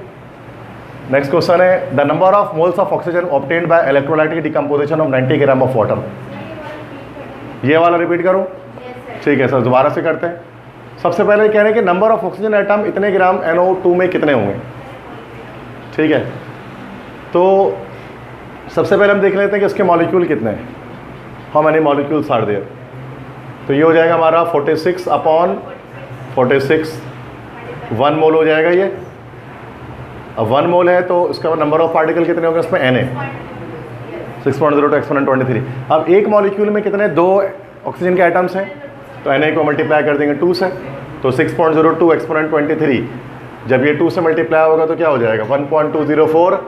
नेक्स्ट क्वेश्चन है, the number of moles of oxygen obtained by electrolytic decomposition of 90 gram of water. ये वाला रिपीट करूँ, ठीक है सर, दोबारा से करते हैं। सबसे पहले कह रहे हैं कि नंबर ऑफ ऑक्सीजन एटम इतने ग्राम NO2 में कितने होंगे, ठीक है। तो सबसे पहले हम देख लेते हैं कि इसके मॉलिक्यूल कितने हैं, how many molecules are there. तो ये हो जाएगा हमारा 46/46, 1 मोल हो जाएगा ये। अब 1 मोल है तो इसका नंबर ऑफ पार्टिकल कितने होंगे उसमें, Na 6.02 एक्सपोनेंट 23। अब 1 मॉलिक्यूल में कितने, 2 ऑक्सीजन के आइटम्स हैं, तो Na को मल्टीप्लाई कर देंगे 2 से, तो 6.02 एक्सपोनेंट 23। जब ये 2 से मल्टीप्लाई होगा तो क्या हो जाएगा, 1.204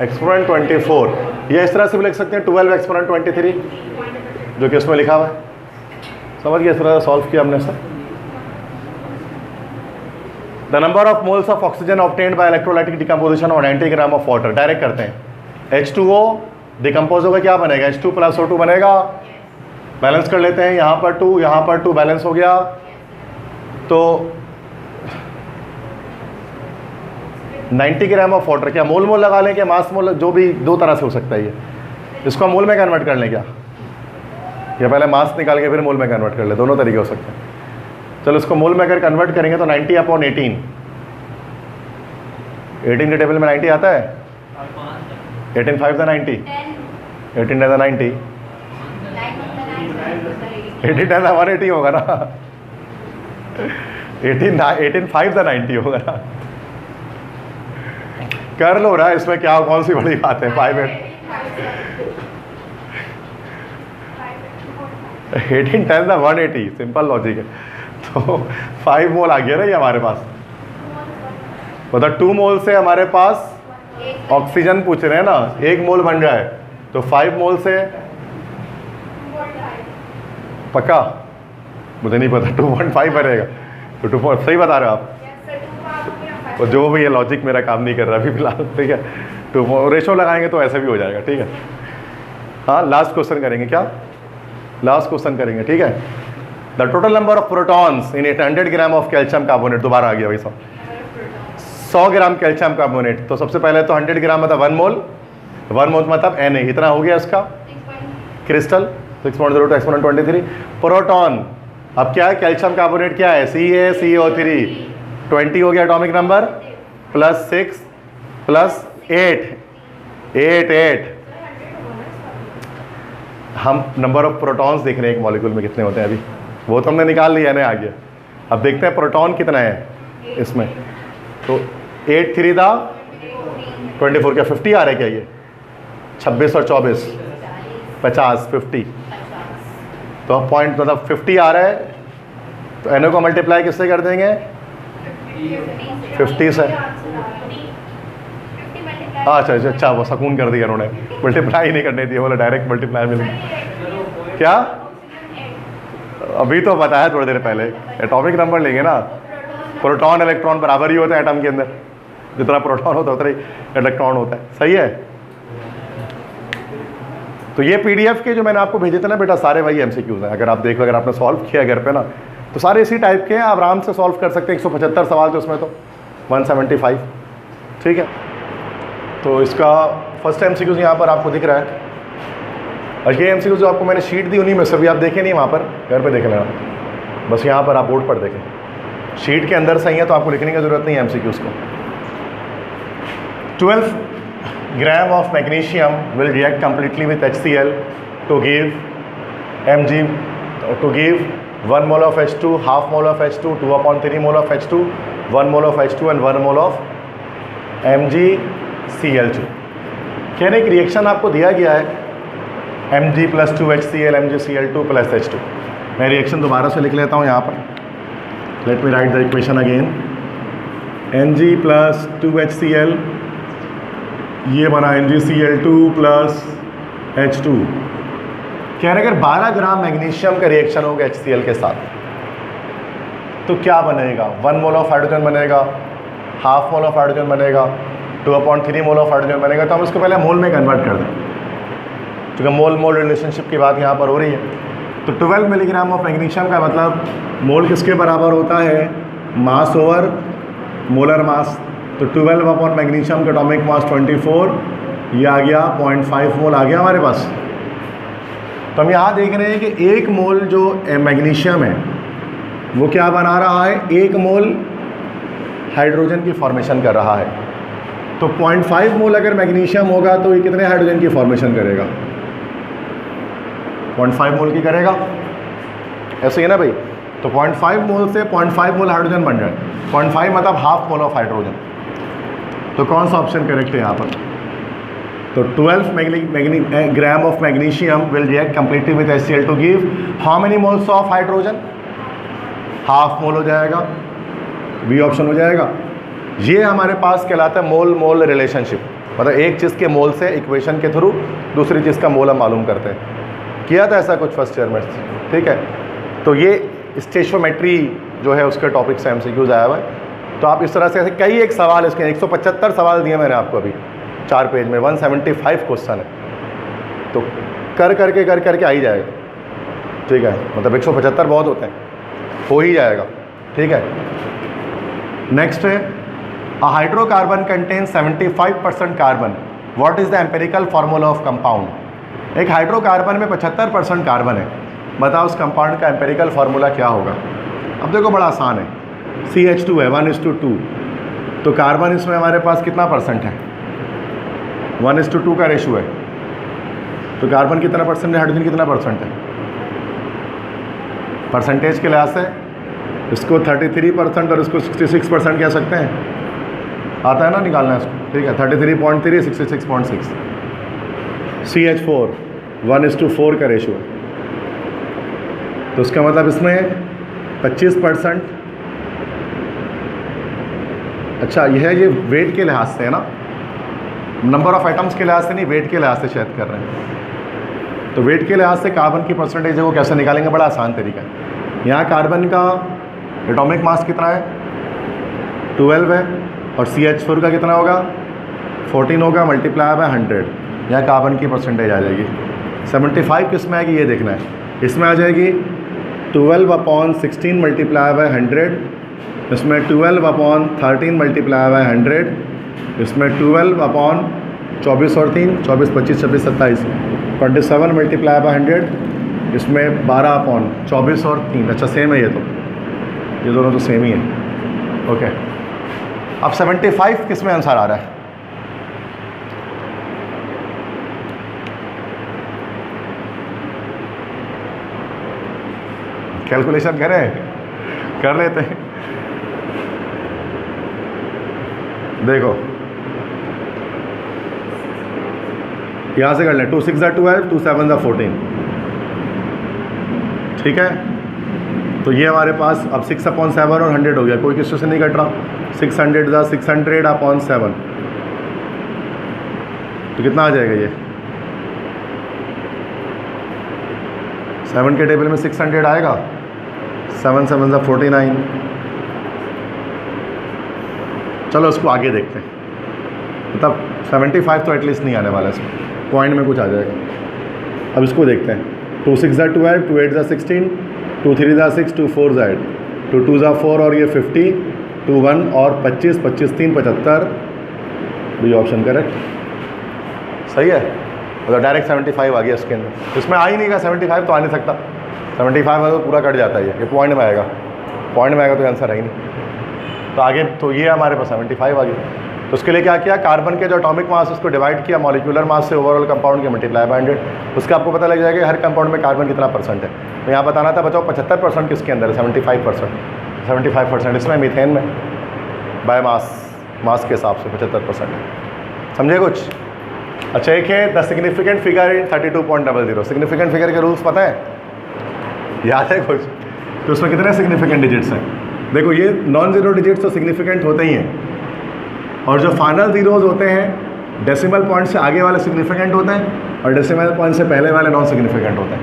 एक्सपोनेंट 24। या इस तरह से भी लिख सकते हैं 12 एक्सपोनेंट 23, जो कि उसमें लिखा हुआ है। समझ गया, इस तरह सॉल्व किया हमने sir. The number of moles of oxygen obtained by electrolytic decomposition of 90 gram of water. Direct करते हैं, H2O डिकम्पोज होगा, क्या बनेगा, H2 प्लस O2 बनेगा। बैलेंस कर लेते हैं, यहाँ पर 2 यहाँ पर 2 बैलेंस हो गया, तो 90 ग्राम ऑफ वाटर। क्या मोल मोल लगा लें, क्या मास मोल, जो भी 2 तरह से हो सकता है ये। इसको मोल में कन्वर्ट कर लें क्या, या पहले मास निकाल के फिर मोल में कन्वर्ट कर ले, दोनों तरीके हो सकते हैं। चलो इसको मोल में अगर कन्वर्ट करेंगे तो 90/18, 18 के टेबल में 90 आता है, 18 5 द 90, 18 10 द 90, 18 10 द 180 होगा ना, 18 5 द 90 होगा ना। कर लो ना, इसमें क्या कौन सी बड़ी बात है, 5 18 10 द 180, सिंपल लॉजिक है। तो 5 मोल आ गया ना ये हमारे पास, मतलब 2 मोल से हमारे पास ऑक्सीजन पूछ रहे हैं ना, 1 मोल बन रहा है, तो 5 मोल से पक्का, मुझे नहीं पता, 2.5 बनेगा, तो 2 सही बता रहे हो आप। और जो भी ये लॉजिक मेरा काम नहीं कर रहा अभी फिलहाल, ठीक है। तो रेशो लगाएंगे तो ऐसे भी हो जाएगा, ठीक है। हाँ, लास्ट क्वेश्चन करेंगे, क्या लास्ट क्वेश्चन करेंगे, ठीक है। The total number of protons in 100 gram of calcium carbonate. दोबारा आ गया भाई साहब, 100 ग्राम कैल्शियम कार्बोनेट। तो सबसे पहले तो 100 ग्राम मतलब 1 मोल, 1 मोल मतलब Na, इतना हो गया इसका क्रिस्टल। 6.02 एक्सपोनेंट 23। प्रोटॉन, अब क्या है, कैल्शियम कार्बोनेट क्या है, CaCO3, 20 हो गया एटॉमिक नंबर, प्लस 6 प्लस 8। हम नंबर ऑफ प्रोटॉन्स देख रहे हैं एक मॉलिक्यूल में कितने होते हैं अभी, वो तो हमने निकाल लिया ना आगे। अब देखते हैं प्रोटॉन कितना है इसमें। तो 8 3 था 24 क्या 50 आ रहा है क्या, ये 26 और 24 50 50, तो पॉइंट मतलब 50 आ रहा है, तो एनओ को मल्टीप्लाई किससे कर देंगे, 50 से। अच्छा अच्छा, वो सकून कर दिया उन्होंने, मल्टीप्लाई नहीं करने दिया, बोला डायरेक्ट मल्टीप्लाई मिलेगा क्या। अभी तो बताया थोड़ी देर पहले, एटॉमिक नंबर लेंगे ना, प्रोटॉन इलेक्ट्रॉन बराबर ही होता है एटम के अंदर, जितना प्रोटॉन होता है उतना ही इलेक्ट्रॉन होता है, सही है। तो ये PDF के जो मैंने आपको भेजे थे ना बेटा, सारे वही MCQs हैं। अगर आप देखो, अगर आपने सॉल्व किया घर पे ना, तो सारे इसी टाइप के हैं, आप आराम से सॉल्व कर सकते हैं। 175 सवाल थे उसमें, तो 175, ठीक है। तो इसका फर्स्ट MCQs यहाँ पर आपको दिख रहा है, और ये MCQs जो आपको मैंने शीट दी उन्हीं में से भी आप देखें नहीं, वहाँ पर घर पे देख लेना, बस यहाँ पर आप बोर्ड पर देखें, शीट के अंदर सही है तो आपको लिखने की ज़रूरत नहीं है MCQs को। 12 gram of magnesium will react completely with HCl to give Mg, to give 1 mole of H2, half mole of H2, 2/3 mole of H2, 1 mole of H2 and 1 mole of MgCl2। कहने एक reaction आपको दिया गया है Mg + 2HCl MgCl2 + H2। मैं reaction दोबारा से लिख लेता हूँ यहाँ पर, let me right the equation again. Mg + 2HCl, ये बना MgCl2 + H2। कह रहे अगर 12 ग्राम मैग्नीशियम का रिएक्शन होगा HCl के साथ, तो क्या बनेगा, 1 मोल ऑफ हाइड्रोजन बनेगा, हाफ मोल ऑफ हाइड्रोजन बनेगा, 2/3 मोल ऑफ हाइड्रोजन बनेगा। तो हम इसको पहले मोल में कन्वर्ट कर दें, क्योंकि मोल मोल रिलेशनशिप की बात यहाँ पर हो रही है। तो 12 मिलीग्राम ऑफ मैग्नीशियम का मतलब मोल किसके बराबर होता है, मास ओवर मोलर मास। तो 12 अपॉन मैग्नीशियम का एटॉमिक मास 24, ये आ गया 0.5 मोल आ गया हमारे पास। तो हम यहाँ देख रहे हैं कि 1 मोल जो मैग्नीशियम है वो क्या बना रहा है, 1 मोल हाइड्रोजन की फॉर्मेशन कर रहा है। तो 0.5 मोल अगर मैग्नीशियम होगा तो ये कितने हाइड्रोजन की फॉर्मेशन करेगा, 0.5 मोल की करेगा, ऐसे ही ना भाई। तो 0.5 मोल से 0.5 मोल हाइड्रोजन बन जाए, 0.5 मतलब हाफ मोल ऑफ हाइड्रोजन। तो कौन सा ऑप्शन करेक्ट है यहाँ पर, तो 12 gram of magnesium will react completely with HCl to give how many moles of hydrogen, half mole हो जाएगा, बी ऑप्शन हो जाएगा। ये हमारे पास कहलाता है मोल मोल रिलेशनशिप, मतलब एक चीज़ के मोल से इक्वेशन के थ्रू दूसरी चीज़ का मोल हम मालूम करते हैं। किया था ऐसा कुछ फर्स्ट ईयर में, ठीक है। तो ये स्टेशियोमेट्री जो है उसके टॉपिक से MCQs आया हुआ है। तो आप इस तरह से ऐसे कई एक सवाल, इसके 175 सवाल दिए मैंने आपको अभी 4 पेज में, 175 क्वेश्चन है। तो कर करके आ ही जाएगा, ठीक है। मतलब 175 बहुत होते हैं, हो ही जाएगा, ठीक है। नेक्स्ट है, a hydrocarbon contain 75% carbon, what is the empirical formula of compound. एक हाइड्रोकार्बन में 75% कार्बन है, बताओ उस कंपाउंड का एम्पेरिकल फार्मूला क्या होगा। अब देखो बड़ा आसान है, CH2 है 1:2, तो कार्बन इसमें हमारे पास कितना परसेंट है, 1:2 का रेशो है। तो कार्बन कितना परसेंट है, हाइड्रोजन कितना परसेंट है, परसेंटेज के लिहाज से इसको 33% और इसको 66% कह सकते हैं, आता है ना निकालना इसको, ठीक है। 33.3 66.6, CH4 1:4 का रेशो है। तो उसका मतलब इसमें 25%, अच्छा यह है, ये वेट के लिहाज से है ना, नंबर ऑफ आइटम्स के लिहाज से नहीं, वेट के लिहाज से शायद कर रहे हैं। तो वेट के लिहाज से कार्बन की परसेंटेज है वो कैसे निकालेंगे, बड़ा आसान तरीका है। यहाँ कार्बन का एटॉमिक मास कितना है, 12 है, और CH4 का कितना होगा, 14 होगा, मल्टीप्लाई बाय 100, यहाँ कार्बन की परसेंटेज आ जाएगी। 75 किस में आएगी ये देखना है, इसमें आ जाएगी 12/16 मल्टीप्लाई बाय 100, इसमें 12/13 मल्टीप्लाई बाय 100, इसमें 12/24 और 3 24 25 26 27 27 मल्टीप्लाई बाय 100, इसमें 12/24 और 3, अच्छा सेम है ये दोनों तो सेम ही है। ओके, अब 75 किस में आंसर आ रहा है? कैलकुलेशन करें, कर लेते हैं। देखो यहाँ से कर लें, 2 6 12, 2 7 14, ठीक है। तो ये हमारे पास अब 6/7 और 100 हो गया, कोई किसी से नहीं कट रहा। 600 600/7, तो कितना आ जाएगा ये? 7 के टेबल में 600 आएगा, 7 7 49। चलो उसको आगे देखते हैं, मतलब 75 तो एटलीस्ट नहीं आने वाला, इसमें पॉइंट में कुछ आ जाएगा। अब इसको देखते हैं, 2 6 12, 2 8 16, 2 3 6, 2 4 8, 2 2 4 और ये 50, 2 1 और 25, 25 3 75, बी ऑप्शन करेक्ट, सही है। मतलब डायरेक्ट 75 आ गया इसके अंदर, इसमें आ ही नहीं, 75 तो आ नहीं सकता, 75 तो पूरा कट जाता है, ये पॉइंट में आएगा, पॉइंट में आएगा तो आंसर है ही नहीं। तो आगे तो ये हमारे पास 75 आ गया। तो उसके लिए क्या किया, कार्बन के जो एटॉमिक मास उसको डिवाइड किया मॉलिक्यूलर मास से ओवरऑल कंपाउंड के मल्टीप्लाई बाय 100, उसका आपको पता लग जाएगा कि हर कंपाउंड में कार्बन कितना परसेंट है। तो यहाँ बताना था बचाओ 75% किसके अंदर है, 75%, इसमें मीथेन में बाय मास के हिसाब से 75% है। समझे कुछ? अच्छा, एक है the significant figure 32.00, significant figure के रूल्स पता है, याद है कुछ? तो उसमें कितने सिग्निफिकेंट डिजिट्स हैं? देखो ये नॉन ज़ीरो डिजिट्स तो सिग्निफिकेंट होते ही हैं, और जो फाइनल ज़ीरोज़ होते हैं डेसिमल पॉइंट से आगे वाले सिग्निफिकेंट होते हैं, और डेसिमल पॉइंट से पहले वाले नॉन सिग्निफिकेंट होते हैं।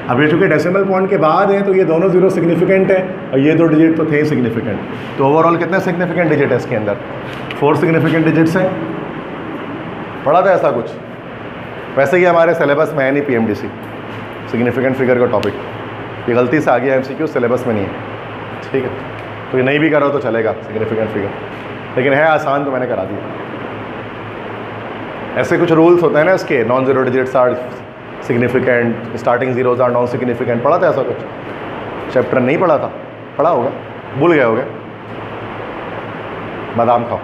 अब ये चूँकि डेसिमल पॉइंट के बाद है तो ये दोनों ज़ीरो सिग्निफिकेंट है, और ये 2 डिजिट तो थे ही सिग्निफिकेंट। तो ओवरऑल कितने सिग्निफिकेंट डिजिट है इसके अंदर? 4 सिग्निफिकेंट डिजिट्स हैं। पढ़ा था ऐसा कुछ? वैसे ही हमारे सिलेबस में है नहीं PMDC सिग्निफिकेंट फिगर का टॉपिक, ये गलती से आ गया MCQ, सिलेबस में नहीं है, ठीक है। तो ये नहीं भी करो तो चलेगा सिग्निफिकेंट फिगर, लेकिन है आसान तो मैंने करा दिया। ऐसे कुछ रूल्स होते हैं ना इसके, non zero digits are significant, starting zeros are non significant. पढ़ा था ऐसा कुछ? चैप्टर नहीं पढ़ा था? पढ़ा होगा, भूल गए होगे। बादाम खाओ।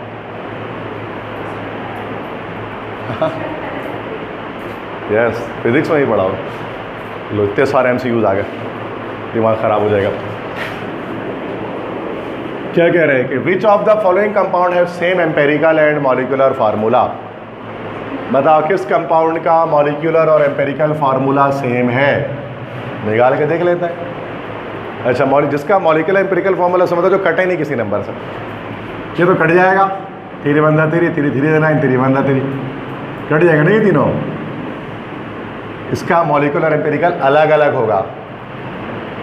यस, फिजिक्स में ही पढ़ा होगा। लो इतने सारे MCQs आ गए, दिमाग ख़राब हो जाएगा। क्या कह रहे हैं कि which of the following compound have same empirical and molecular formula? बताओ किस कंपाउंड का मॉलिक्यूलर और एम्पेरिकल फार्मूला सेम है? निकाल के देख लेते हैं। अच्छा, जिसका मॉलिक्यूलर एम्पेरिकल फार्मूला समझो जो कटे नहीं किसी नंबर से, ये तो कट जाएगा, 3 1 3 3 3 9 3 1 3 कट जाएगा नहीं, तीनों। इसका मॉलिक्यूलर एम्पेरिकल अलग अलग होगा।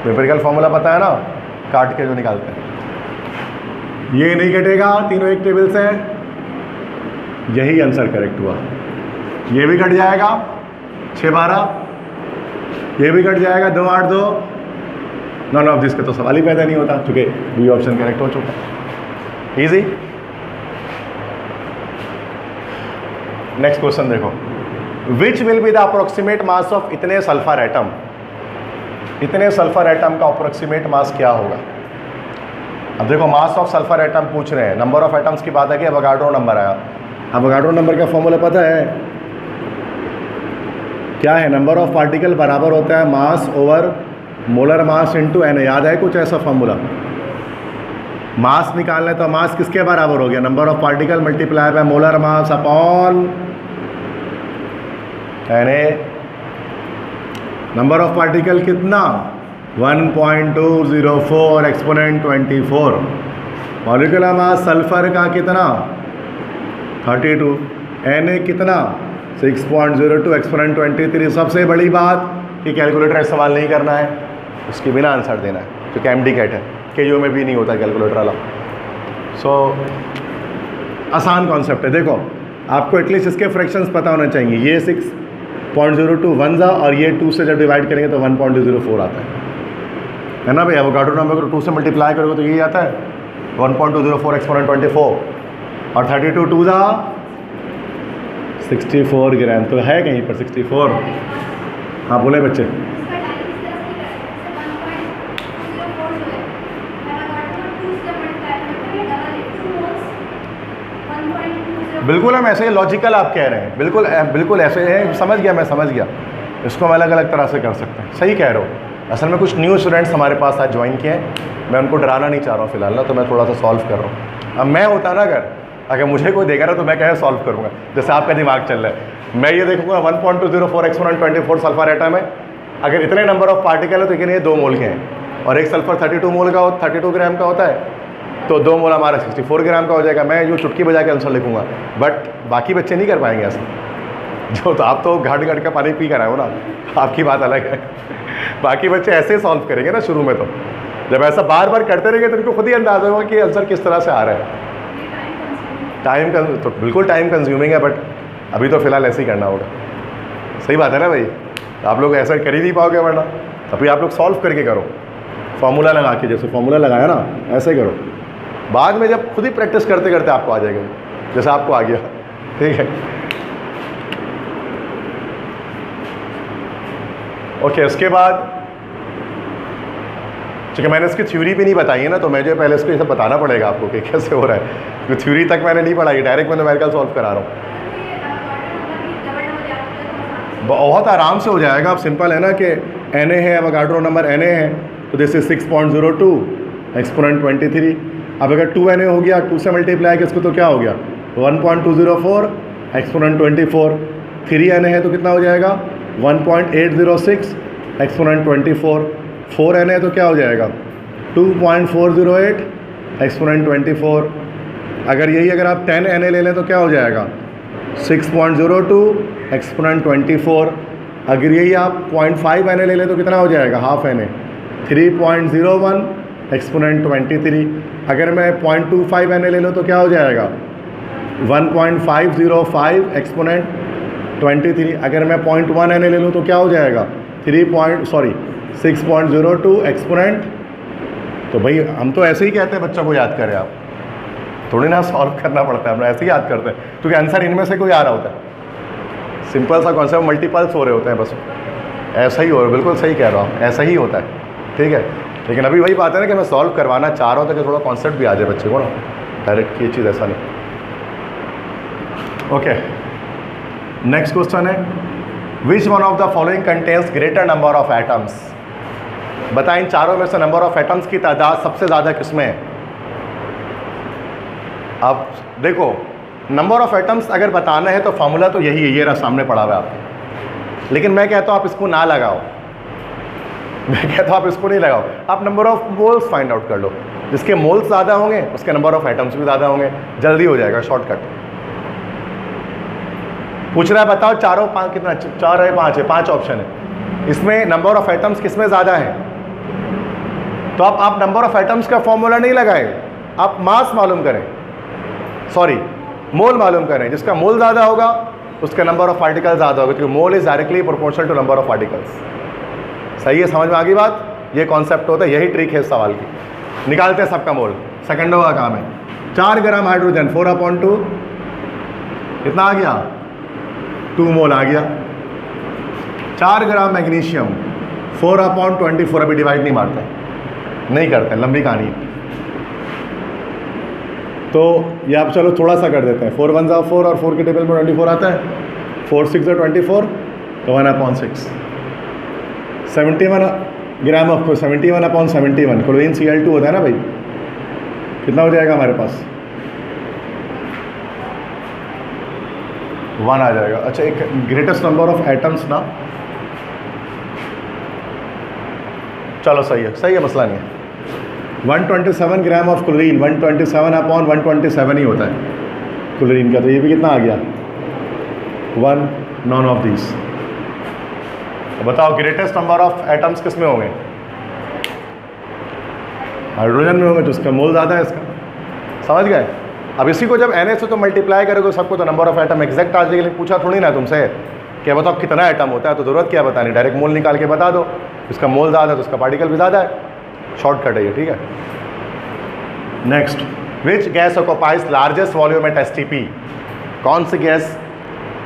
एम्पेरिकल फार्मूला पता है ना, काट के जो निकालते हैं, ये नहीं कटेगा, तीनों एक टेबल से, यही आंसर करेक्ट हुआ। ये भी कट जाएगा 6 12, ये भी कट जाएगा 2 8 2, नॉन ऑफ दिस पे तो सवाल ही पैदा नहीं होता, चूंकि बी ऑप्शन करेक्ट हो चुका। इजी। नेक्स्ट क्वेश्चन देखो, which will be the approximate mass of इतने सल्फर एटम? इतने सल्फर एटम का अप्रोक्सीमेट मास क्या होगा? अब देखो मास ऑफ सल्फर एटम पूछ रहे हैं, नंबर ऑफ एटम्स की बात है कि अवोगाड्रो नंबर आया। अवोगाड्रो नंबर का फॉर्मूला पता है क्या है? नंबर ऑफ पार्टिकल बराबर होता है मास over molar mass into n। याद है कुछ ऐसा फॉर्मूला? मास निकालना है तो मास किसके बराबर हो गया? Number of particle multiply by molar mass upon Na। Number of particle कितना? 1.204 एक्सपोनेंट 24। मॉलिक्यूलर मास सल्फर का कितना? 32। Na कितना? 6.02 एक्सपोनेंट 23। सबसे बड़ी बात कि कैलकुलेटर सवाल नहीं करना है, उसके बिना आंसर देना है, क्योंकि MDCAT है, KU में भी नहीं होता कैलकुलेटर वाला। आसान कॉन्सेप्ट है। देखो आपको एटलीस्ट इसके फ्रैक्शंस पता होना चाहिए। ये 6.02 1 जा, और ये 2 से जब डिवाइड करेंगे तो 1.204 आता है ना भाई। एवोगाड्रो नंबर को 2 से मल्टीप्लाई करोगे तो यही आता है 1.204 एक्सपोनेंट 24, और 32 2 जा 64 ग्राम। तो है कहीं पर 64? हाँ बोले बच्चे। बिल्कुल हम ऐसे ही लॉजिकल आप कह रहे हैं, बिल्कुल बिल्कुल ऐसे हैं, समझ गया, मैं समझ गया। इसको हम अलग अलग तरह से कर सकते हैं, सही कह रहे हो। असल में कुछ न्यू स्टूडेंट्स हमारे पास आज ज्वाइन किए हैं, मैं उनको डराना नहीं चाह रहा हूँ फिलहाल ना, तो मैं थोड़ा सा सॉल्व कर रहा हूँ। अब मैं होता ना अगर मुझे कोई देगा ना तो मैं कैसे सॉल्व करूँगा, जैसे आपका दिमाग चल रहा है। मैं ये देखूँगा 1.204 एक्सपोनेंट 24 सल्फर एटम है, अगर इतने नंबर ऑफ पार्टिकल है तो ये 2 मोल के हैं, और एक सल्फर 32 मोल का 32 ग्राम का होता है, तो 2 मोल हमारा 64 ग्राम का हो जाएगा। मैं यूँ चुटकी बजा के आंसर लिखूँगा, बट बाकी बच्चे नहीं कर पाएंगे ऐसा। जो तो आप तो घाट घाट का पानी पी कर आए हो ना, आपकी बात अलग है। बाकी बच्चे ऐसे सॉल्व करेंगे ना शुरू में, तो जब ऐसा बार बार करते रहेंगे तो उनको खुद ही अंदाजा होगा कि आंसर किस तरह से आ रहा है। तो बिल्कुल टाइम कंज्यूमिंग है, बट अभी तो फिलहाल ऐसे ही करना होगा। सही बात है ना भाई, आप लोग ऐसा कर ही नहीं पाओगे, वरना अभी आप लोग सॉल्व करके करो, फॉर्मूला लगा के, जैसे फॉर्मूला लगाया ना ऐसे ही करो। बाद में जब खुद ही प्रैक्टिस करते करते आपको आ जाएगा, जैसे आपको आ गया, ठीक है। ओके, उसके बाद क्योंकि मैंने इसकी थ्योरी भी नहीं बताई है ना, तो मुझे पहले इसको ये सब बताना पड़ेगा आपको कि कैसे हो रहा है, क्योंकि थ्योरी तक मैंने नहीं पढ़ाई, डायरेक्ट मैं न्यूमेरिकल सॉल्व करा रहा हूँ। बहुत आराम से हो जाएगा। अब सिंपल है ना कि Na है, अवोगाड्रो नंबर Na है, तो दिस इज 6.02 एक्सपोनेंट 23। अब अगर 2Na हो गया, 2 से मल्टीप्लाई किसको तो क्या हो गया 1.204 एक्सपोनेंट 24। 3Na है तो कितना हो जाएगा 1.806 एक्सपोनेंट 24। 4Na तो क्या हो जाएगा 2.408 एक्सपोनेंट 24। अगर आप 10Na ले लें तो क्या हो जाएगा 6.02 एक्सपोनेंट 24। अगर यही आप 0.5Na ले लें तो कितना हो जाएगा हाफ Na 3.01 एक्सपोनेंट 23। अगर मैं 0.25Na ले लूँ तो क्या हो जाएगा 1.505 एक्सपोनेंट 23। अगर मैं 0.1Na ले लूँ तो क्या हो जाएगा 6.02 एक्सपोनेंट। तो भाई हम तो ऐसे ही कहते हैं बच्चों को याद करें, आप थोड़ी ना सॉल्व करना पड़ता है, हम ऐसे ही याद करते हैं, क्योंकि आंसर इनमें से कोई आ रहा होता है। सिंपल सा कॉन्सेप्ट, मल्टीपल्स हो रहे होते हैं, बस ऐसा ही हो रहा है। बिल्कुल सही कह रहा हूँ, ऐसा ही होता है, ठीक है। लेकिन अभी वही बात है ना कि मैं सॉल्व करवाना चाह रहा हूँ ताकि थोड़ा कॉन्सेप्ट भी आ जाए बच्चे को ना, डायरेक्ट ये चीज़ ऐसा नहीं। ओके, नेक्स्ट क्वेश्चन है which one of the following contains greater number of atoms. बताएं इन चारों में से नंबर ऑफ एटम्स की तादाद सबसे ज़्यादा किसमें है। अब देखो, नंबर ऑफ एटम्स अगर बताना है तो फॉर्मूला तो यही है, ये रहा सामने पड़ा हुआ है आपके। लेकिन मैं कहता हूँ आप इसको ना लगाओ, मैं कहता हूँ आप इसको नहीं लगाओ, आप number of moles find out कर लो। जिसके मोल्स ज़्यादा होंगे उसके नंबर ऑफ एटम्स भी ज़्यादा होंगे, जल्दी हो जाएगा, शॉर्टकट। पूछ रहा है बताओ चारों पाँच कितना, 4 है 5 है, 5 ऑप्शन है, इसमें नंबर ऑफ एटम्स किसमें ज़्यादा है। तो आप नंबर ऑफ एटम्स का फॉर्मूला नहीं लगाएं, आप मास मालूम करें, सॉरी मोल मालूम करें। जिसका मोल ज़्यादा होगा उसका नंबर ऑफ पार्टिकल ज़्यादा होगा, क्योंकि mole is directly proportional to number of particles. सही है, समझ में आ गई बात। ये कॉन्सेप्ट होता है, यही ट्रिक है इस सवाल की। निकालते हैं सबका मोल, सेकंडों का काम है। 4 ग्राम हाइड्रोजन 4/2 कितना आ गया 2 मोल आ गया। 4 ग्राम मैग्नीशियम 4/24, अभी डिवाइड नहीं मारते, नहीं करते, लंबी कहानी है। तो ये आप चलो थोड़ा सा कर देते हैं, 4 1 4 और 4 के टेबल में 24 आता है, 4 6 24, तो 1/6। 71 ग्राम ऑफ 71/71 क्लोरीन Cl2 होता है ना भाई, कितना हो जाएगा हमारे पास 1 आ जाएगा। अच्छा, एक ग्रेटेस्ट नंबर ऑफ एटम्स ना, चलो सही है, मसला नहीं है। 127 ग्राम ऑफ क्लोरीन, 127/127 ही होता है क्लोरीन का, तो ये भी कितना आ गया 1, नॉन ऑफ दिस। तो बताओ ग्रेटेस्ट नंबर ऑफ एटम्स किस में होंगे, हाइड्रोजन में होंगे, तो उसका मोल ज़्यादा है इसका, समझ गए। अब इसी को जब Na से तो मल्टीप्लाई करोगे सबको, तो नंबर ऑफ एटम एग्जैक्ट आ जाएगी। पूछा थोड़ी ना तुमसे क्या बताओ कितना एटम होता है, तो ज़रूरत क्या बतानी, डायरेक्ट मोल निकाल के बता दो। इसका मोल ज़्यादा है तो उसका पार्टिकल भी ज़्यादा है, शॉर्टकट है ये, ठीक है। Next, which gas occupies largest volume at STP। कौन सी गैस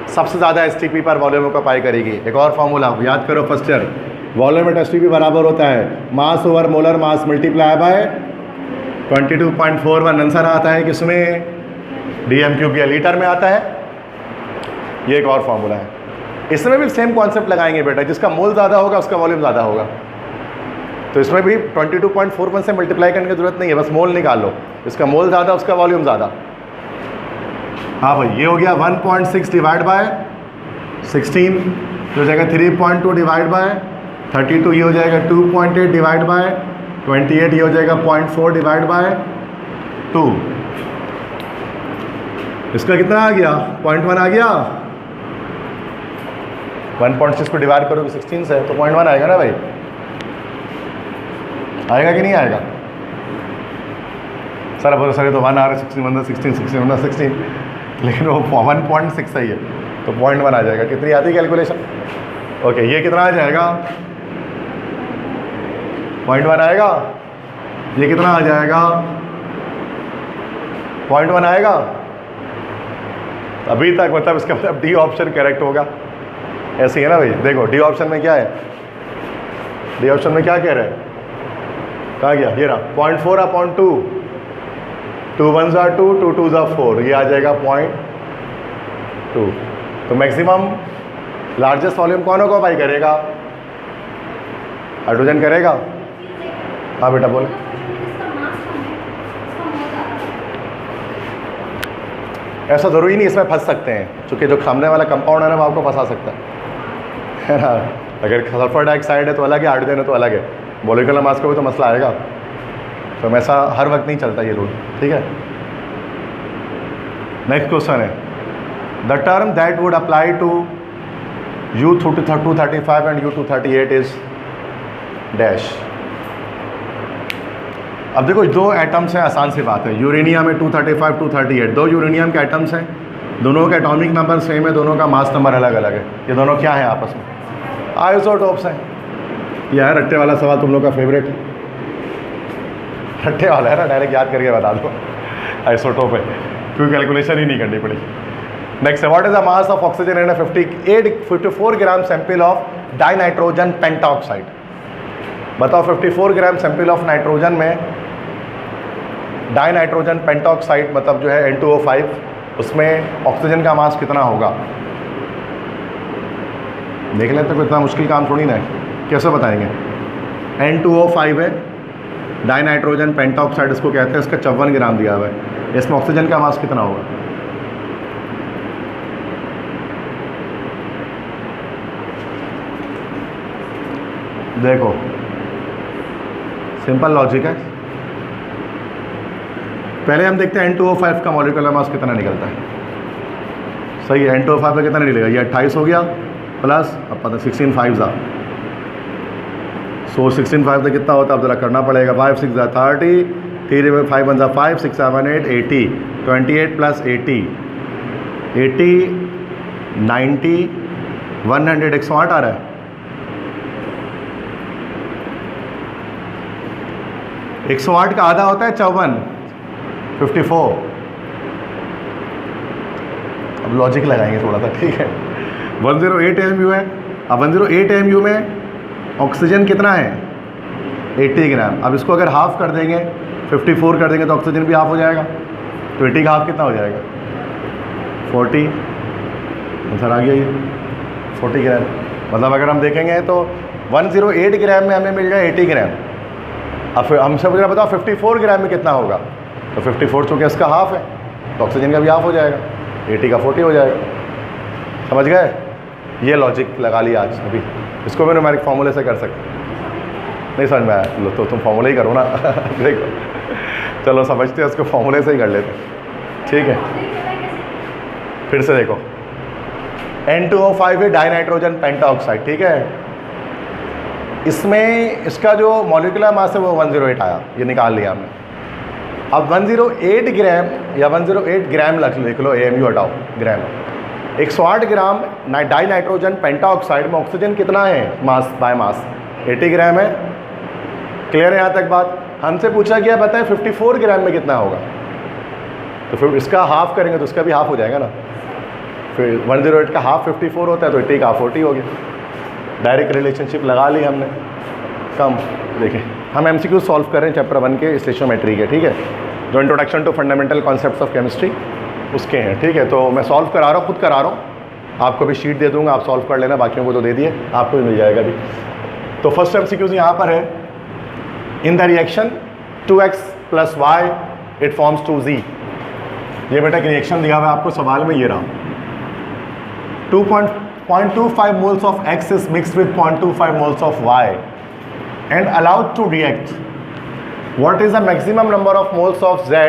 सबसे ज़्यादा STP पर वॉल्यूम ऑक्यूपाई करेगी। एक और फार्मूला याद करो first year, volume at STP बराबर होता है मास over molar mass multiply by 22.41। Answer आता है किसमें DM³ या लीटर में आता है। ये एक और फॉर्मूला है। इसमें भी सेम कॉन्सेप्ट लगाएंगे बेटा, जिसका मोल ज़्यादा होगा उसका वॉल्यूम ज़्यादा होगा। तो इसमें भी 22.41 से मल्टीप्लाई करने की जरूरत नहीं है, बस मोल निकाल लो। इसका मोल ज़्यादा उसका वॉल्यूम ज़्यादा। हाँ भाई, ये हो गया 1.6 डिवाइड बाय 16, तो हो जाएगा 3.2 डिवाइड बाय 32, ये हो जाएगा 2.8 डिवाइड बाय 28, ये हो जाएगा 0.4 डिवाइड बाय 2। इसका कितना आ गया? 0.1 आ गया। 1.6 को डिवाइड करोगे 16 से तो 0.1 आएगा ना भाई, आएगा कि नहीं आएगा? सर बहुत सारे तो 1 आ रहा है, 16 16, लेकिन वो 1.6 सही है तो 0.1 आ जाएगा। कितनी आती है कैलकुलेशन? ओके, ये कितना आ जाएगा? 0.1 आएगा। ये कितना आ जाएगा? 0.1 आएगा। अभी तक मतलब इसका मतलब डी ऑप्शन करेक्ट होगा। ऐसे ही है ना भाई। देखो डी ऑप्शन में क्या है, डी ऑप्शन में क्या कह रहे हैं, कहाँ गया? ये रहा 0.4/2, 2 1s are 2, 2 2s are 4, ये आ जाएगा 0.2। तो मैक्सिमम लार्जेस्ट वॉल्यूम कौन होगा भाई करेगा? हाइड्रोजन करेगा। हाँ बेटा बोल। ऐसा ज़रूरी नहीं, इसमें फंस सकते हैं, क्योंकि जो सामने वाला कंपाउंड है ना वो आपको फंसा सकता है ना। अगर सल्फर डाइऑक्साइड है तो अलग है, हाइड्रोजन है तो अलग है, मॉलिक्यूलर मास का भी तो मसला आएगा। तो ऐसा हर वक्त नहीं चलता ये रूल, ठीक है। नेक्स्ट क्वेश्चन है, the term that would apply to U235 and U238 is dash. अब देखो दो एटम्स हैं, आसान सी बात है। यूरेनियम है 235 238, दो यूरेनियम के एटम्स हैं, दोनों का एटॉमिक नंबर सेम है, दोनों का मास नंबर अलग अलग है। ये दोनों क्या है आपस में? आइसोटोप्स हैं। ये है रट्टे वाला सवाल, तुम लोग का फेवरेट रट्टे वाला है ना, डायरेक्ट याद करके बता दो आइसोटोप है, क्योंकि कैलकुलेशन ही नहीं करनी पड़ी। नेक्स्ट है, what is the mass of oxygen in 54 gram sample of dinitrogen pentoxide. बताओ 54 ग्राम सैंपल ऑफ नाइट्रोजन में डाइनाइट्रोजन पेंटाऑक्साइड मतलब जो है N2O5, उसमें ऑक्सीजन का मास कितना होगा? देख लेते तो इतना मुश्किल काम थोड़ी ना है, कैसे बताएंगे? N2O5 है, डाइनाइट्रोजन पेंटाऑक्साइड इसको कहते हैं, इसका 54 ग्राम दिया हुआ है, इसमें ऑक्सीजन का मास कितना होगा? देखो सिंपल लॉजिक है। पहले हम देखते हैं N2O5 का मॉलिक्यूलर मास कितना निकलता है। सही है, N2O5 का कितना निकलेगा? ये 28 हो गया प्लस अब पता 16 5 जा, सो 16 5 से कितना होता है? अब जरा करना पड़ेगा। 5 6 जा 30, 3 5 1 जा 5 6 7 8 80, 28 प्लस 80 90 100 108 आ रहा है। 108 का आधा होता है 54 54। अब लॉजिक लगाएंगे थोड़ा सा, ठीक है। 108 AMU है। अब 108 AMU में ऑक्सीजन कितना है? 80 ग्राम। अब इसको अगर हाफ कर देंगे, 54 कर देंगे तो ऑक्सीजन भी हाफ हो जाएगा। तो 80 का हाफ कितना हो जाएगा? 40। आंसर आ गया ये 40 ग्राम। मतलब अगर हम देखेंगे तो 108 ग्राम में हमें मिल जाए 80 ग्राम। अब फिर हम सब जरा बताओ 54 ग्राम में कितना होगा? तो 54 चूँकि इसका हाफ है तो ऑक्सीजन का भी हाफ हो जाएगा, 80 का 40 हो जाएगा। समझ गए? ये लॉजिक लगा लिया आज। अभी इसको मैं न्यूमेरिक फार्मूले से कर सकते, नहीं समझ में आया तो तुम फार्मूले ही करो ना देखो चलो समझते हैं, उसको फार्मूले से ही कर लेते हैं, ठीक है। फिर से देखो N2O5 है डाइनाइट्रोजन पेंटाऑक्साइड, ठीक है। इसमें इसका जो मॉलिक्यूलर मास है वो 108 आया, ये निकाल लिया हमने। अब 108 ग्राम या 108 ग्राम लिख लो, AMU हटाओ ग्राम। 108 ग्राम डाइनाइट्रोजन पेंटाऑक्साइड में ऑक्सीजन कितना है मास बाय मास? 80 ग्राम है। क्लियर है यहाँ तक बात? हमसे पूछा गया बताएं 54 ग्राम में कितना होगा, तो फिर इसका हाफ करेंगे तो इसका भी हाफ हो जाएगा ना। फिर 108 का हाफ 54 होता है तो 80 का 40 हो गया। डायरेक्ट रिलेशनशिप लगा ली हमने। कम देखिए, हम MCQ सॉल्व कर रहे हैं चैप्टर 1 के स्टेशियोमेट्री के, ठीक है, जो introduction to fundamental concepts of chemistry उसके हैं, ठीक है। तो मैं सॉल्व करा रहा हूँ, खुद करा रहा हूँ, आपको भी शीट दे दूंगा, आप सॉल्व कर लेना, बाकियों को तो दे दिए, आपको भी मिल जाएगा अभी। तो फर्स्ट MCQ यहाँ पर है, in the reaction 2x + y it forms 2z। ये बेटा एक रिएक्शन दिया हुआ है आपको सवाल में, ये रहा 0.25 moles of x is mixed with 0.25 moles of y and allowed to react. What is the maximum number of moles of z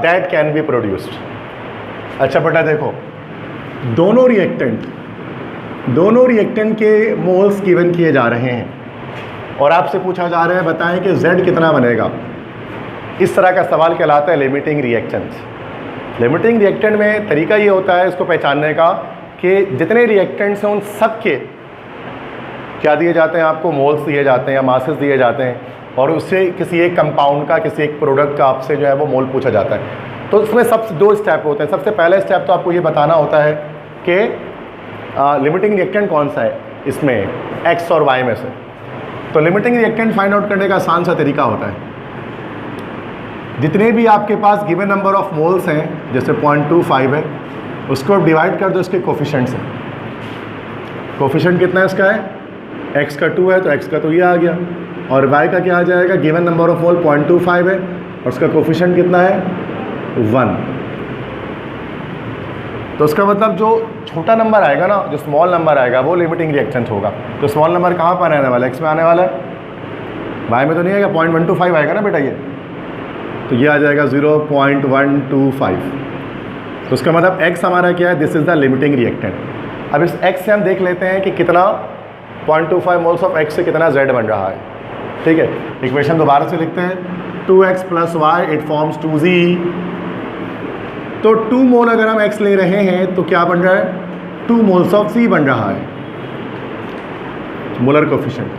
that can be produced? अच्छा बेटा देखो, दोनों रिएक्टेंट के मोल्स गिवन किए जा रहे हैं और आपसे पूछा जा रहा है बताएं कि z कितना बनेगा। इस तरह का सवाल कहलाता है लिमिटिंग रिएक्टेंट्स। लिमिटिंग रिएक्टेंट में तरीका ये होता है इसको पहचानने का कि जितने रिएक्टेंट्स हैं उन सब के क्या दिए जाते हैं, आपको मोल्स दिए जाते हैं या मासेस दिए जाते हैं, और उससे किसी एक कंपाउंड का, किसी एक प्रोडक्ट का आपसे जो है वो मोल पूछा जाता है। तो उसमें सबसे 2 स्टेप होते हैं। सबसे पहला स्टेप तो आपको ये बताना होता है कि लिमिटिंग रिएक्टेंट कौन सा है इसमें x और y में से। तो लिमिटिंग रिएक्टेंट फाइंड आउट करने का आसान सा तरीका होता है, जितने भी आपके पास गिवन नंबर ऑफ मोल्स हैं, जैसे 0.25 है, उसको डिवाइड कर दो इसके कोफिशिएंट से। कोफिशिएंट कितना है इसका है, x का 2 है तो x का तो ये आ गया, और y का क्या आ जाएगा, गिवन नंबर ऑफ मोल 0.25 है और उसका कोफिशिएंट कितना है 1। तो उसका मतलब जो छोटा नंबर आएगा ना, जो स्मॉल नंबर आएगा वो लिमिटिंग रिएक्टेंट होगा। तो स्मॉल नंबर कहाँ पर आने वाला है, x में आने वाला है, y में तो नहीं आएगा, 0.125 आएगा ना बेटा ये, तो ये आ जाएगा 0.125। तो उसका मतलब x हमारा क्या है, this is the limiting reactant. अब इस x से हम देख लेते हैं कि कितना 0.25 मोल्स ऑफ x से कितना z बन रहा है, ठीक है। इक्वेशन दोबारा से लिखते हैं, 2x + y it forms 2z। तो 2 मोल अगर हम x ले रहे हैं तो क्या बन रहा है, 2 मोल्स ऑफ z बन रहा है, मोलर कोफिशिएंट।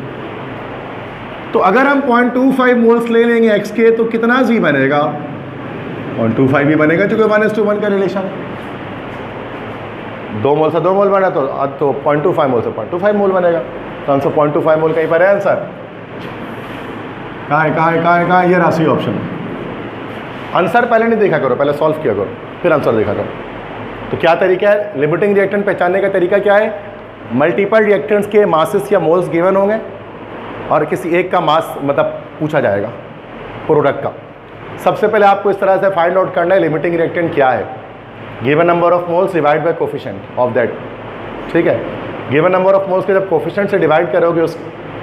तो अगर हम 0.25 मोल्स ले लेंगे x के तो कितना z बनेगा, 0.25 भी बनेगा, क्योंकि 1:1 का रिलेशन है। 2 मोल से 2 मोल बना तो 0.25 मोल से 0.25 मोल बनेगा। तो आंसर 0.25 मोल कहीं पर है आंसर, कहाँ है, ये राशि ऑप्शन। आंसर पहले नहीं देखा करो, पहले सॉल्व किया करो फिर आंसर देखा करो। तो क्या तरीका है लिमिटिंग रिएक्टेंट पहचानने का तरीका क्या है, मल्टीपल रिएक्टेंट्स के मासेस या मोल्स गिवन होंगे और किसी एक का मास मतलब पूछा जाएगा प्रोडक्ट का। सबसे पहले आपको इस तरह से फाइंड आउट करना है लिमिटिंग रिएक्टेंट क्या है, given number of moles divide by coefficient of that, ठीक है। गिवन नंबर ऑफ मोल्स के जब कोफिशिएंट से डिवाइड करोगे उस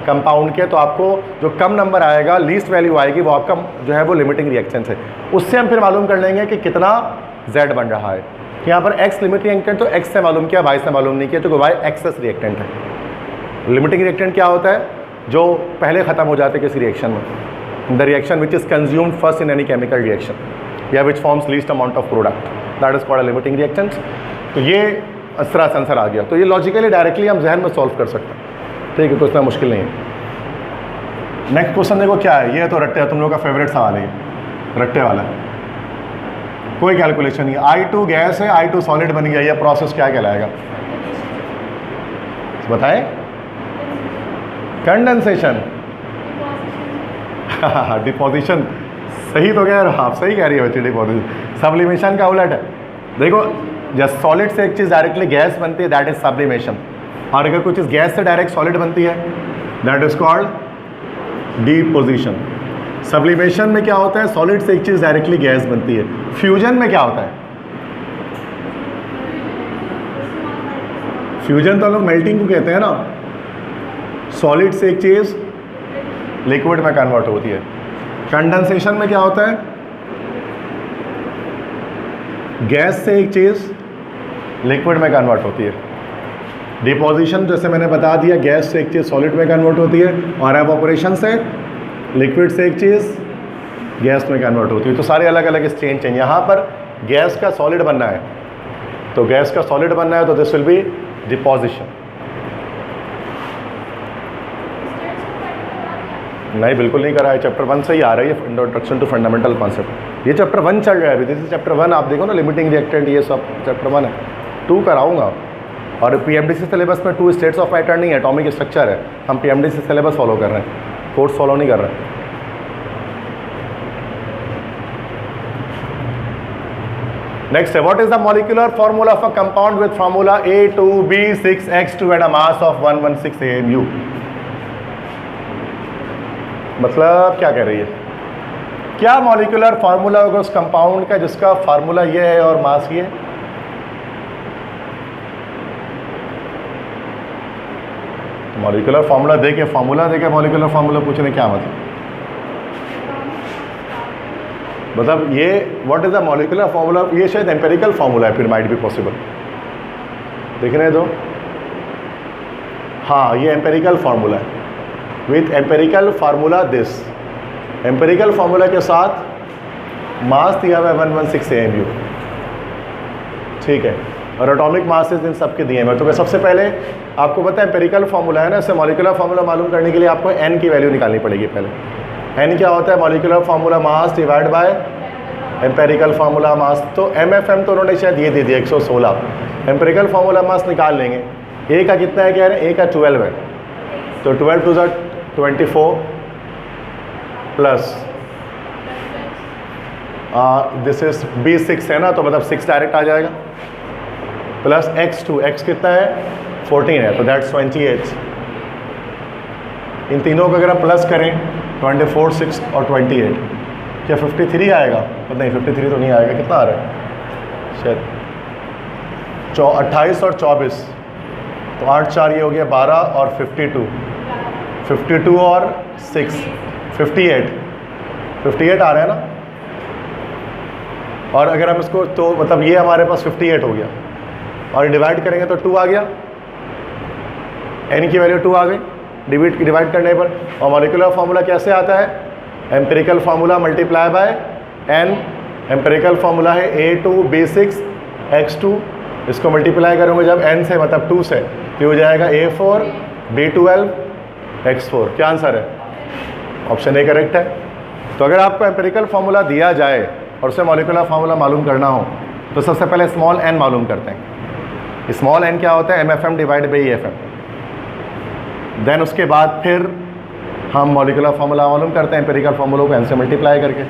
कंपाउंड के, तो आपको जो कम नंबर आएगा, लीस्ट वैल्यू आएगी, वो आपका जो है वो लिमिटिंग रिएक्टेंट है। उससे हम फिर मालूम कर लेंगे कि कितना z बन रहा है। यहाँ पर x लिमिटिंग रिएक्टेंट तो x से मालूम किया, y से मालूम नहीं किया, तो y एक्सेस रिएक्टेंट है। लिमिटिंग रिएक्टेंट क्या होता है, जो पहले ख़त्म हो जाते किसी रिएक्शन में, the reaction which is consumed first in any chemical reaction या which forms least amount of product, that is called a limiting reactant. तो ये इस तरह से आंसर आ गया। तो ये लॉजिकली डायरेक्टली हम जहन में सॉल्व कर सकते हैं, ठीक है, तो इतना मुश्किल नहीं है। नेक्स्ट क्वेश्चन देखो क्या है, ये तो रट्टे, तुम लोगों का फेवरेट सवाल है, रट्टे वाला, कोई कैलकुलेशन नहीं। I2 गैस है, I2 सॉलिड बन गया, ये प्रोसेस क्या कहलाएगा बताएं, कंडेंसेशन, डिपोजिशन, सही तो कह रहे हो आप, सही कह रही है बच्ची, डिपोजिशन। सब्लिमेशन का उलट है। देखो जब सॉलिड से एक चीज़ डायरेक्टली गैस बनती है दैट इज सब्लिमेशन, और अगर कुछ चीज़ गैस से डायरेक्ट सॉलिड बनती है that is called deposition. Sublimation में क्या होता है, सॉलिड से एक चीज़ डायरेक्टली गैस बनती है। फ्यूजन में क्या होता है, फ्यूजन तो लोग मेल्टिंग को कहते हैं ना, सॉलिड से एक चीज़ लिक्विड में कन्वर्ट होती है। कंडेंसेशन में क्या होता है, गैस से एक चीज़ लिक्विड में कन्वर्ट होती है। डिपोजिशन जैसे मैंने बता दिया, गैस से एक चीज़ सॉलिड में कन्वर्ट होती है, और एवोपोरेशन से लिक्विड से एक चीज़ गैस में कन्वर्ट होती है। तो सारे अलग अलग स्टेज हैं। यहाँ पर गैस का सॉलिड बनना है, तो गैस का सॉलिड बनना है तो दिस विल बी डिपोजिशन। नहीं, बिल्कुल नहीं करा है, चैप्टर 1 से ही आ रही है, इंट्रोडक्शन टू फंडामेंटल कॉन्सेप्ट। ये चैप्टर 1 चल रहा है अभी, दिस इज चैप्टर 1। आप देखो ना, लिमिटिंग रिएक्टेंट, ये सब चैप्टर 1 है। 2 कराऊंगा, और पीएमडीसी सिलेबस में 2 स्टेट्स ऑफ मैटर नहीं है, एटॉमिक स्ट्रक्चर है। हम पीएमडीसी सिलेबस फॉलो कर रहे हैं, कोर्स फॉलो नहीं कर रहे हैं। नेक्स्ट है, what is the molecular formula of a compound with formula A2B6X2 and a mass of 116 AMU। मतलब क्या कह रही है, क्या मॉलिक्यूलर फार्मूला होगा उस कंपाउंड का जिसका फार्मूला ये है और मास ये है? मॉलिक्यूलर फार्मूला देके मॉलिक्यूलर फार्मूला पूछने क्या मतलब ये what is the molecular formula, ये शायद एम्पेरिकल फार्मूला है, फिर माइट बी पॉसिबल, देखने दो। हाँ, ये एम्पेरिकल फार्मूला है, with empirical formula this, empirical formula के साथ मास दिया हुआ है 116 AMU, ठीक है, और एटॉमिक मासेस इन सबके दिए हैं। तो सबसे पहले आपको पता है एम्पेरिकल फार्मूला है ना, इससे मॉलिक्यूलर फार्मूला मालूम करने के लिए आपको n की वैल्यू निकालनी पड़ेगी पहले। n क्या होता है? Molecular formula mass divide by empirical formula mass. तो MFM तो उन्होंने शायद ये दे दिया 116, एम्पेरिकल फार्मूला मास निकाल लेंगे। a का कितना है कह रहे हैं? a का 12 है, तो 12 to 24 plus this is B6 है ना, तो मतलब 6 डायरेक्ट आ जाएगा, प्लस x2, x कितना है? 14 है, तो दैट्स 28। इन तीनों को अगर आप प्लस करें 24, 6 और 28, क्या 53 आएगा? पता नहीं, 53 तो नहीं आएगा, कितना आ रहा है शायद 28 और 24, तो 8 4 ये हो गया 12 और 52 और 6 58 आ रहा है ना। और अगर हम इसको, तो मतलब ये हमारे पास 58 हो गया, और डिवाइड करेंगे तो 2 आ गया, n की वैल्यू 2 आ गई डिवाइड करने पर। और मॉलिक्यूलर फार्मूला कैसे आता है? Empirical formula multiply by n, empirical formula है A2B6X2, इसको मल्टीप्लाई करूँगा जब n से मतलब 2 से, तो हो जाएगा A4 B12 X4। क्या आंसर है? ऑप्शन ए करेक्ट है। तो अगर आपको एम्पेरिकल फार्मूला दिया जाए और उससे मॉलिक्यूलर फार्मूला मालूम करना हो, तो सबसे पहले स्मॉल n मालूम करते हैं। स्मॉल n क्या होता है? MFM divide by EFM। Then उसके बाद फिर हम मॉलिक्यूलर फार्मूला मालूम करते हैं एम्पेरिकल फार्मूला को n से मल्टीप्लाई करके।